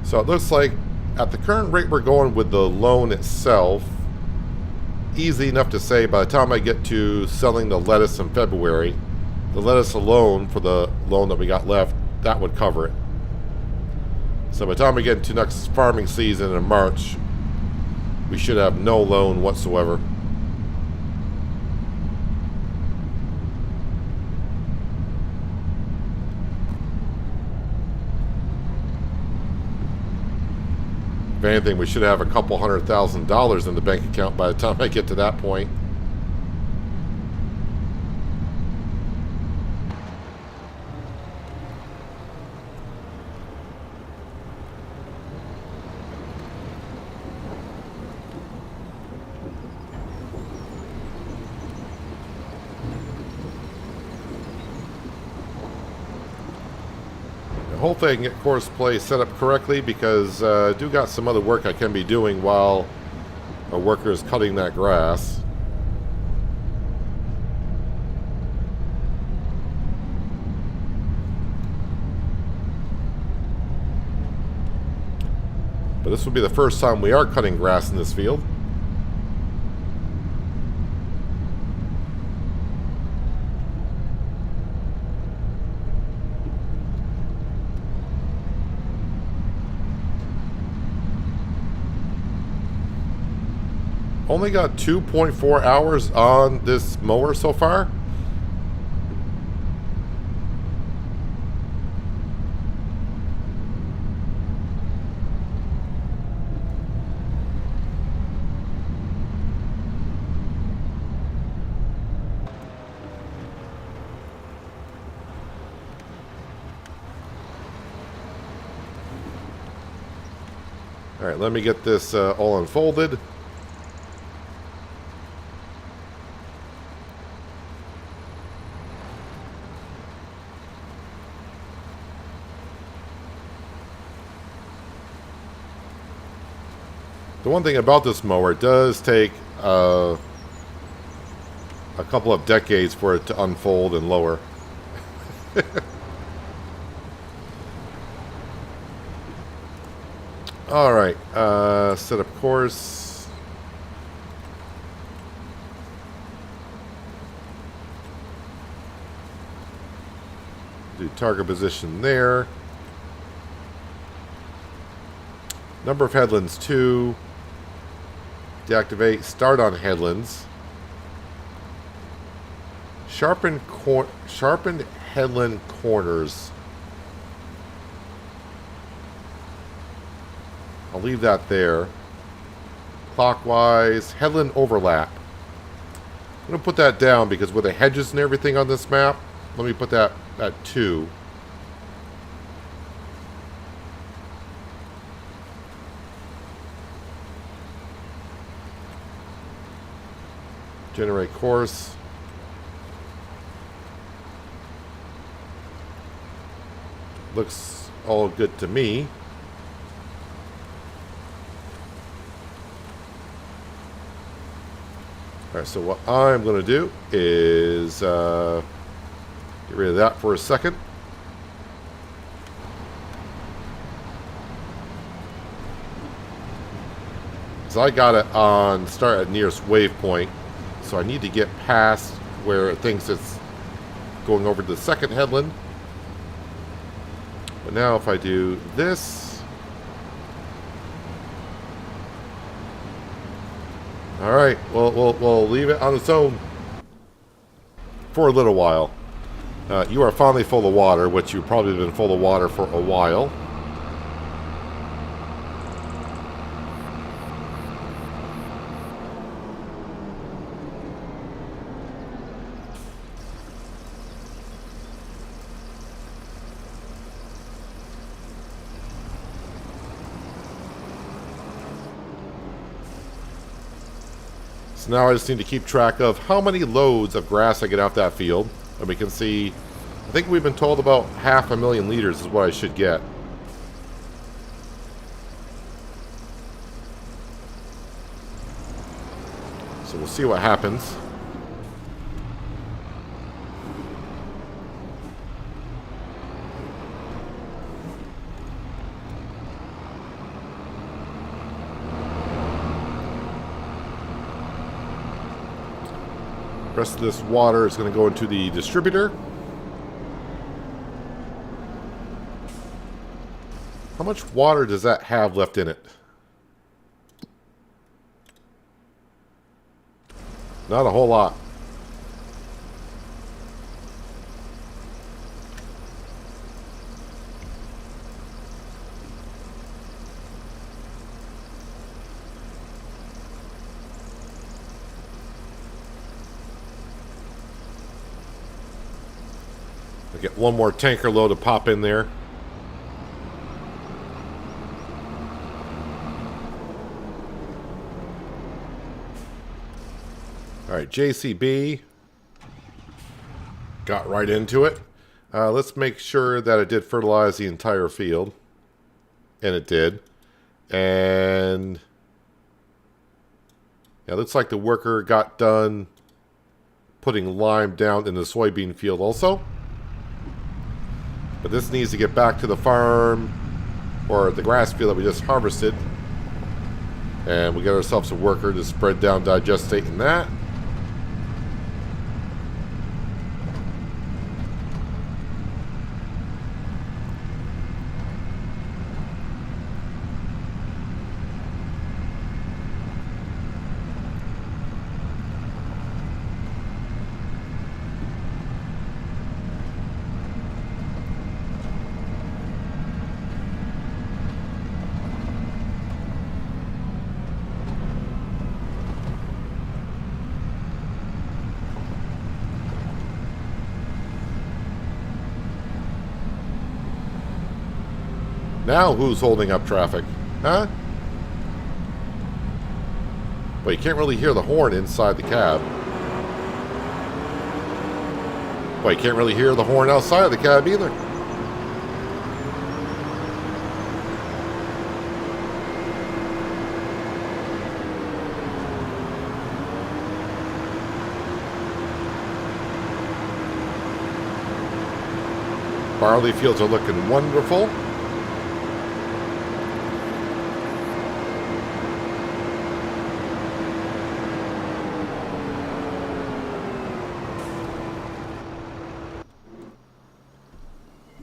So it looks like at the current rate we're going with the loan itself, easy enough to say by the time I get to selling the lettuce in February, the lettuce alone for the loan that we got left, that would cover it. So by the time we get into next farming season in March, we should have no loan whatsoever. If anything, we should have a couple $100,000 in the bank account by the time I get to that point. Hopefully I can get course play set up correctly, because I do got some other work I can be doing while a worker is cutting that grass. But this will be the first time we are cutting grass in this field. Only got 2.4 hours on this mower so far. All right, let me get this all unfolded. The one thing about this mower, it does take a couple of decades for it to unfold and lower. All right, set up course. Do target position there. Number of headlands 2. Deactivate. Start on headlands. Sharpened headland corners. I'll leave that there. Clockwise. Headland overlap. I'm going to put that down because with the hedges and everything on this map, let me put that at 2. Generate course. Looks all good to me. Alright, so what I'm going to do is get rid of that for a second. So I got it on start at nearest waypoint, so I need to get past where it thinks it's going over to the second headland. But now if I do this, all right, we'll leave it on its own for a little while. You are finally full of water, which you've probably been full of water for a while. So now I just need to keep track of how many loads of grass I get off that field. And we can see, I think we've been told about 500,000 liters is what I should get. So we'll see what happens. The rest of this water is going to go into the distributor. How much water does that have left in it? Not a whole lot. I get one more tanker load to pop in there. All right, JCB got right into it. Let's make sure that it did fertilize the entire field. And it did. And yeah, it looks like the worker got done putting lime down in the soybean field also. But this needs to get back to the farm or the grass field that we just harvested. And we got ourselves a worker to spread down digestate in that. Now who's holding up traffic? Huh? Well, you can't really hear the horn inside the cab. Well, you can't really hear the horn outside of the cab either. Barley fields are looking wonderful.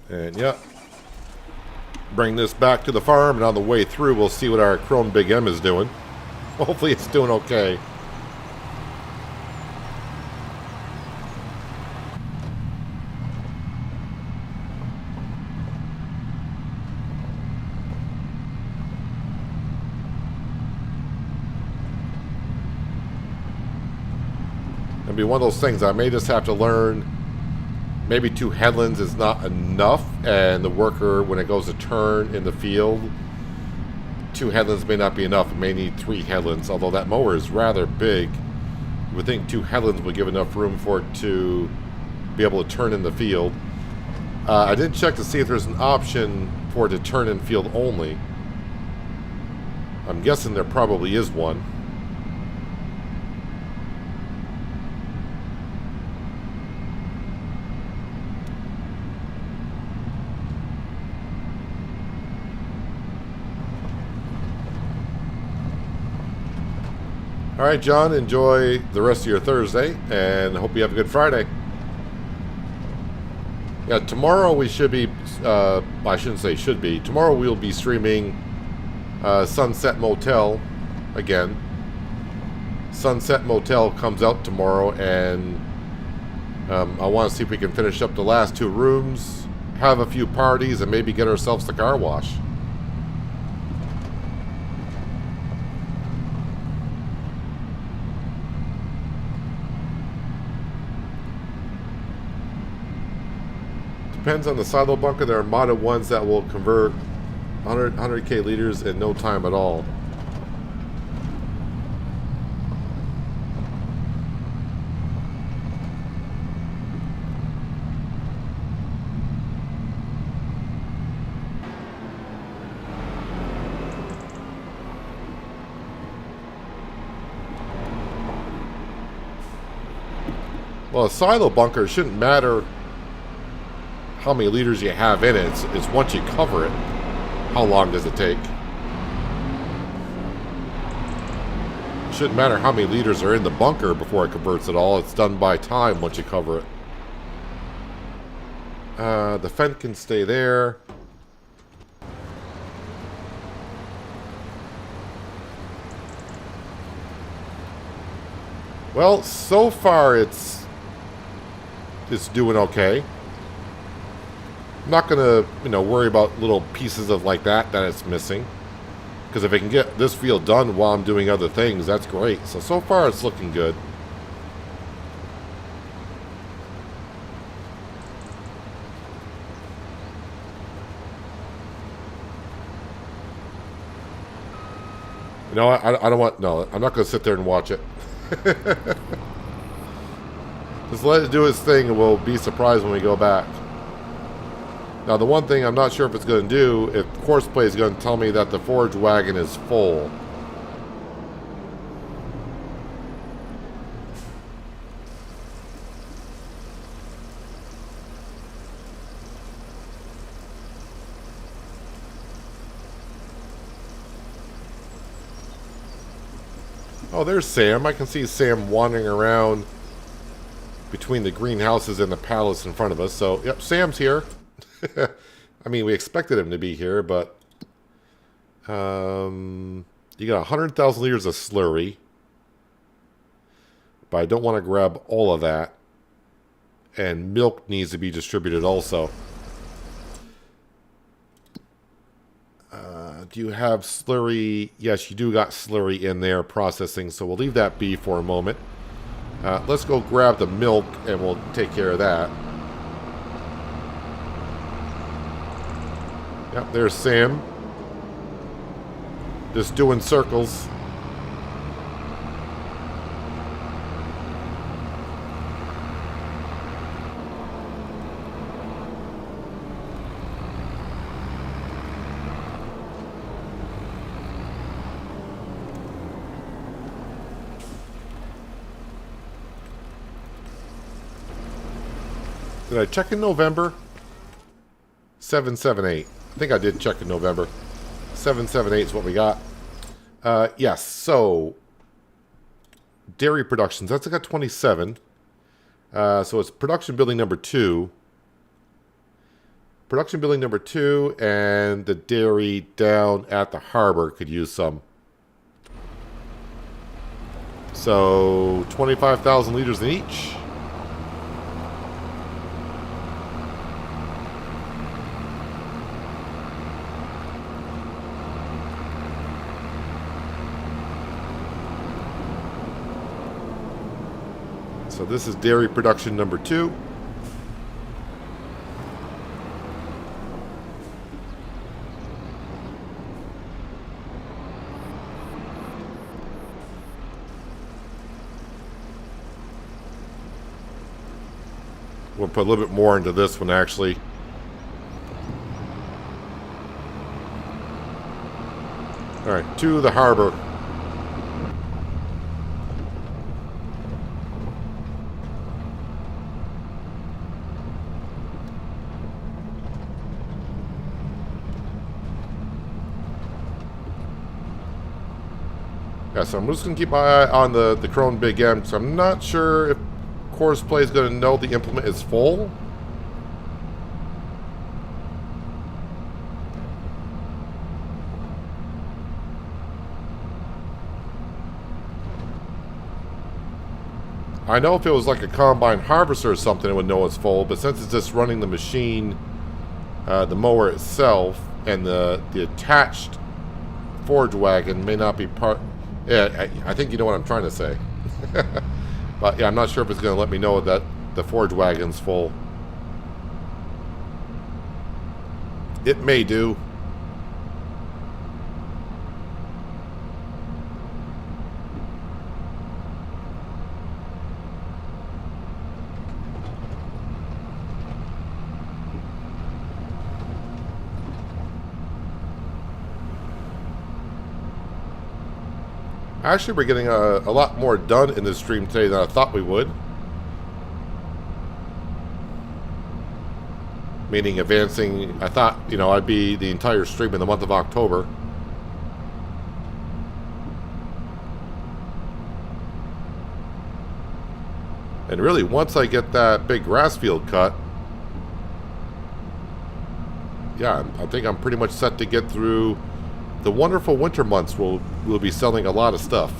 And yeah, bring this back to the farm, and on the way through we'll see what our Chrome Big M is doing. Hopefully it's doing okay. It'll be one of those things I may just have to learn. Maybe 2 headlands is not enough, and the worker, when it goes to turn in the field, 2 headlands may not be enough. It may need 3 headlands, although that mower is rather big. We think 2 headlands would give enough room for it to be able to turn in the field. I did check to see if there's an option for it to turn in field only. I'm guessing there probably is one. All right, John, enjoy the rest of your Thursday, and hope you have a good Friday. Yeah, tomorrow we should be, I shouldn't say should be, tomorrow we'll be streaming Sunset Motel again. Sunset Motel comes out tomorrow, and I want to see if we can finish up the last 2 rooms, have a few parties, and maybe get ourselves the car wash. Depends on the silo bunker. There are modded ones that will convert 100k liters in no time at all. Well, a silo bunker shouldn't matter how many liters you have in it. It's once you cover it, how long does it take? It shouldn't matter how many liters are in the bunker before it converts it all. It's done by time once you cover it. The Fent can stay there. Well, so far it's doing okay. I'm not gonna, worry about little pieces of like that it's missing, because if I can get this field done while I'm doing other things, that's great. So far it's looking good. I don't want, no, I'm not gonna sit there and watch it. Just let it do its thing, and we'll be surprised when we go back. Now, the one thing I'm not sure if it's going to do, if Courseplay is going to tell me that the forage wagon is full. Oh, there's Sam. I can see Sam wandering around between the greenhouses and the palace in front of us. So, yep, Sam's here. I mean, we expected him to be here, but you got 100,000 liters of slurry, but I don't want to grab all of that, and milk needs to be distributed also. Do you have slurry? Yes, you do got slurry in there processing, so we'll leave that be for a moment. Let's go grab the milk, and we'll take care of that. Yep, there's Sam. Just doing circles. Did I check in November? 778. I think I did check in November. 778 is what we got. Yes, so dairy productions. That's got 27. So it's production building number 2. Production building number 2, and the dairy down at the harbor could use some. So 25,000 liters in each. So this is dairy production number 2. We'll put a little bit more into this one, actually. All right, to the harbor. Yeah, so I'm just going to keep my eye on the Chrome Big M, because I'm not sure if Course Play is going to know the implement is full. I know if it was like a combine harvester or something, it would know it's full, but since it's just running the machine, the mower itself, and the attached forage wagon may not be part... Yeah, I think you know what I'm trying to say. But yeah, I'm not sure if it's going to let me know that the forage wagon's full. It may do. Actually, we're getting a lot more done in this stream today than I thought we would. Meaning advancing, I thought, you know, I'd be the entire stream in the month of October. And really, once I get that big grass field cut, yeah, I think I'm pretty much set to get through the wonderful winter months. We'll be selling a lot of stuff.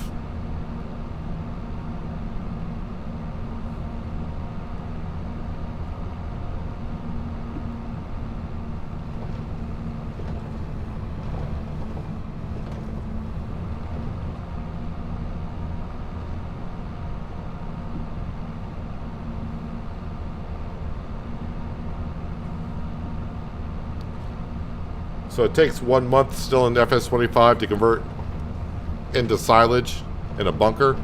So it takes 1 month still in FS25 to convert into silage in a bunker.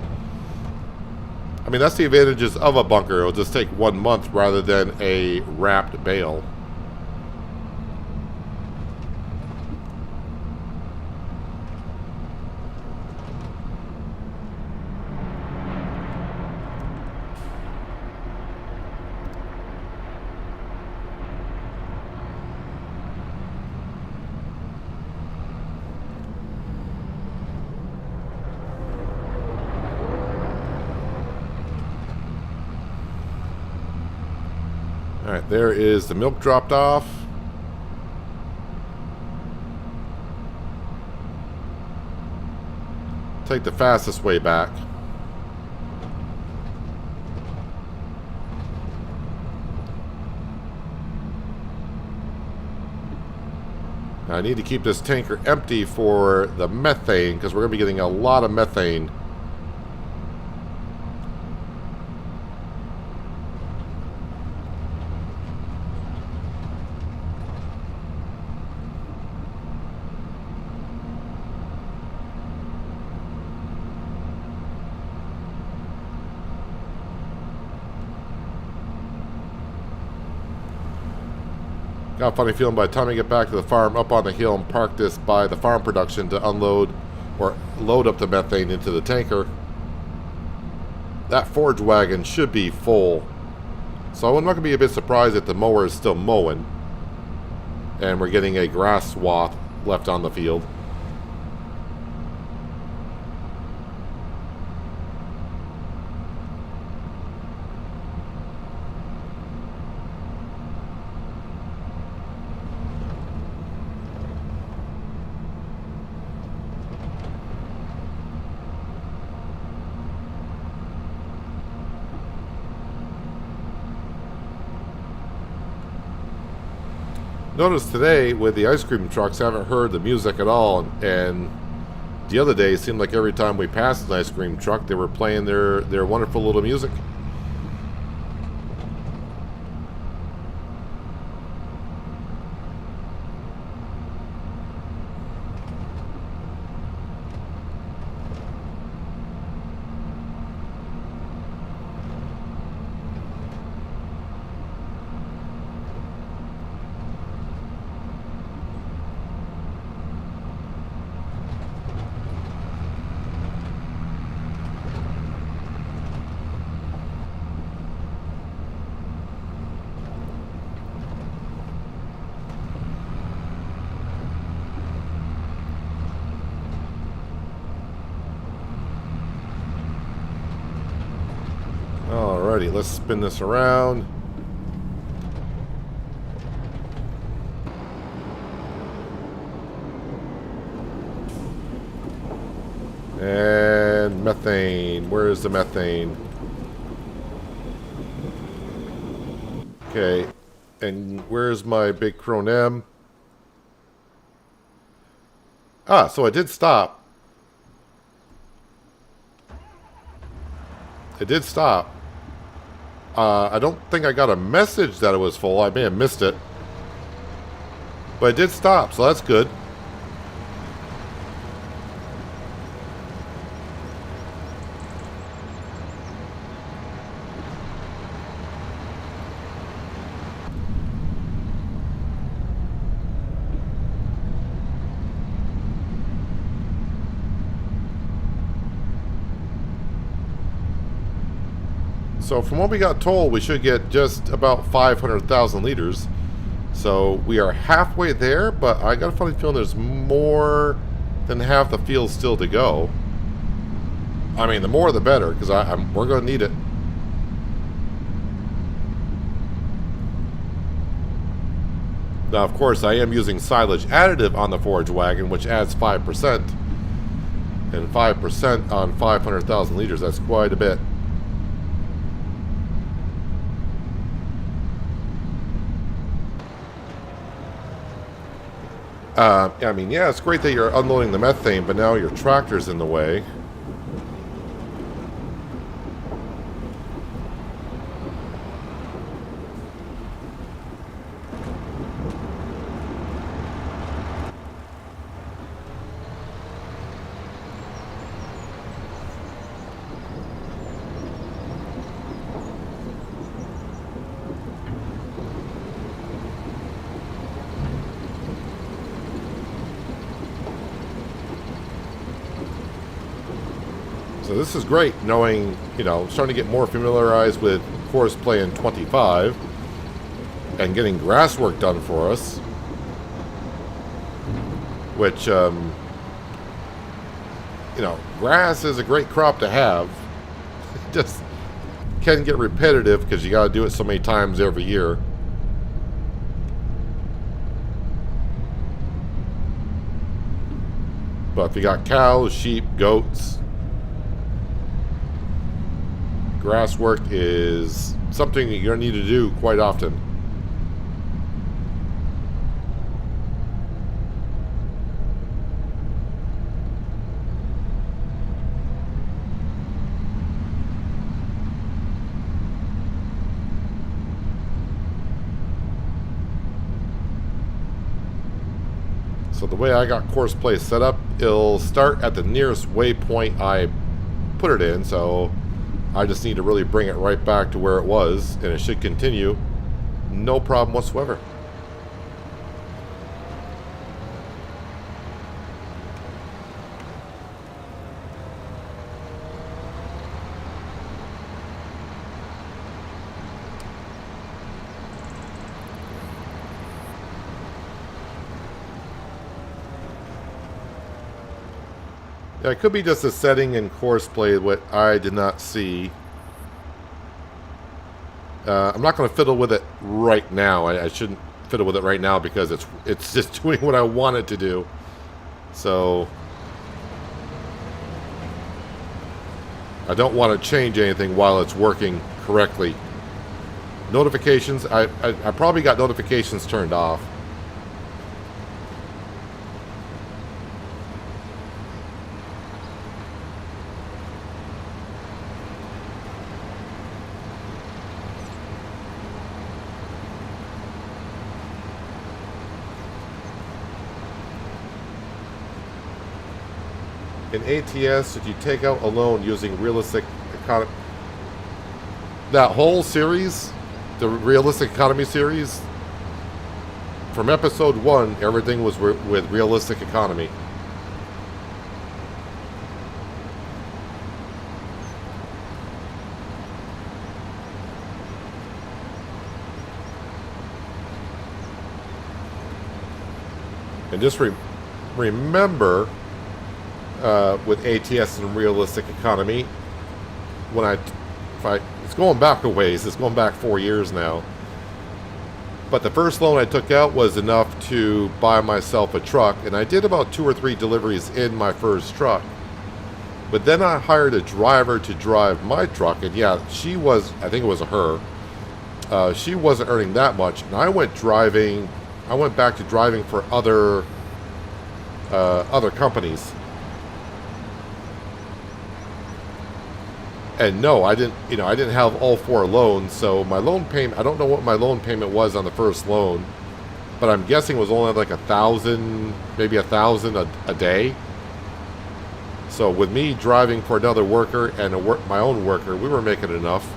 I mean, that's the advantages of a bunker. It'll just take 1 month rather than a wrapped bale. Alright, there is the milk dropped off. Take the fastest way back. Now I need to keep this tanker empty for the methane, because we're going to be getting a lot of methane. Got a funny feeling by the time I get back to the farm up on the hill and park this by the farm production to unload or load up the methane into the tanker, that forage wagon should be full. So I'm not going to be a bit surprised if the mower is still mowing and we're getting a grass swath left on the field. Notice today with the ice cream trucks, I haven't heard the music at all, and the other day it seemed like every time we passed an ice cream truck, they were playing their wonderful little music. Alrighty, let's spin this around. And methane. Where is the methane? Okay. And where's my big Chrome M? Ah, so it did stop. It did stop. I don't think I got a message that it was full. I may have missed it. But it did stop, so that's good. So from what we got told, we should get just about 500,000 liters. So we are halfway there, but I got a funny feeling there's more than half the field still to go. I mean, the more the better, because we're going to need it. Now, of course, I am using silage additive on the forage wagon, which adds 5%. And 5% on 500,000 liters, that's quite a bit. I mean, yeah, it's great that you're unloading the methane, but now your tractor's in the way. So this is great, knowing, you know, starting to get more familiarized with course play in 25 and getting grass work done for us, which, you know, grass is a great crop to have. It just can get repetitive because you got to do it so many times every year. But if you got cows, sheep, goats, grass work is something that you're going to need to do quite often. So the way I got course play set up, it'll start at the nearest waypoint I put it in, so I just need to really bring it right back to where it was, and it should continue. No problem whatsoever. Yeah, it could be just a setting in course play what I did not see. I'm not going to fiddle with it right now. I shouldn't fiddle with it right now because it's just doing what I want it to do. So I don't want to change anything while it's working correctly. Notifications, I probably got notifications turned off. In ATS, if you take out a loan using realistic economy, that whole series, the realistic economy series, from episode 1, everything was with realistic economy. And just remember, with ATS and realistic economy, when It's going back a ways. It's going back 4 years now. But the first loan I took out was enough to buy myself a truck, and I did about 2 or 3 deliveries in my first truck. But then I hired a driver to drive my truck, and yeah, she was, I think it was a her. She wasn't earning that much, and I went back to driving for other companies. And no, I didn't have all 4 loans, so my loan payment, I don't know what my loan payment was on the first loan, but I'm guessing it was only like $1,000, maybe $1,000 a day. So with me driving for another worker and my own worker, we were making enough.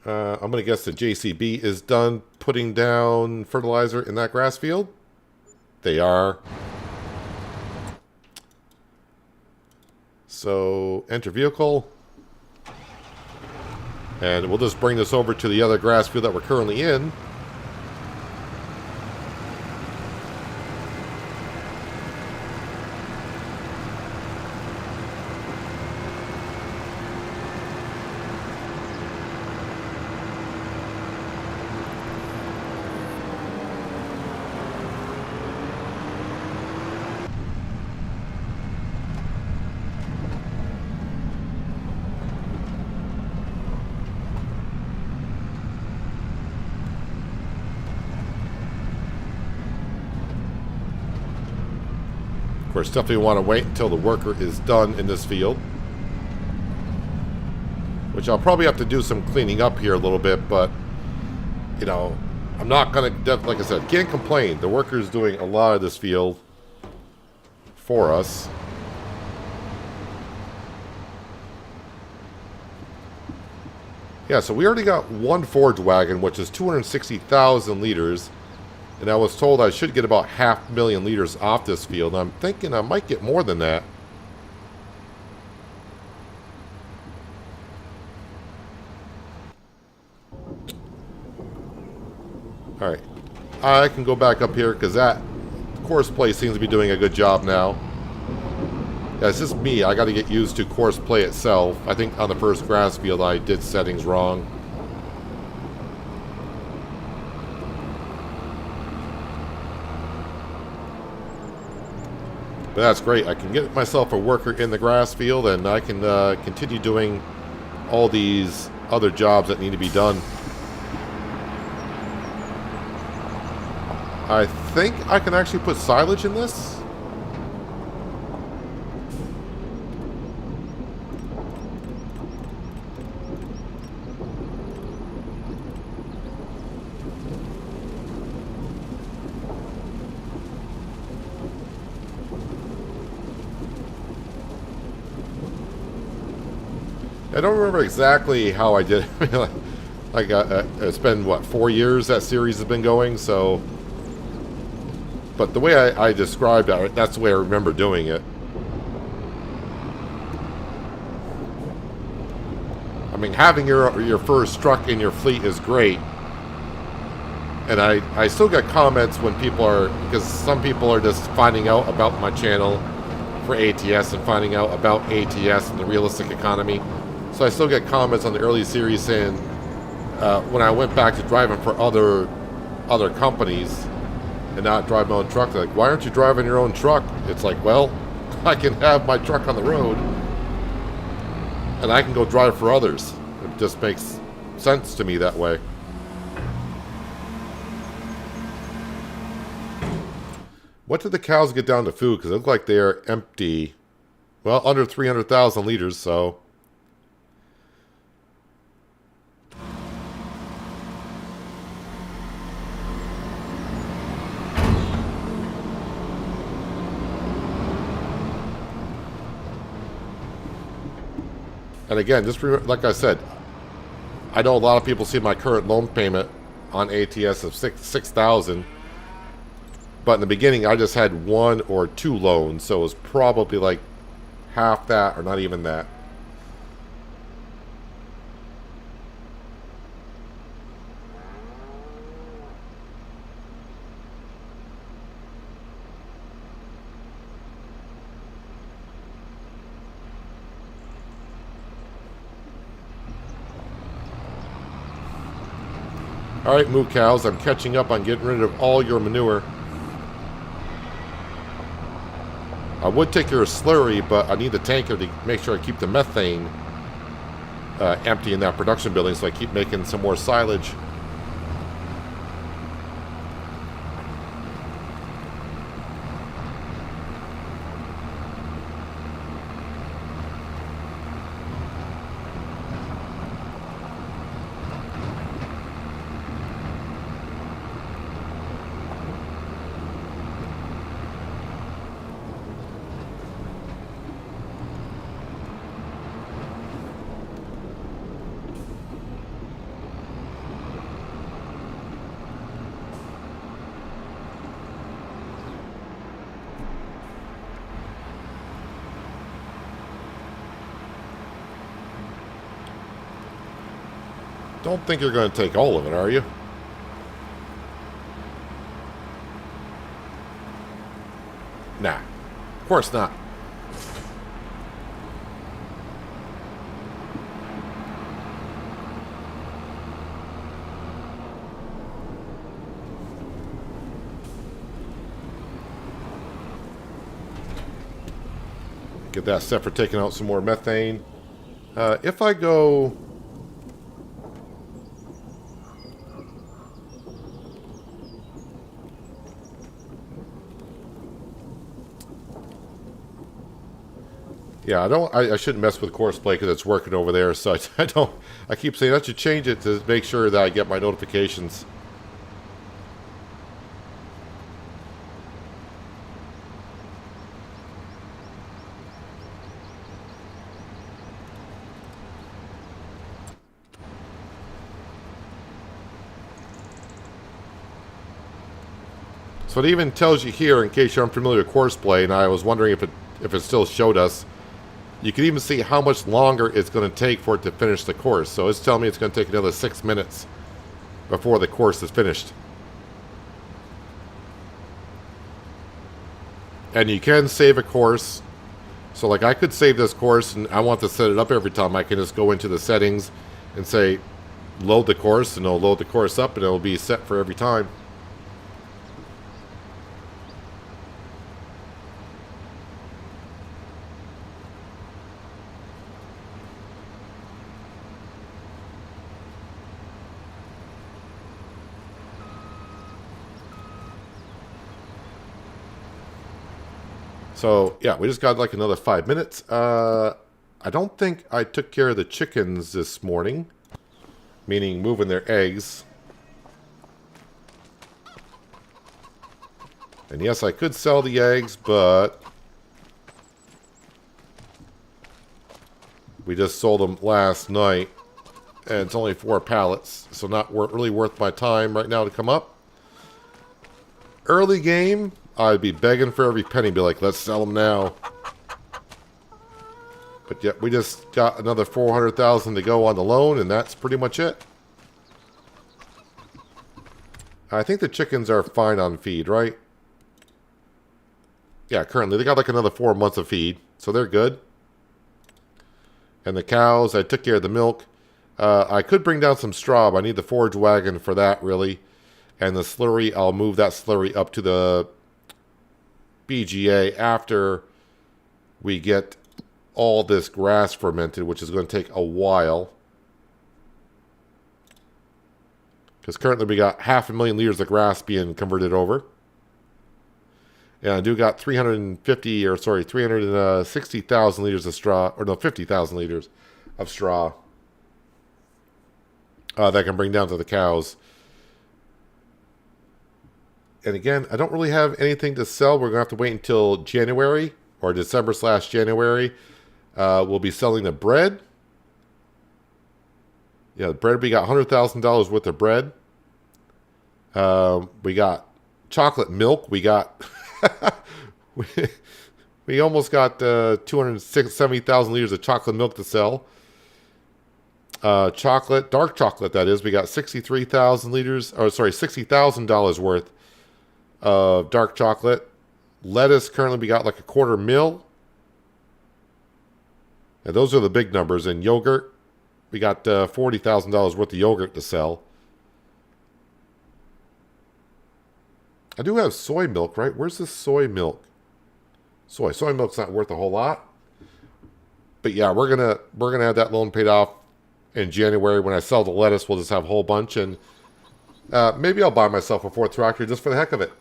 I'm going to guess the JCB is done putting down fertilizer in that grass field. They are. So, enter vehicle. And we'll just bring this over to the other grass field that we're currently in. Of course, definitely want to wait until the worker is done in this field. Which I'll probably have to do some cleaning up here a little bit, but, you know, I'm not going to, like I said, can't complain. The worker's doing a lot of this field for us. Yeah, so we already got one forage wagon, which is 260,000 liters. And I was told I should get about 500,000 liters off this field. I'm thinking I might get more than that. Alright. I can go back up here because that course play seems to be doing a good job now. Yeah, it's just me. I got to get used to course play itself. I think on the first grass field I did settings wrong. But that's great. I can get myself a worker in the grass field, and I can continue doing all these other jobs that need to be done. I think I can actually put silage in this. I don't remember exactly how I did it. It's been, what, 4 years that series has been going, so... But the way I described it, that's the way I remember doing it. I mean, having your first truck in your fleet is great. And I still get comments when people are... Because some people are just finding out about my channel for ATS and finding out about ATS and the realistic economy. So I still get comments on the early series saying, when I went back to driving for other companies and not drive my own truck, they're like, why aren't you driving your own truck? It's like, well, I can have my truck on the road and I can go drive for others. It just makes sense to me that way. What did the cows get down to food? Because it looked like they are empty. Well, under 300,000 liters, so... And again, just like I said, I know a lot of people see my current loan payment on ATS of $6,000, but in the beginning I just had 1 or 2 loans, so it was probably like half that or not even that. All right, moo cows, I'm catching up on getting rid of all your manure. I would take your slurry, but I need the tanker to make sure I keep the methane empty in that production building, so I keep making some more silage. Don't think you're going to take all of it, are you? Nah, of course not. Get that set for taking out some more methane. If I go... Yeah, I shouldn't mess with course play because it's working over there, so I keep saying I should change it to make sure that I get my notifications. So it even tells you here, in case you're unfamiliar with course play, and I was wondering if it still showed us. You can even see how much longer it's going to take for it to finish the course. So it's telling me it's going to take another 6 minutes before the course is finished. And you can save a course. So like I could save this course and I want to set it up every time. I can just go into the settings and say load the course, and it'll load the course up and it'll be set for every time. So, yeah, we just got like another 5 minutes. I don't think I took care of the chickens this morning, meaning moving their eggs. And yes, I could sell the eggs, but we just sold them last night, and it's only 4 pallets, so not really worth my time right now to come up. Early game, I'd be begging for every penny, be like, let's sell them now. But yet we just got another 400,000 to go on the loan, and that's pretty much it. I think the chickens are fine on feed, right? Yeah, currently they got like another 4 months of feed, so they're good. And the cows, I took care of the milk. I could bring down some straw, but I need the forage wagon for that, really. And the slurry, I'll move that slurry up to the BGA after we get all this grass fermented, which is going to take a while. Because currently we got 500,000 liters of grass being converted over. And I do got 360,000 liters of straw, or no, 50,000 liters of straw that I can bring down to the cows. And again, I don't really have anything to sell. We're going to have to wait until January, or December/January. We'll be selling the bread. Yeah, the bread, we got $100,000 worth of bread. We got chocolate milk. We got... we almost got 270,000 liters of chocolate milk to sell. Chocolate, dark chocolate, that is. We got 63,000 liters, or sorry, $60,000 worth of dark chocolate. Lettuce, currently we got like a 1/4 mil. And those are the big numbers. And yogurt, we got $40,000 worth of yogurt to sell. I do have soy milk, right? Where's the soy milk? Soy milk's not worth a whole lot. But yeah, we're gonna have that loan paid off in January. When I sell the lettuce, we'll just have a whole bunch, and maybe I'll buy myself a fourth tractor just for the heck of it.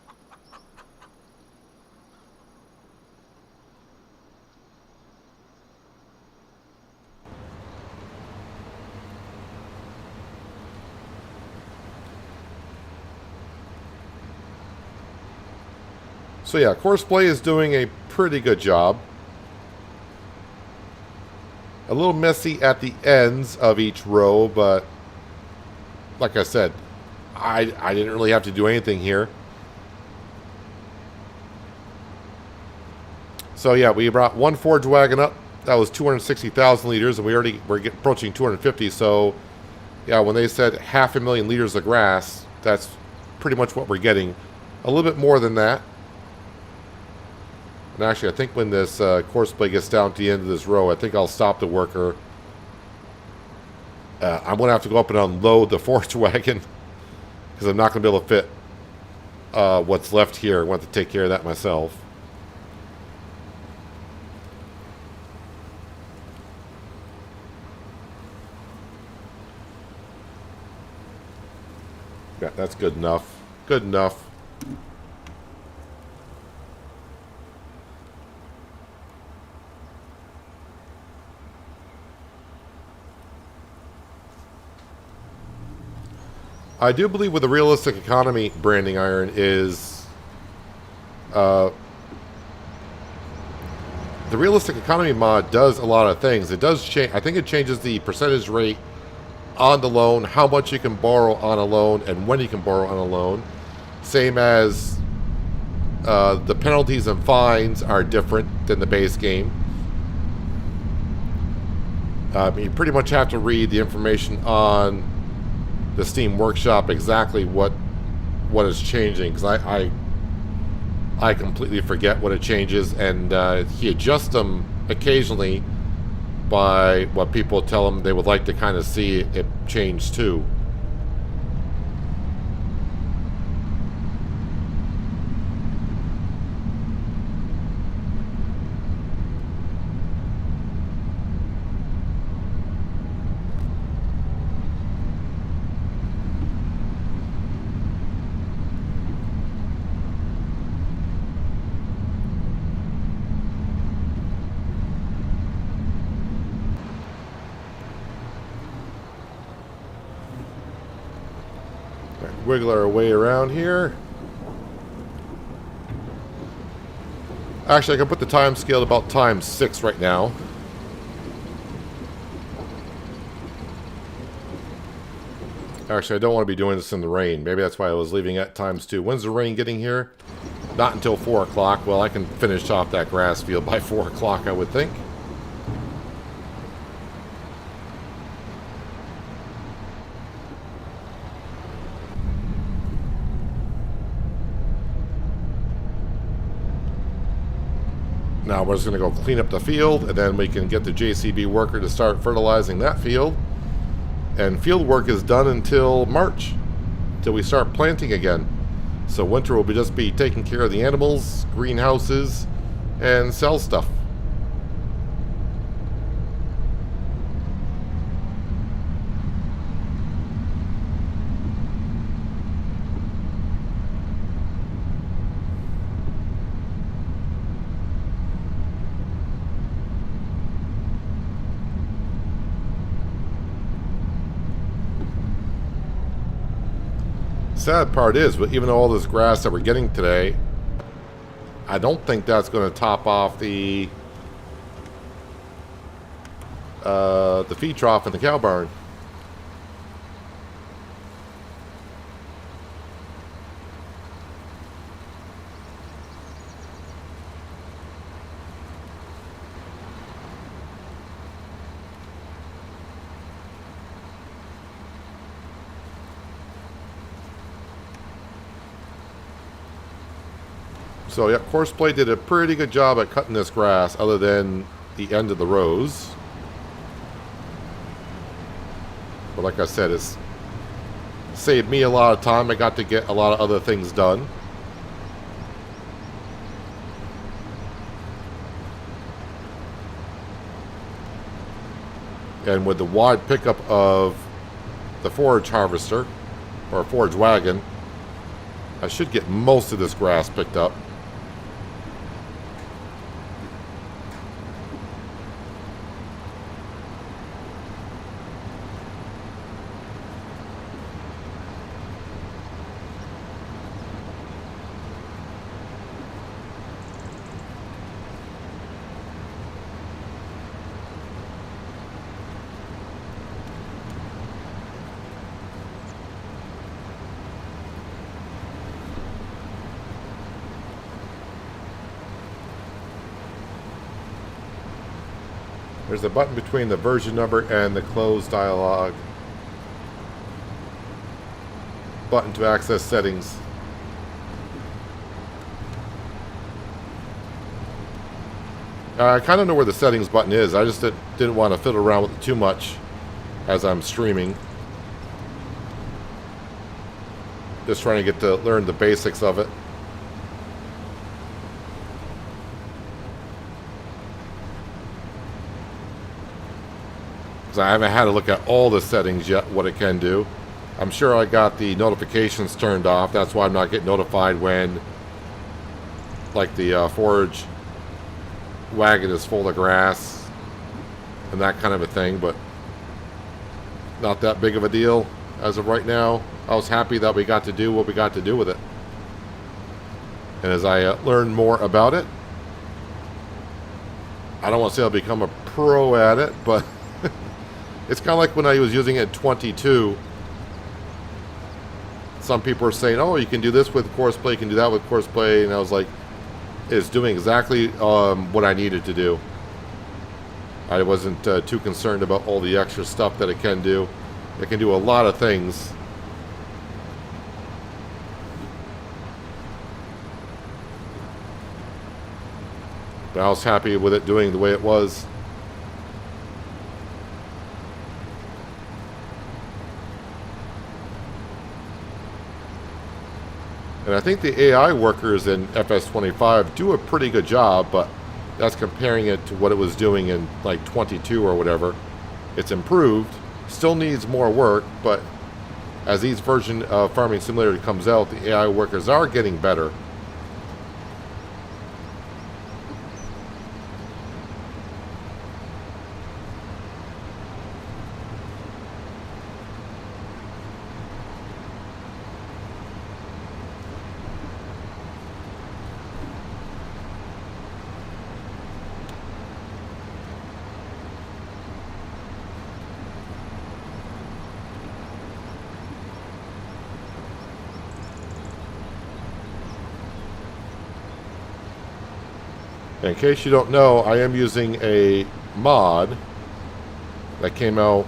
So yeah, Courseplay is doing a pretty good job. A little messy at the ends of each row, but like I said, I didn't really have to do anything here. So yeah, we brought one forage wagon up. That was 260,000 liters, and we're approaching 250. So yeah, when they said 500,000 liters of grass, that's pretty much what we're getting. A little bit more than that. And actually, I think when this Courseplay gets down to the end of this row, I think I'll stop the worker. I'm going to have to go up and unload the forage wagon because I'm not going to be able to fit what's left here. I want to take care of that myself. Yeah, that's good enough. Good enough. I do believe with the realistic economy branding iron is the realistic economy mod does a lot of things. It does change. I think it changes the percentage rate on the loan, how much you can borrow on a loan, and when you can borrow on a loan. Same as the penalties and fines are different than the base game. You pretty much have to read the information on the Steam Workshop exactly what is changing, because I completely forget what it changes, and he adjusts them occasionally by what people tell him they would like to kind of see it change too. Wiggle our way around here. Actually, I can put the time scale about ×6 right now. Actually, I don't want to be doing this in the rain. Maybe that's why I was leaving at ×2. When's the rain getting here? Not until 4 o'clock. Well, I can finish off that grass field by 4 o'clock, I would think. Now we're just going to go clean up the field, and then we can get the JCB worker to start fertilizing that field. And field work is done until March, till we start planting again. So winter will just be taking care of the animals, greenhouses, and sell stuff. Sad part is, but even though all this grass that we're getting today, I don't think that's going to top off the feed trough in the cow barn. So yeah, Courseplay did a pretty good job at cutting this grass, other than the end of the rows. But like I said, it's saved me a lot of time. I got to get a lot of other things done. And with the wide pickup of the forage harvester, or forage wagon, I should get most of this grass picked up. There's a button between the version number and the close dialog. Button to access settings. I kind of know where the settings button is. I just didn't want to fiddle around with it too much as I'm streaming. Just trying to get to learn the basics of it. I haven't had to look at all the settings yet, what it can do. I'm sure I got the notifications turned off. That's why I'm not getting notified when, like, the forage wagon is full of grass and that kind of a thing, but not that big of a deal as of right now. I was happy that we got to do what we got to do with it. And as I learn more about it, I don't want to say I'll become a pro at it, but it's kind of like when I was using it in 22. Some people were saying, oh, you can do this with course play, you can do that with course play. And I was like, it's doing exactly what I needed to do. I wasn't too concerned about all the extra stuff that it can do. It can do a lot of things. But I was happy with it doing the way it was. And I think the AI workers in FS25 do a pretty good job, but that's comparing it to what it was doing in like 22 or whatever. It's improved, still needs more work, but as each version of Farming Simulator comes out, the AI workers are getting better. In case you don't know, I am using a mod that came out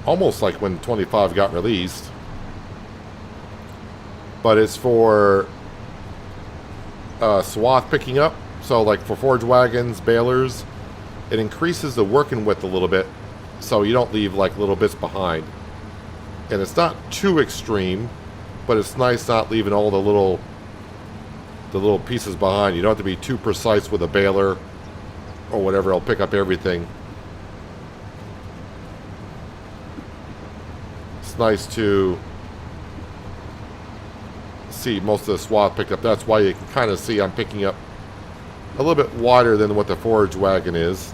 almost like when 25 got released. But it's for swath picking up. So like for forage wagons, balers, it increases the working width a little bit so you don't leave like little bits behind. And it's not too extreme, but it's nice not leaving all the little pieces behind. You don't have to be too precise with a baler or whatever. It'll pick up everything. It's nice to see most of the swath picked up. That's why you can kind of see I'm picking up a little bit wider than what the forage wagon is.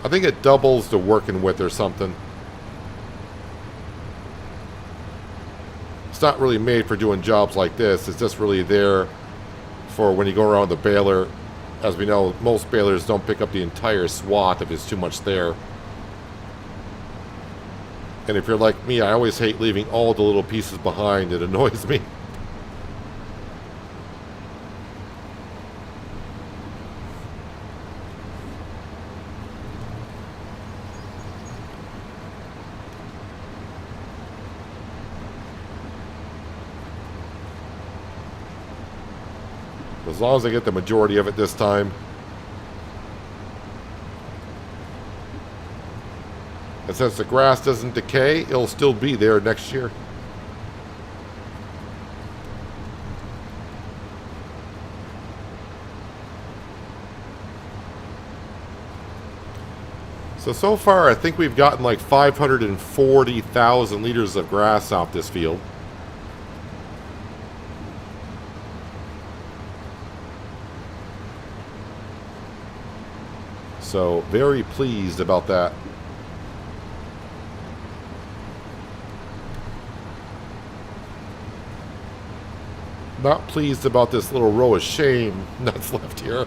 I think it doubles the working width or something. It's not really made for doing jobs like this. It's just really there for when you go around the baler. As we know, most balers don't pick up the entire swath if it's too much there. And if you're like me, I always hate leaving all the little pieces behind. It annoys me. As long as I get the majority of it this time. And since the grass doesn't decay, it'll still be there next year. So far, I think we've gotten like 540,000 liters of grass off this field. So, very pleased about that. Not pleased about this little row of shame that's left here.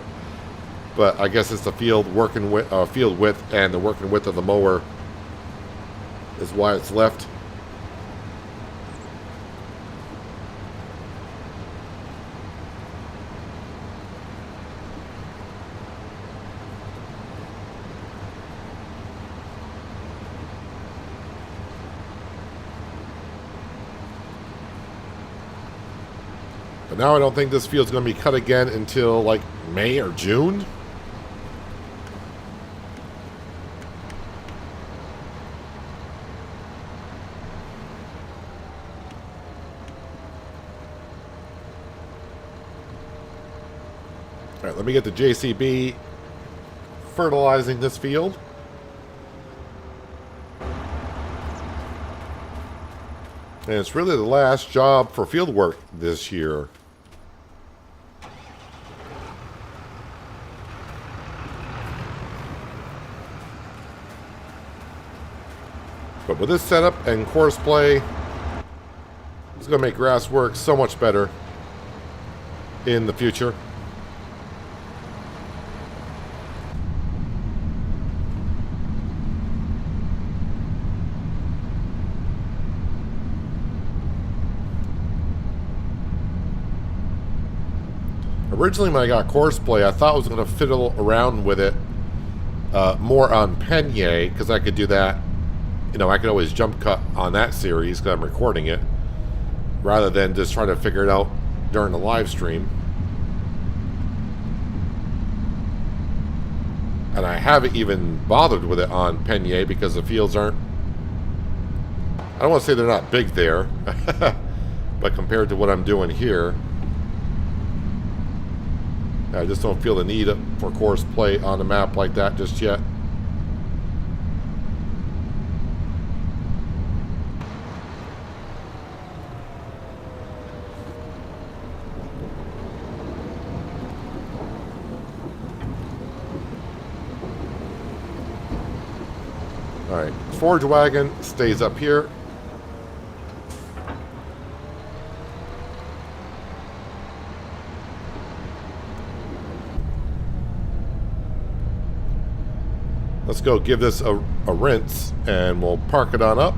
But I guess it's the field working with field width and the working width of the mower is why it's left. But now I don't think this field's going to be cut again until like May or June. All right, let me get the JCB fertilizing this field. And it's really the last job for field work this year. But with this setup and course play, it's going to make grass work so much better in the future. Originally, when I got course play, I thought I was going to fiddle around with it more on Penye, because I could do that. You know, I could always jump cut on that series because I'm recording it, rather than just trying to figure it out during the live stream. And I haven't even bothered with it on Penye because the fields aren't... I don't want to say they're not big there, but compared to what I'm doing here, I just don't feel the need for course play on a map like that just yet. Alright, forage wagon stays up here. Let's go give this a rinse and we'll park it on up.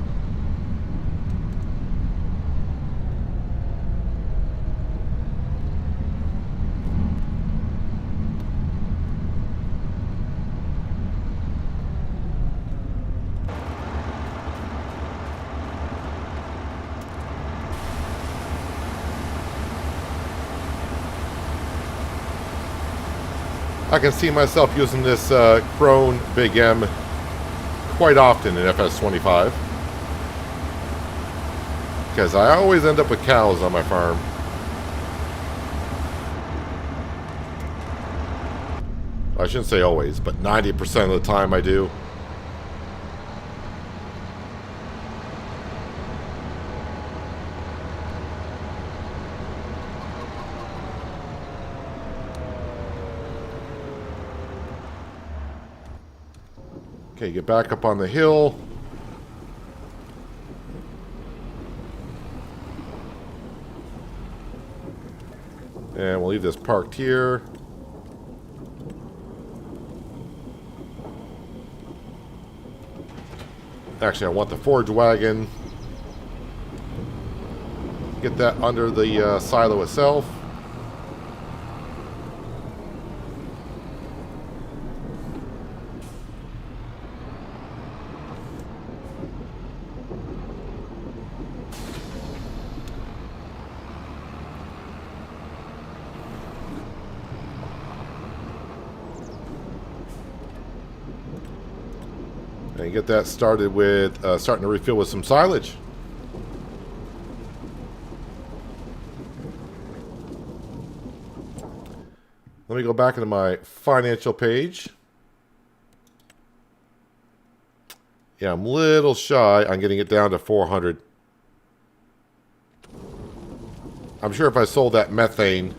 I can see myself using this Krone Big M quite often in FS25 because I always end up with cows on my farm. I shouldn't say always, but 90% of the time I do. Okay, get back up on the hill. And we'll leave this parked here. Actually, I want the forage wagon. Get that under the silo itself. And get that started with starting to refill with some silage. Let me go back into my financial page. Yeah, I'm a little shy on getting it down to 400. I'm sure if I sold that methane,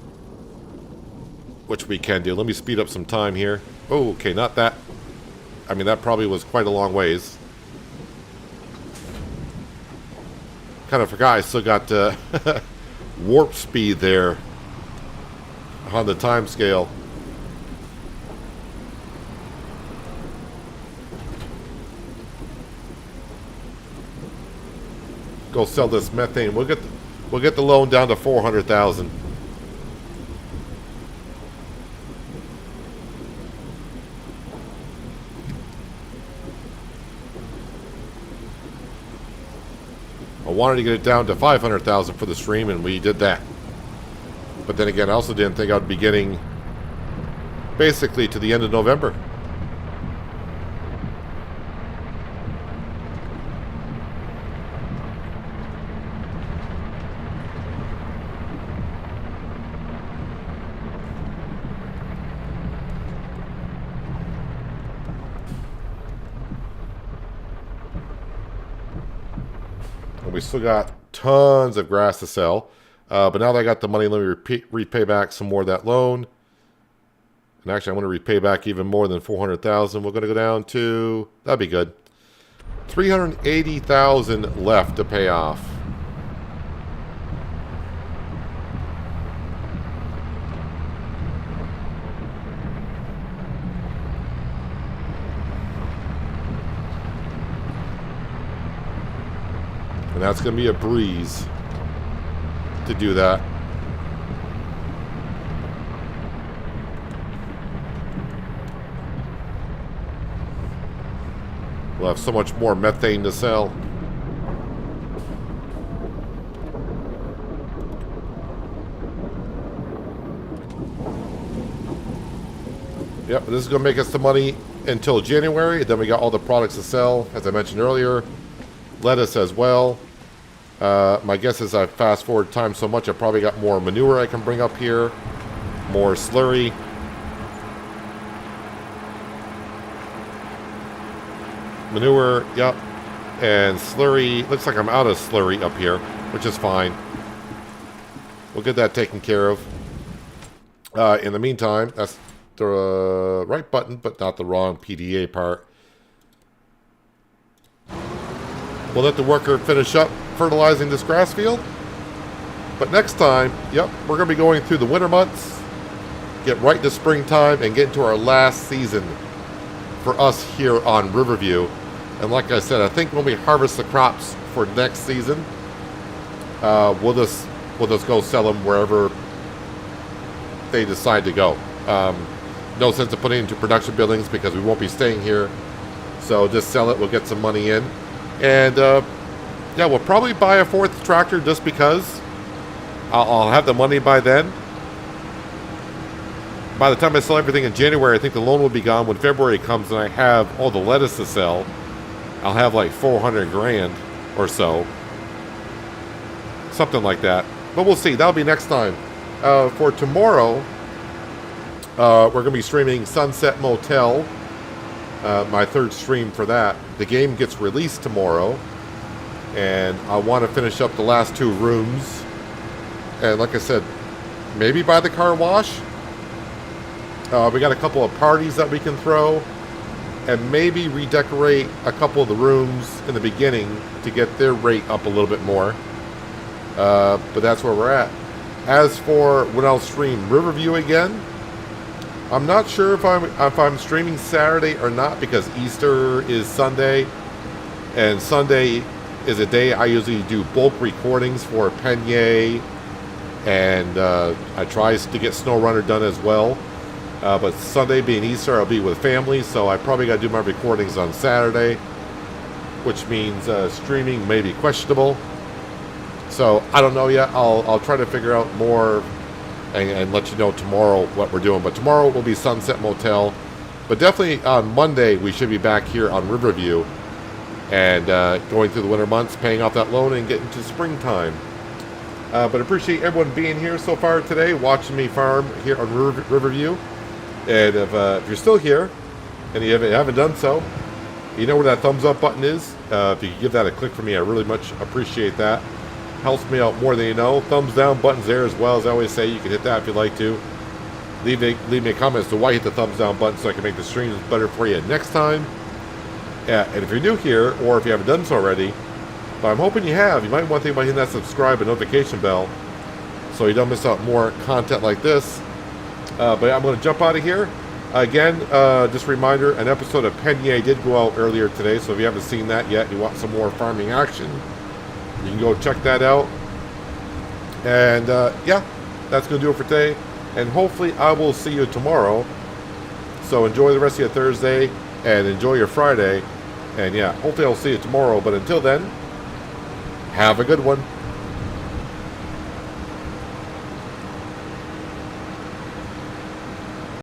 which we can do. Let me speed up some time here. Oh, okay, not that. I mean, that probably was quite a long ways. Kind of forgot I still got warp speed there on the time scale. Go sell this methane. We'll get the loan down to 400,000. I wanted to get it down to 500,000 for the stream, and we did that. But then again, I also didn't think I'd be getting basically to the end of November. We still got tons of grass to sell. But now that I got the money, let me repay back some more of that loan. And actually, I want to repay back even more than 400,000. We're going to go down to, that'd be good, 380,000 left to pay off. And that's going to be a breeze to do that. We'll have so much more methane to sell. Yep, this is going to make us the money until January. Then we got all the products to sell, as I mentioned earlier. Lettuce as well. My guess is I fast forward time so much I probably got more manure I can bring up here, more slurry. Manure, yep, and slurry. Looks like I'm out of slurry up here, which is fine. We'll get that taken care of. In the meantime, that's the right button, but not the wrong PDA part. We'll let the worker finish up fertilizing this grass field. But next time, yep, we're going to be going through the winter months, get right to springtime, and get into our last season for us here on Riverview. And like I said, I think when we harvest the crops for next season, we'll just go sell them wherever they decide to go. No sense of putting it into production buildings because we won't be staying here. So just sell it. We'll get some money in. And, yeah, we'll probably buy a fourth tractor just because I'll have the money by then. By the time I sell everything in January, I think the loan will be gone. When February comes and I have all the lettuce to sell, I'll have like 400 grand or so. Something like that. But we'll see. That'll be next time. For tomorrow, we're going to be streaming Sunset Motel. My third stream for that. The game gets released tomorrow, and I want to finish up the last two rooms. And like I said, maybe buy the car wash. We got a couple of parties that we can throw, and maybe redecorate a couple of the rooms in the beginning to get their rate up a little bit more. But that's where we're at. As for when I'll stream Riverview again, I'm not sure if I'm streaming Saturday or not, because Easter is Sunday, and Sunday is a day I usually do bulk recordings for Penye, and I try to get SnowRunner done as well. But Sunday being Easter, I'll be with family, so I probably got to do my recordings on Saturday, which means streaming may be questionable. So I don't know yet. I'll try to figure out more and let you know tomorrow what we're doing. But tomorrow will be Sunset Motel. But definitely on Monday, we should be back here on Riverview and going through the winter months, paying off that loan and getting to springtime. But appreciate everyone being here so far today, watching me farm here on Riverview. And if you're still here and you haven't done so, You know where that thumbs up button is? If you could give that a click for me, I really much appreciate that. Helps me out more than you know. Thumbs down button's there as well. As I always say, you can hit that if you'd like to. Leave me a comment as to why you hit the thumbs down button so I can make the streams better for you next time. And if you're new here, or if you haven't done so already, but I'm hoping you have, you might want to think about hitting that subscribe and notification bell so you don't miss out more content like this. But I'm going to jump out of here. Again, just a reminder, an episode of Penier did go out earlier today, so if you haven't seen that yet, you want some more farming action, you can go check that out. And yeah, that's going to do it for today. And hopefully I will see you tomorrow. So enjoy the rest of your Thursday and enjoy your Friday. And yeah, hopefully I'll see you tomorrow. But until then, have a good one.